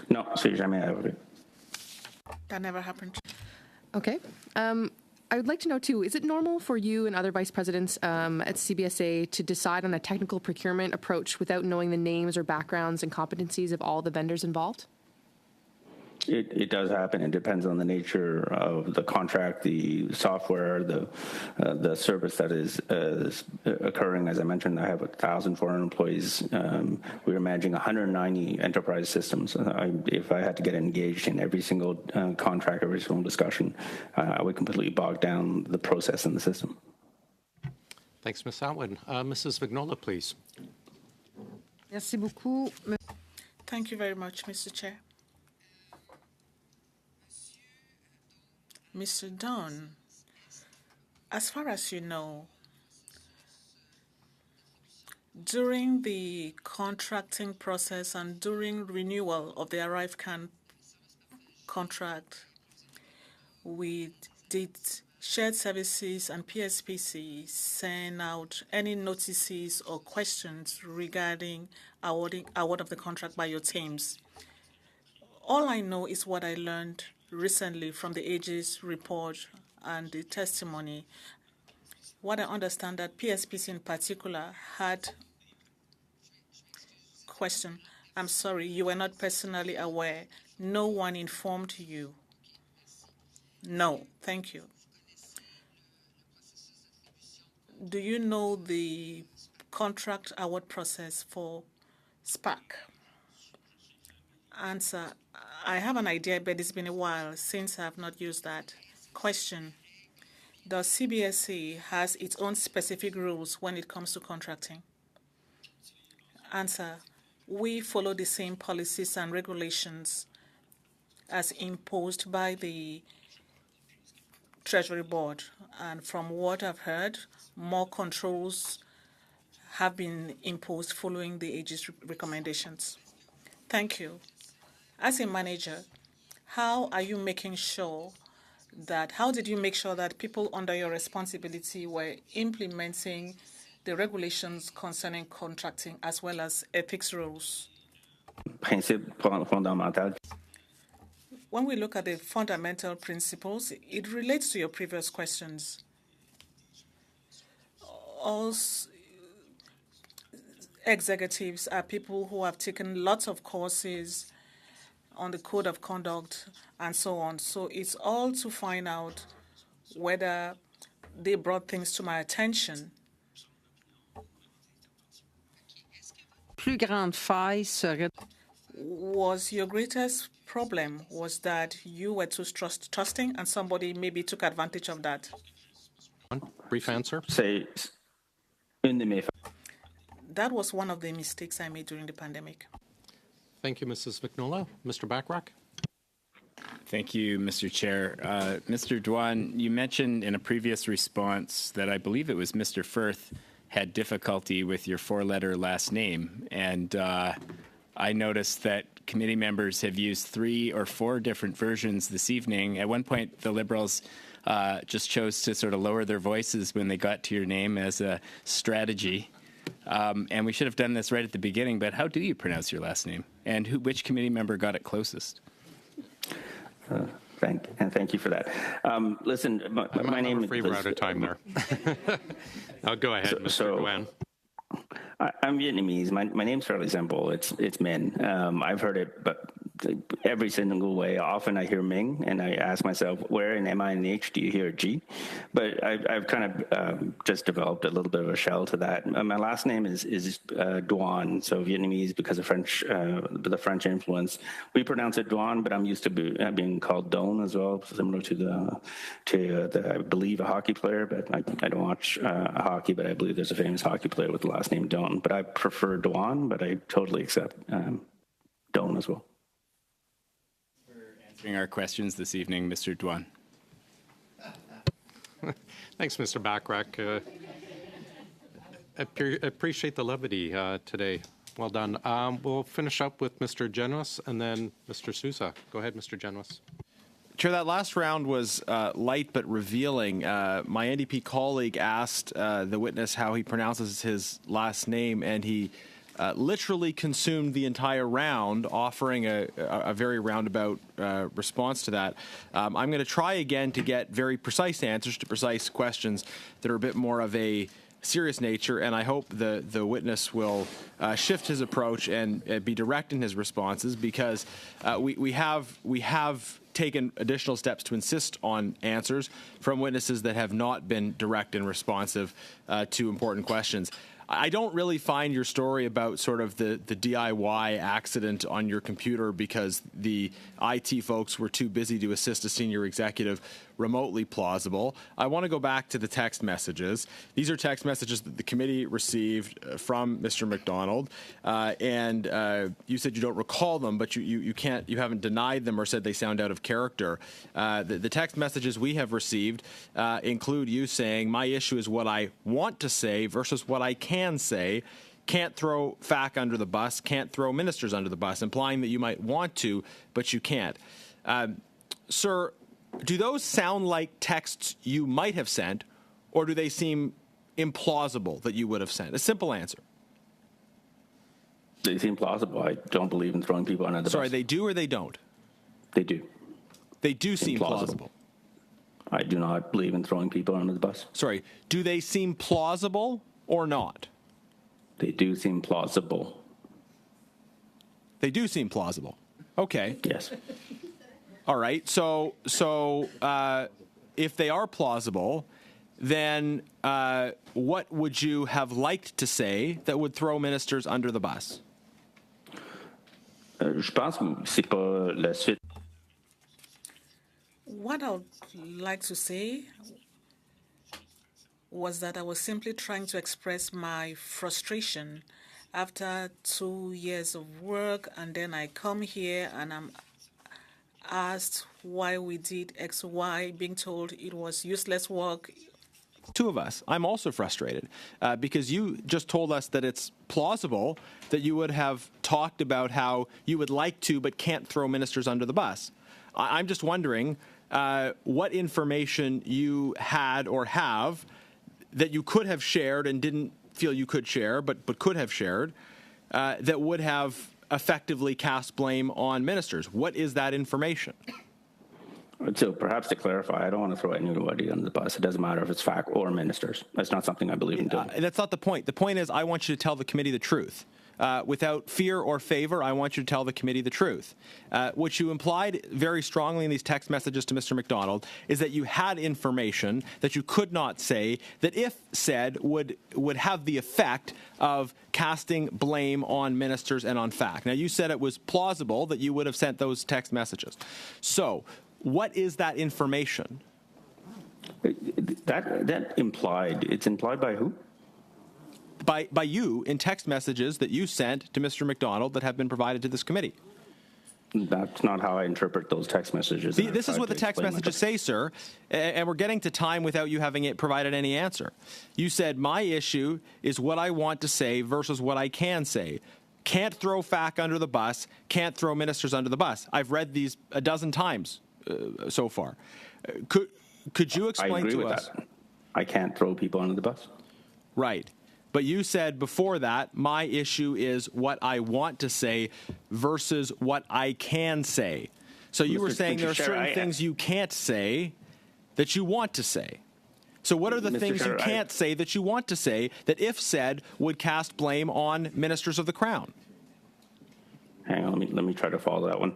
Non, c'est jamais arrivé. That never happened. Okay. I would like to know, too, is it normal for you and other vice presidents at CBSA to decide on a technical procurement approach without knowing the names or backgrounds and competencies of all the vendors involved? It does happen. It depends on the nature of the contract, the software, the service that is occurring. As I mentioned, I have 1,400 employees. We are managing 190 enterprise systems. If I had to get engaged in every single contract, every single discussion, I would completely bog down the process and the system. Thanks, Ms. Atwood. Mrs. Vignola, please. Merci beaucoup. Thank you very much, Mr. Chair. Mr. Dunn, as far as you know, during the contracting process and during renewal of the ArriveCan contract, we did shared services and PSPC send out any notices or questions regarding award of the contract by your teams. All I know is what I learned recently from the AG's report and the testimony. What I understand that PSPC in particular had question. I'm sorry, you were not personally aware. No one informed you. No, thank you. Do you know the contract award process for SPAC? Answer, I have an idea, but it's been a while since I have not used that. Question, does CBSA has its own specific rules when it comes to contracting? Answer, we follow the same policies and regulations as imposed by the Treasury Board. And from what I've heard, more controls have been imposed following the AG's recommendations. Thank you. As a manager, how are you making sure that, how did you make sure that people under your responsibility were implementing the regulations concerning contracting as well as ethics rules? When we look at the fundamental principles, it relates to your previous questions. Also, executives are people who have taken lots of courses on the code of conduct and so on. So it's all to find out whether they brought things to my attention. Plus grande faille serait... Was your greatest problem was that you were too trusting and somebody maybe took advantage of that? One brief answer. That was one of the mistakes I made during the pandemic. Thank you, Mrs. Vignola. Mr. Bachrach? Thank you, Mr. Chair. Mr. Dwan, you mentioned in a previous response that I believe it was Mr. Firth had difficulty with your four-letter last name. And I noticed that committee members have used 3 or 4 different versions this evening. At one point, the Liberals just chose to sort of lower their voices when they got to your name as a strategy. And we should have done this right at the beginning, but how do you pronounce your last name? And which committee member got it closest? Thank you for that. Listen, my name is... I'm afraid we're out of time there. I'll go ahead, Mr. Nguyen. I'm Vietnamese. My name's fairly simple. It's Minh. I've heard it, but every single way. Often I hear Ming, and I ask myself, where in M-I-N-H do you hear G? But I've kind of just developed a little bit of a shell to that. My last name is Duan, so Vietnamese because of the French influence. We pronounce it Duan, but I'm used to being called Don as well, similar to the I believe a hockey player, but I don't watch hockey, but I believe there's a famous hockey player with the last name Don. But I prefer Duan, but I totally accept Don as well. Answering our questions this evening, Mr. Duan. Thanks, Mr. Bachrach. Appreciate the levity today. Well done. We'll finish up with Mr. Genuis and then Mr. Sousa. Go ahead, Mr. Genuis. Chair, that last round was light but revealing. My NDP colleague asked the witness how he pronounces his last name, and he literally consumed the entire round, offering a very roundabout response to that. I'm going to try again to get very precise answers to precise questions that are a bit more of a serious nature, and I hope the witness will shift his approach and be direct in his responses, because we have taken additional steps to insist on answers from witnesses that have not been direct and responsive to important questions. I don't really find your story about sort of the DIY accident on your computer because the IT folks were too busy to assist a senior executive remotely plausible. I want to go back to the text messages. These are text messages that the committee received from Mr. McDonald, and you said you don't recall them, but you haven't denied them or said they sound out of character. The text messages we have received include you saying, "My issue is what I want to say versus what I can say. Can't throw FAC under the bus, can't throw ministers under the bus," implying that you might want to, but you can't. Sir, do those sound like texts you might have sent, or do they seem implausible that you would have sent? A simple answer. They seem plausible. I don't believe in throwing people under the bus. Sorry, they do or they don't? They do. They do seem plausible. I do not believe in throwing people under the bus. Sorry, do they seem plausible or not? They do seem plausible. They do seem plausible. Okay. Yes. All right. So if they are plausible, then what would you have liked to say that would throw ministers under the bus? Je pense que c'est pas la suite. What I would like to say was that I was simply trying to express my frustration after 2 years of work, and then I come here and I'm asked why we did X, Y, being told it was useless work. Two of us. I'm also frustrated because you just told us that it's plausible that you would have talked about how you would like to but can't throw ministers under the bus. I'm just wondering what information you had or have that you could have shared and didn't feel you could share but could have shared that would have effectively cast blame on ministers. What is that information? So perhaps to clarify, I don't want to throw anybody under the bus. It doesn't matter if it's FAC or ministers. That's not something I believe in doing. That's not the point. The point is I want you to tell the committee the truth. Without fear or favor, I want you to tell the committee the truth. What you implied very strongly in these text messages to Mr. McDonald is that you had information that you could not say that, if said, would have the effect of casting blame on ministers and on FAC. Now, you said it was plausible that you would have sent those text messages. So, what is that information? That implied. It's implied by who? By you in text messages that you sent to Mr. McDonald that have been provided to this committee. That's not how I interpret those text messages. This is what the text messages say, sir, and we're getting to time without you having provided any answer. You said, my issue is what I want to say versus what I can say. Can't throw FAC under the bus, can't throw ministers under the bus. I've read these a dozen times so far. Could you explain to us? That. I can't throw people under the bus. Right. But you said before that, my issue is what I want to say versus what I can say. So you were saying there are certain things you can't say that you want to say. So what are the things you can't say that you want to say that, if said, would cast blame on ministers of the Crown? Hang on, let me try to follow that one.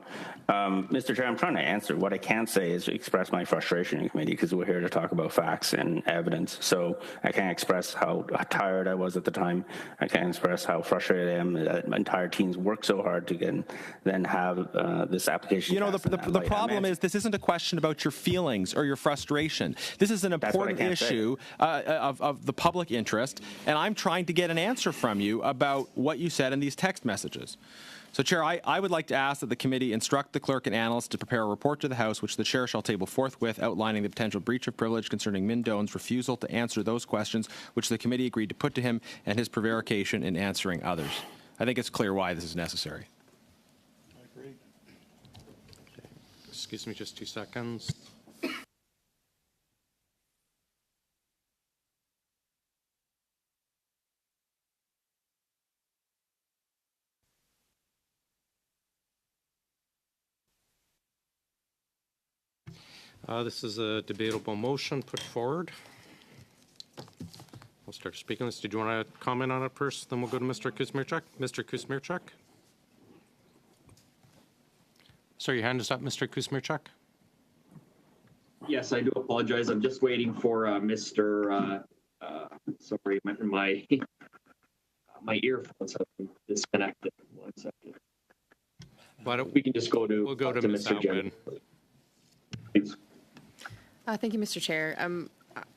Mr. Chair, I'm trying to answer. What I can't say is express my frustration in committee, because we're here to talk about facts and evidence. So I can't express how tired I was at the time. I can't express how frustrated I am that my entire teams worked so hard to then have this application. You know, the problem is this isn't a question about your feelings or your frustration. This is an important issue of the public interest, and I'm trying to get an answer from you about what you said in these text messages. So, Chair, I would like to ask that the committee instruct the clerk and analyst to prepare a report to the House, which the Chair shall table forthwith, outlining the potential breach of privilege concerning Min Doan's refusal to answer those questions which the committee agreed to put to him and his prevarication in answering others. I think it's clear why this is necessary. I agree. Excuse me just 2 seconds. This is a debatable motion put forward. I'll start speaking this. Did you want to comment on it first? Then we'll go to Mr. Kuzmierczak. Mr. Kuzmierczak? Sorry, your hand is up, Mr. Kuzmierczak. Yes, I do apologize. I'm just waiting for Mr. Sorry, my earphones have been disconnected. 1 second. Why don't we can just go to we'll go to Ms. Mr. Jen. Please. Thank you, Mr. Chair.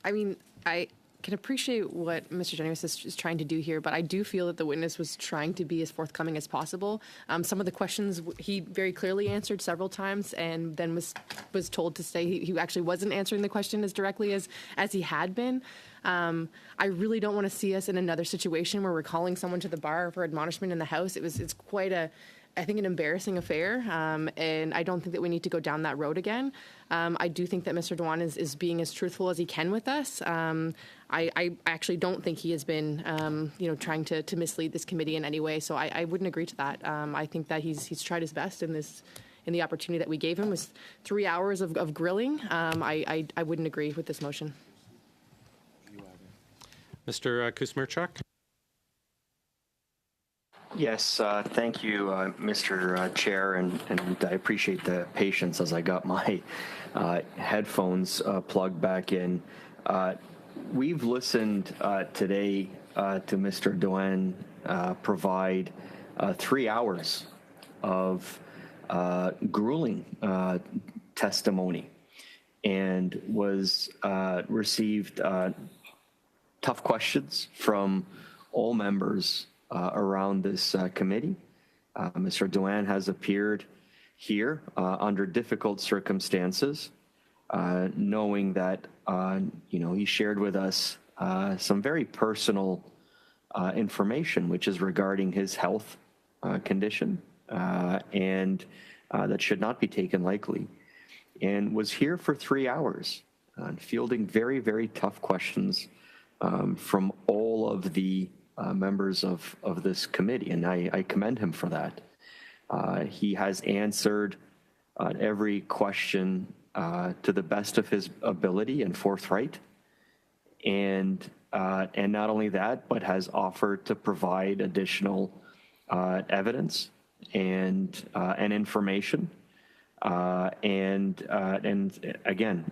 I mean, I can appreciate what Mr. Jennings is trying to do here, but I do feel that the witness was trying to be as forthcoming as possible. Some of the questions he very clearly answered several times, and then was told to say he actually wasn't answering the question as directly as he had been. I really don't want to see us in another situation where we're calling someone to the bar for admonishment in the House. It's quite I think an embarrassing affair, and I don't think that we need to go down that road again. I do think that Mr. Dewan is being as truthful as he can with us. I actually don't think he has been, trying to mislead this committee in any way. So I wouldn't agree to that. I think that he's tried his best in the opportunity that we gave him was 3 hours of grilling. I wouldn't agree with this motion. Mr. Kuzmierczak? Yes, thank you, Mr. Chair, and I appreciate the patience as I got my headphones plugged back in. We've listened today to Mr. Dewan provide 3 hours of grueling testimony and received tough questions from all members around this committee. Mr. Dewan has appeared here under difficult circumstances, knowing that he shared with us some very personal information, which is regarding his health condition, and that should not be taken lightly, and was here for 3 hours, fielding very, very tough questions from all of the members of this committee, and I commend him for that. He has answered every question to the best of his ability and forthright, and not only that, but has offered to provide additional evidence and information, and again.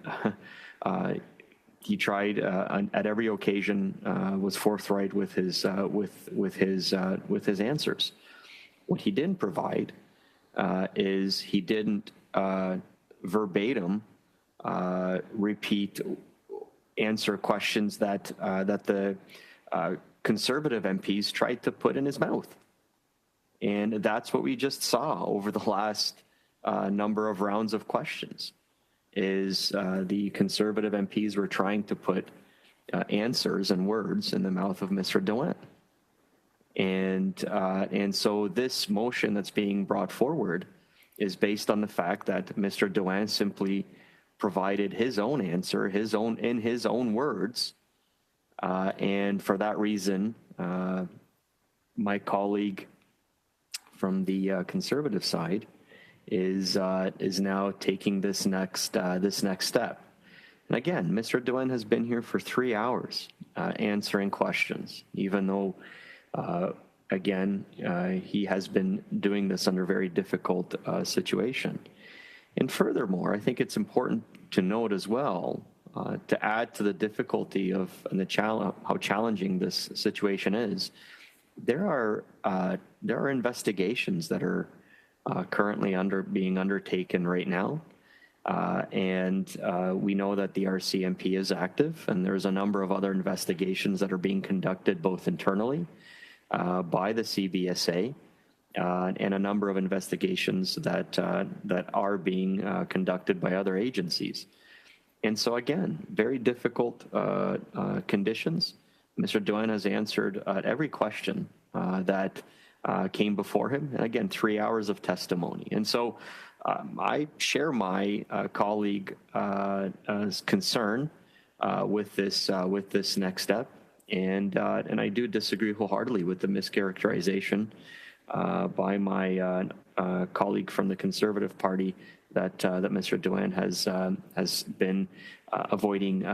He tried at every occasion, was forthright with his answers. What he didn't provide is he didn't verbatim answer questions that the Conservative MPs tried to put in his mouth, and that's what we just saw over the last number of rounds of questions. Is the Conservative MPs were trying to put answers and words in the mouth of Mr. Dewan. And so this motion that's being brought forward is based on the fact that Mr. Dewan simply provided his own answer, in his own words. And for that reason, my colleague from the Conservative side is now taking this next step. And again, Mr. Dewan has been here for 3 hours answering questions, even though, he has been doing this under a very difficult situation. And furthermore, I think it's important to note as well, to add to the difficulty of and how challenging this situation is, there are investigations that are currently being undertaken right now. And we know that the RCMP is active, and there's a number of other investigations that are being conducted both internally by the CBSA and a number of investigations that are being conducted by other agencies. And so again, very difficult conditions. Mr. Doan has answered every question that came before him, and again, 3 hours of testimony. And so I share my colleague's concern with this next step, and I do disagree wholeheartedly with the mischaracterization by my colleague from the Conservative Party that Mr. Doan has been avoiding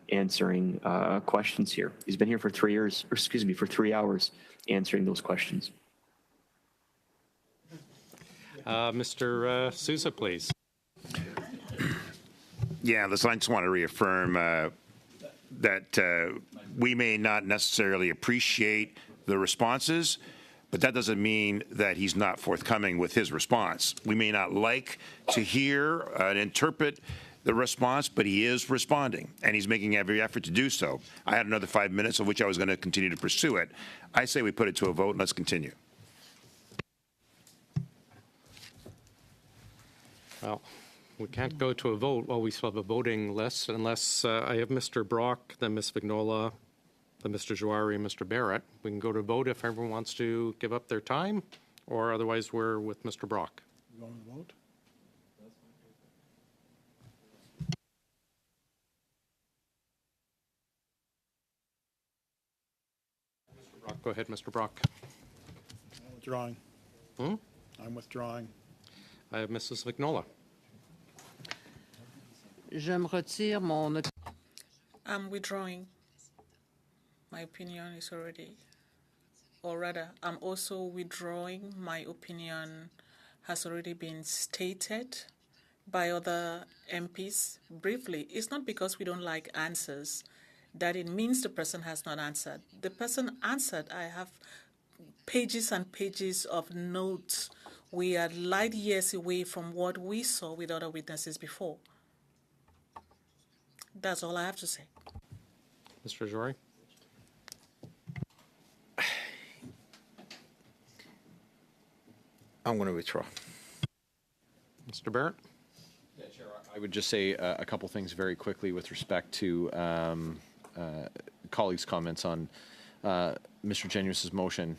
answering questions here. He's been here for 3 years, or excuse me, for 3 hours answering those questions. Mr. Sousa, please. Yeah, listen, I just want to reaffirm that we may not necessarily appreciate the responses, but that doesn't mean that he's not forthcoming with his response. We may not like to hear and interpret the response, but he is responding, and he's making every effort to do so. I had another 5 minutes, of which I was going to continue to pursue it. I say we put it to a vote, and let's continue. Well, we can't go to a vote while we still have a voting list unless I have Mr. Brock, then Ms. Vignola, then Mr. Jouari, and Mr. Barrett. We can go to vote if everyone wants to give up their time, or otherwise we're with Mr. Brock. Going to vote? Mr. Brock, go ahead, Mr. Brock. I'm withdrawing. I'm withdrawing. I have Mrs. Vignola. Je me retire mon... I'm withdrawing. My opinion is already, or rather, I'm also withdrawing. My opinion has already been stated by other MPs briefly. It's not because we don't like answers that it means the person has not answered. The person answered. I have pages and pages of notes. We are light years away from what we saw with other witnesses before. That's all I have to say. Mr. Jouari. I'm going to withdraw. Mr. Barrett. Yeah, Chair, I would just say a couple things very quickly with respect to colleagues' comments on Mr. Genuis's motion.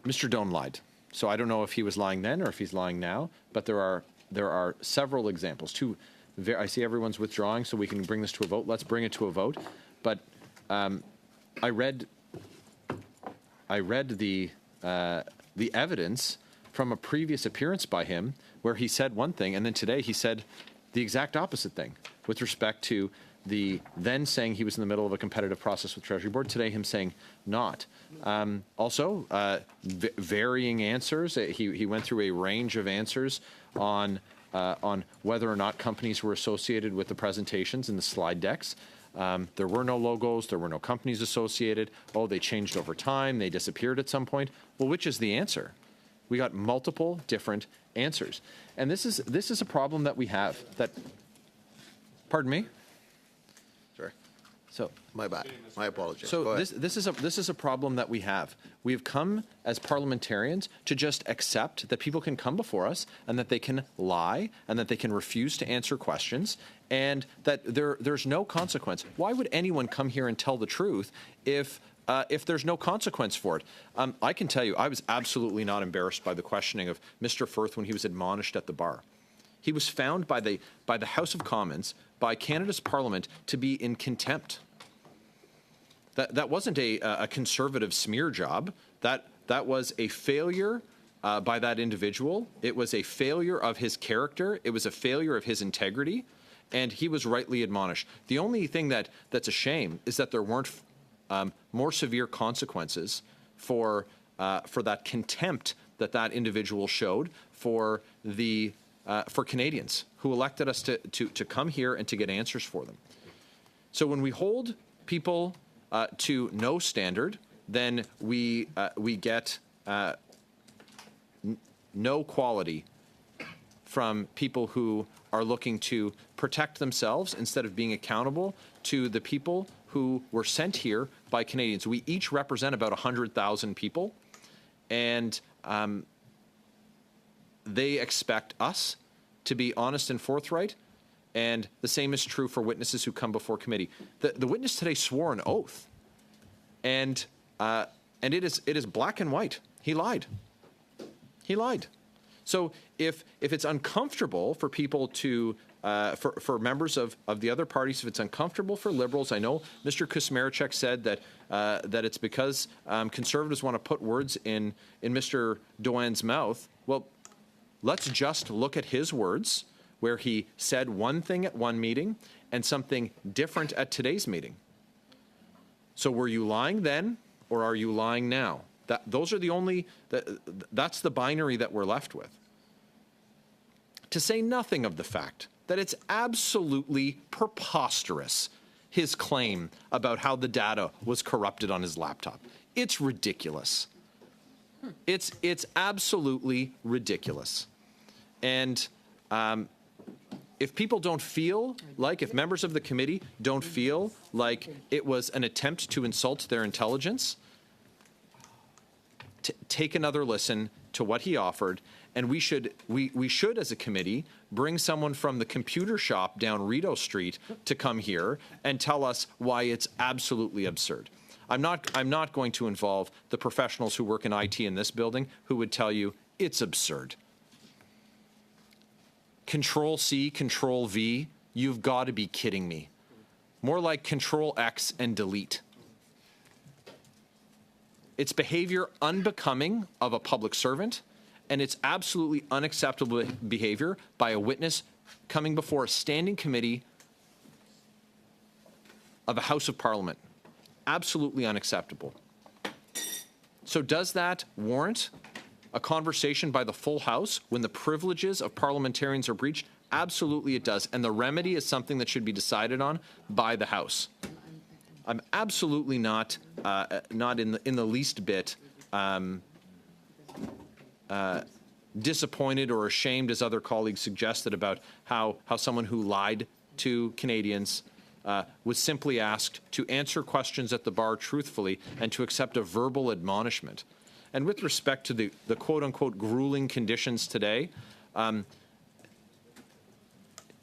Mr. Doan lied, so I don't know if he was lying then or if he's lying now. But there are several examples. I see everyone's withdrawing, so we can bring this to a vote. Let's bring it to a vote. But I read the evidence from a previous appearance by him where he said one thing, and then today he said the exact opposite thing with respect to the then saying he was in the middle of a competitive process with Treasury Board, today him saying not. Also, varying answers. He went through a range of answers on whether or not companies were associated with the presentations in the slide decks. There were no logos. There were no companies associated. Oh, they changed over time. They disappeared at some point. Well, which is the answer? We got multiple different answers. And this is a problem that we have. Pardon me? Sorry. So my bad. My apologies. So this is a problem that we have. We have come as parliamentarians to just accept that people can come before us and that they can lie and that they can refuse to answer questions and that there's no consequence. Why would anyone come here and tell the truth if there's no consequence for it? I can tell you, I was absolutely not embarrassed by the questioning of Mr. Firth when he was admonished at the bar. He was found by the House of Commons, by Canada's Parliament, to be in contempt. That wasn't a conservative smear job. That was a failure by that individual. It was a failure of his character. It was a failure of his integrity, and he was rightly admonished. The only thing that's a shame is that there weren't more severe consequences for that contempt that individual showed for Canadians who elected us to come here and to get answers for them. So when we hold people to no standard, then we get no quality from people who are looking to protect themselves instead of being accountable to the people who were sent here by Canadians. We each represent about 100,000 people, and they expect us to be honest and forthright, and the same is true for witnesses who come before committee. The witness today swore an oath, and it is black and white. He lied. He lied. So if it's uncomfortable for people to for members of the other parties, if it's uncomfortable for Liberals, I know Mr. Kusmaricek said that that it's because Conservatives want to put words in Mr. Doan's mouth. Well, let's just look at his words, where he said one thing at one meeting and something different at today's meeting. So were you lying then, or are you lying now? Those are the only. That's the binary that we're left with. To say nothing of the fact that it's absolutely preposterous, his claim about how the data was corrupted on his laptop. It's ridiculous. It's absolutely ridiculous. And if people don't feel like, if members of the committee don't feel like it was an attempt to insult their intelligence, take another listen to what he offered. And we should, as a committee, bring someone from the computer shop down Rideau Street to come here and tell us why it's absolutely absurd. I'm not going to involve the professionals who work in IT in this building who would tell you it's absurd. Control C, Control V, you've got to be kidding me. More like Control X and delete. It's behavior unbecoming of a public servant, and it's absolutely unacceptable behavior by a witness coming before a standing committee of a House of Parliament. Absolutely unacceptable. So does that warrant a conversation by the full House when the privileges of parliamentarians are breached? Absolutely it does. And the remedy is something that should be decided on by the House. I'm absolutely not in the least bit disappointed or ashamed, as other colleagues suggested, about how someone who lied to Canadians was simply asked to answer questions at the bar truthfully and to accept a verbal admonishment. And with respect to the quote-unquote grueling conditions today,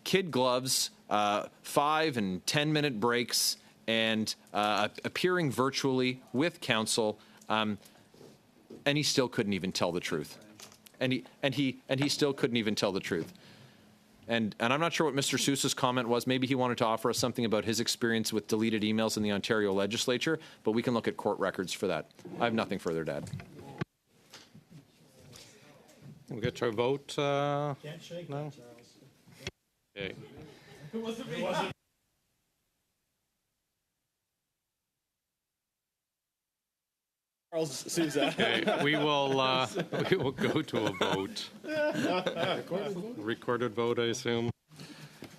kid gloves, 5 and 10-minute breaks, and appearing virtually with counsel, and he still couldn't even tell the truth. And he still couldn't even tell the truth. And I'm not sure what Mr. Sousa's comment was. Maybe he wanted to offer us something about his experience with deleted emails in the Ontario legislature, but we can look at court records for that. I have nothing further to add. We'll get to a vote. No? Okay. Charles Sousa. Okay, we will go to a vote. Recorded vote, I assume.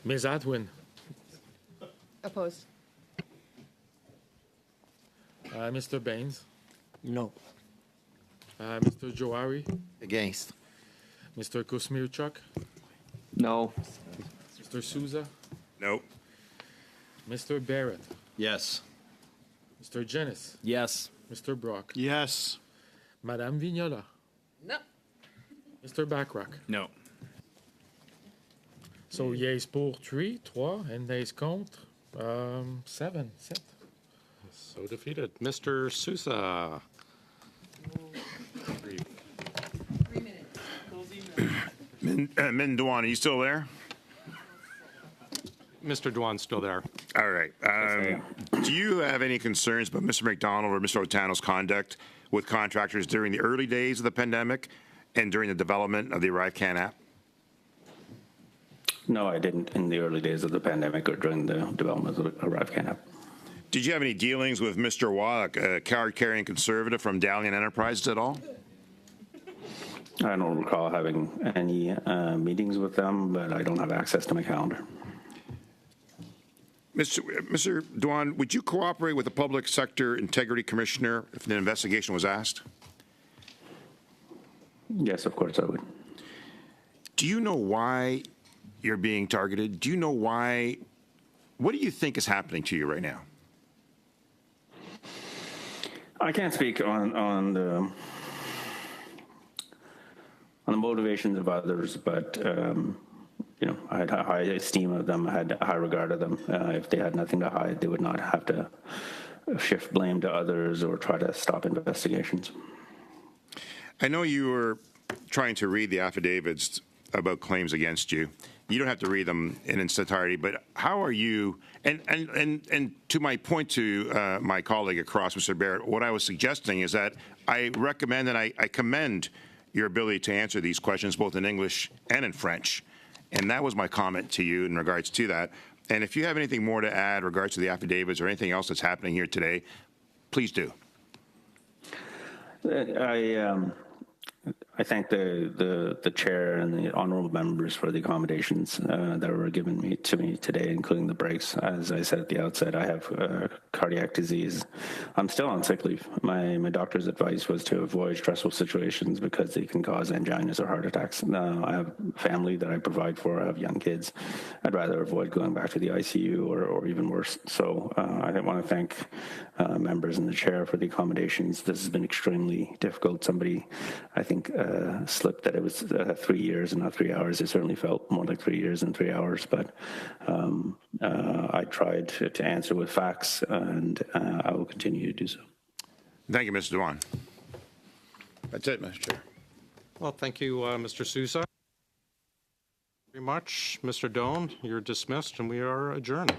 Ms. Atwin, Opposed. Mr. Baines, No. Mr. Johari, Against. Mr. Kusmirchuk, No. Mr. Sousa, No. Mr. Barrett, Yes. Mr. Jenis, Yes. Mr. Brock, Yes. Madame Vignola, No. Mr. Backrack. No. So yeas pour 3, and nays contre 7. So defeated. Mr. Sousa. 3 minutes. Min Dewan, are you still there? Mr. Dwan's still there. All right. Do you have any concerns about Mr. McDonald or Mr. Otano's conduct with contractors during the early days of the pandemic and during the development of the ArriveCan app? No, I didn't in the early days of the pandemic or during the development of the ArriveCan app. Did you have any dealings with Mr. Wallach, a card-carrying conservative from Dalian Enterprises at all? I don't recall having any meetings with them, but I don't have access to my calendar. Mr. Dwan, would you cooperate with the Public Sector Integrity Commissioner if an investigation was asked? Yes, of course I would. Do you know why you're being targeted? Do you know why? What do you think is happening to you right now? I can't speak on the motivations of others, but I had a high esteem of them. I had a high regard of them. If they had nothing to hide, they would not have to shift blame to others or try to stop investigations. I know you were trying to read the affidavits about claims against you. You don't have to read them in its entirety, but how are you, and to my point to my colleague across, Mr. Barrett, what I was suggesting is that I recommend and I commend your ability to answer these questions both in English and in French. And that was my comment to you in regards to that. And if you have anything more to add in regards to the affidavits or anything else that's happening here today, please do. I thank the chair and the honourable members for the accommodations that were given to me today, including the breaks. As I said at the outset, I have cardiac disease. I'm still on sick leave. My doctor's advice was to avoid stressful situations because they can cause anginas or heart attacks. I have family that I provide for. I have young kids. I'd rather avoid going back to the ICU or even worse. So I want to thank members and the chair for the accommodations. This has been extremely difficult. Somebody, I think, slipped that it was 3 years and not 3 hours. It certainly felt more like 3 years and 3 hours, but I tried to answer with facts, and I will continue to do so. Thank you, Mr. Dewan. That's it, Mr. Chair. Well, thank you, Mr. Sousa. Very much. Mr. Doan, you're dismissed, and we are adjourned.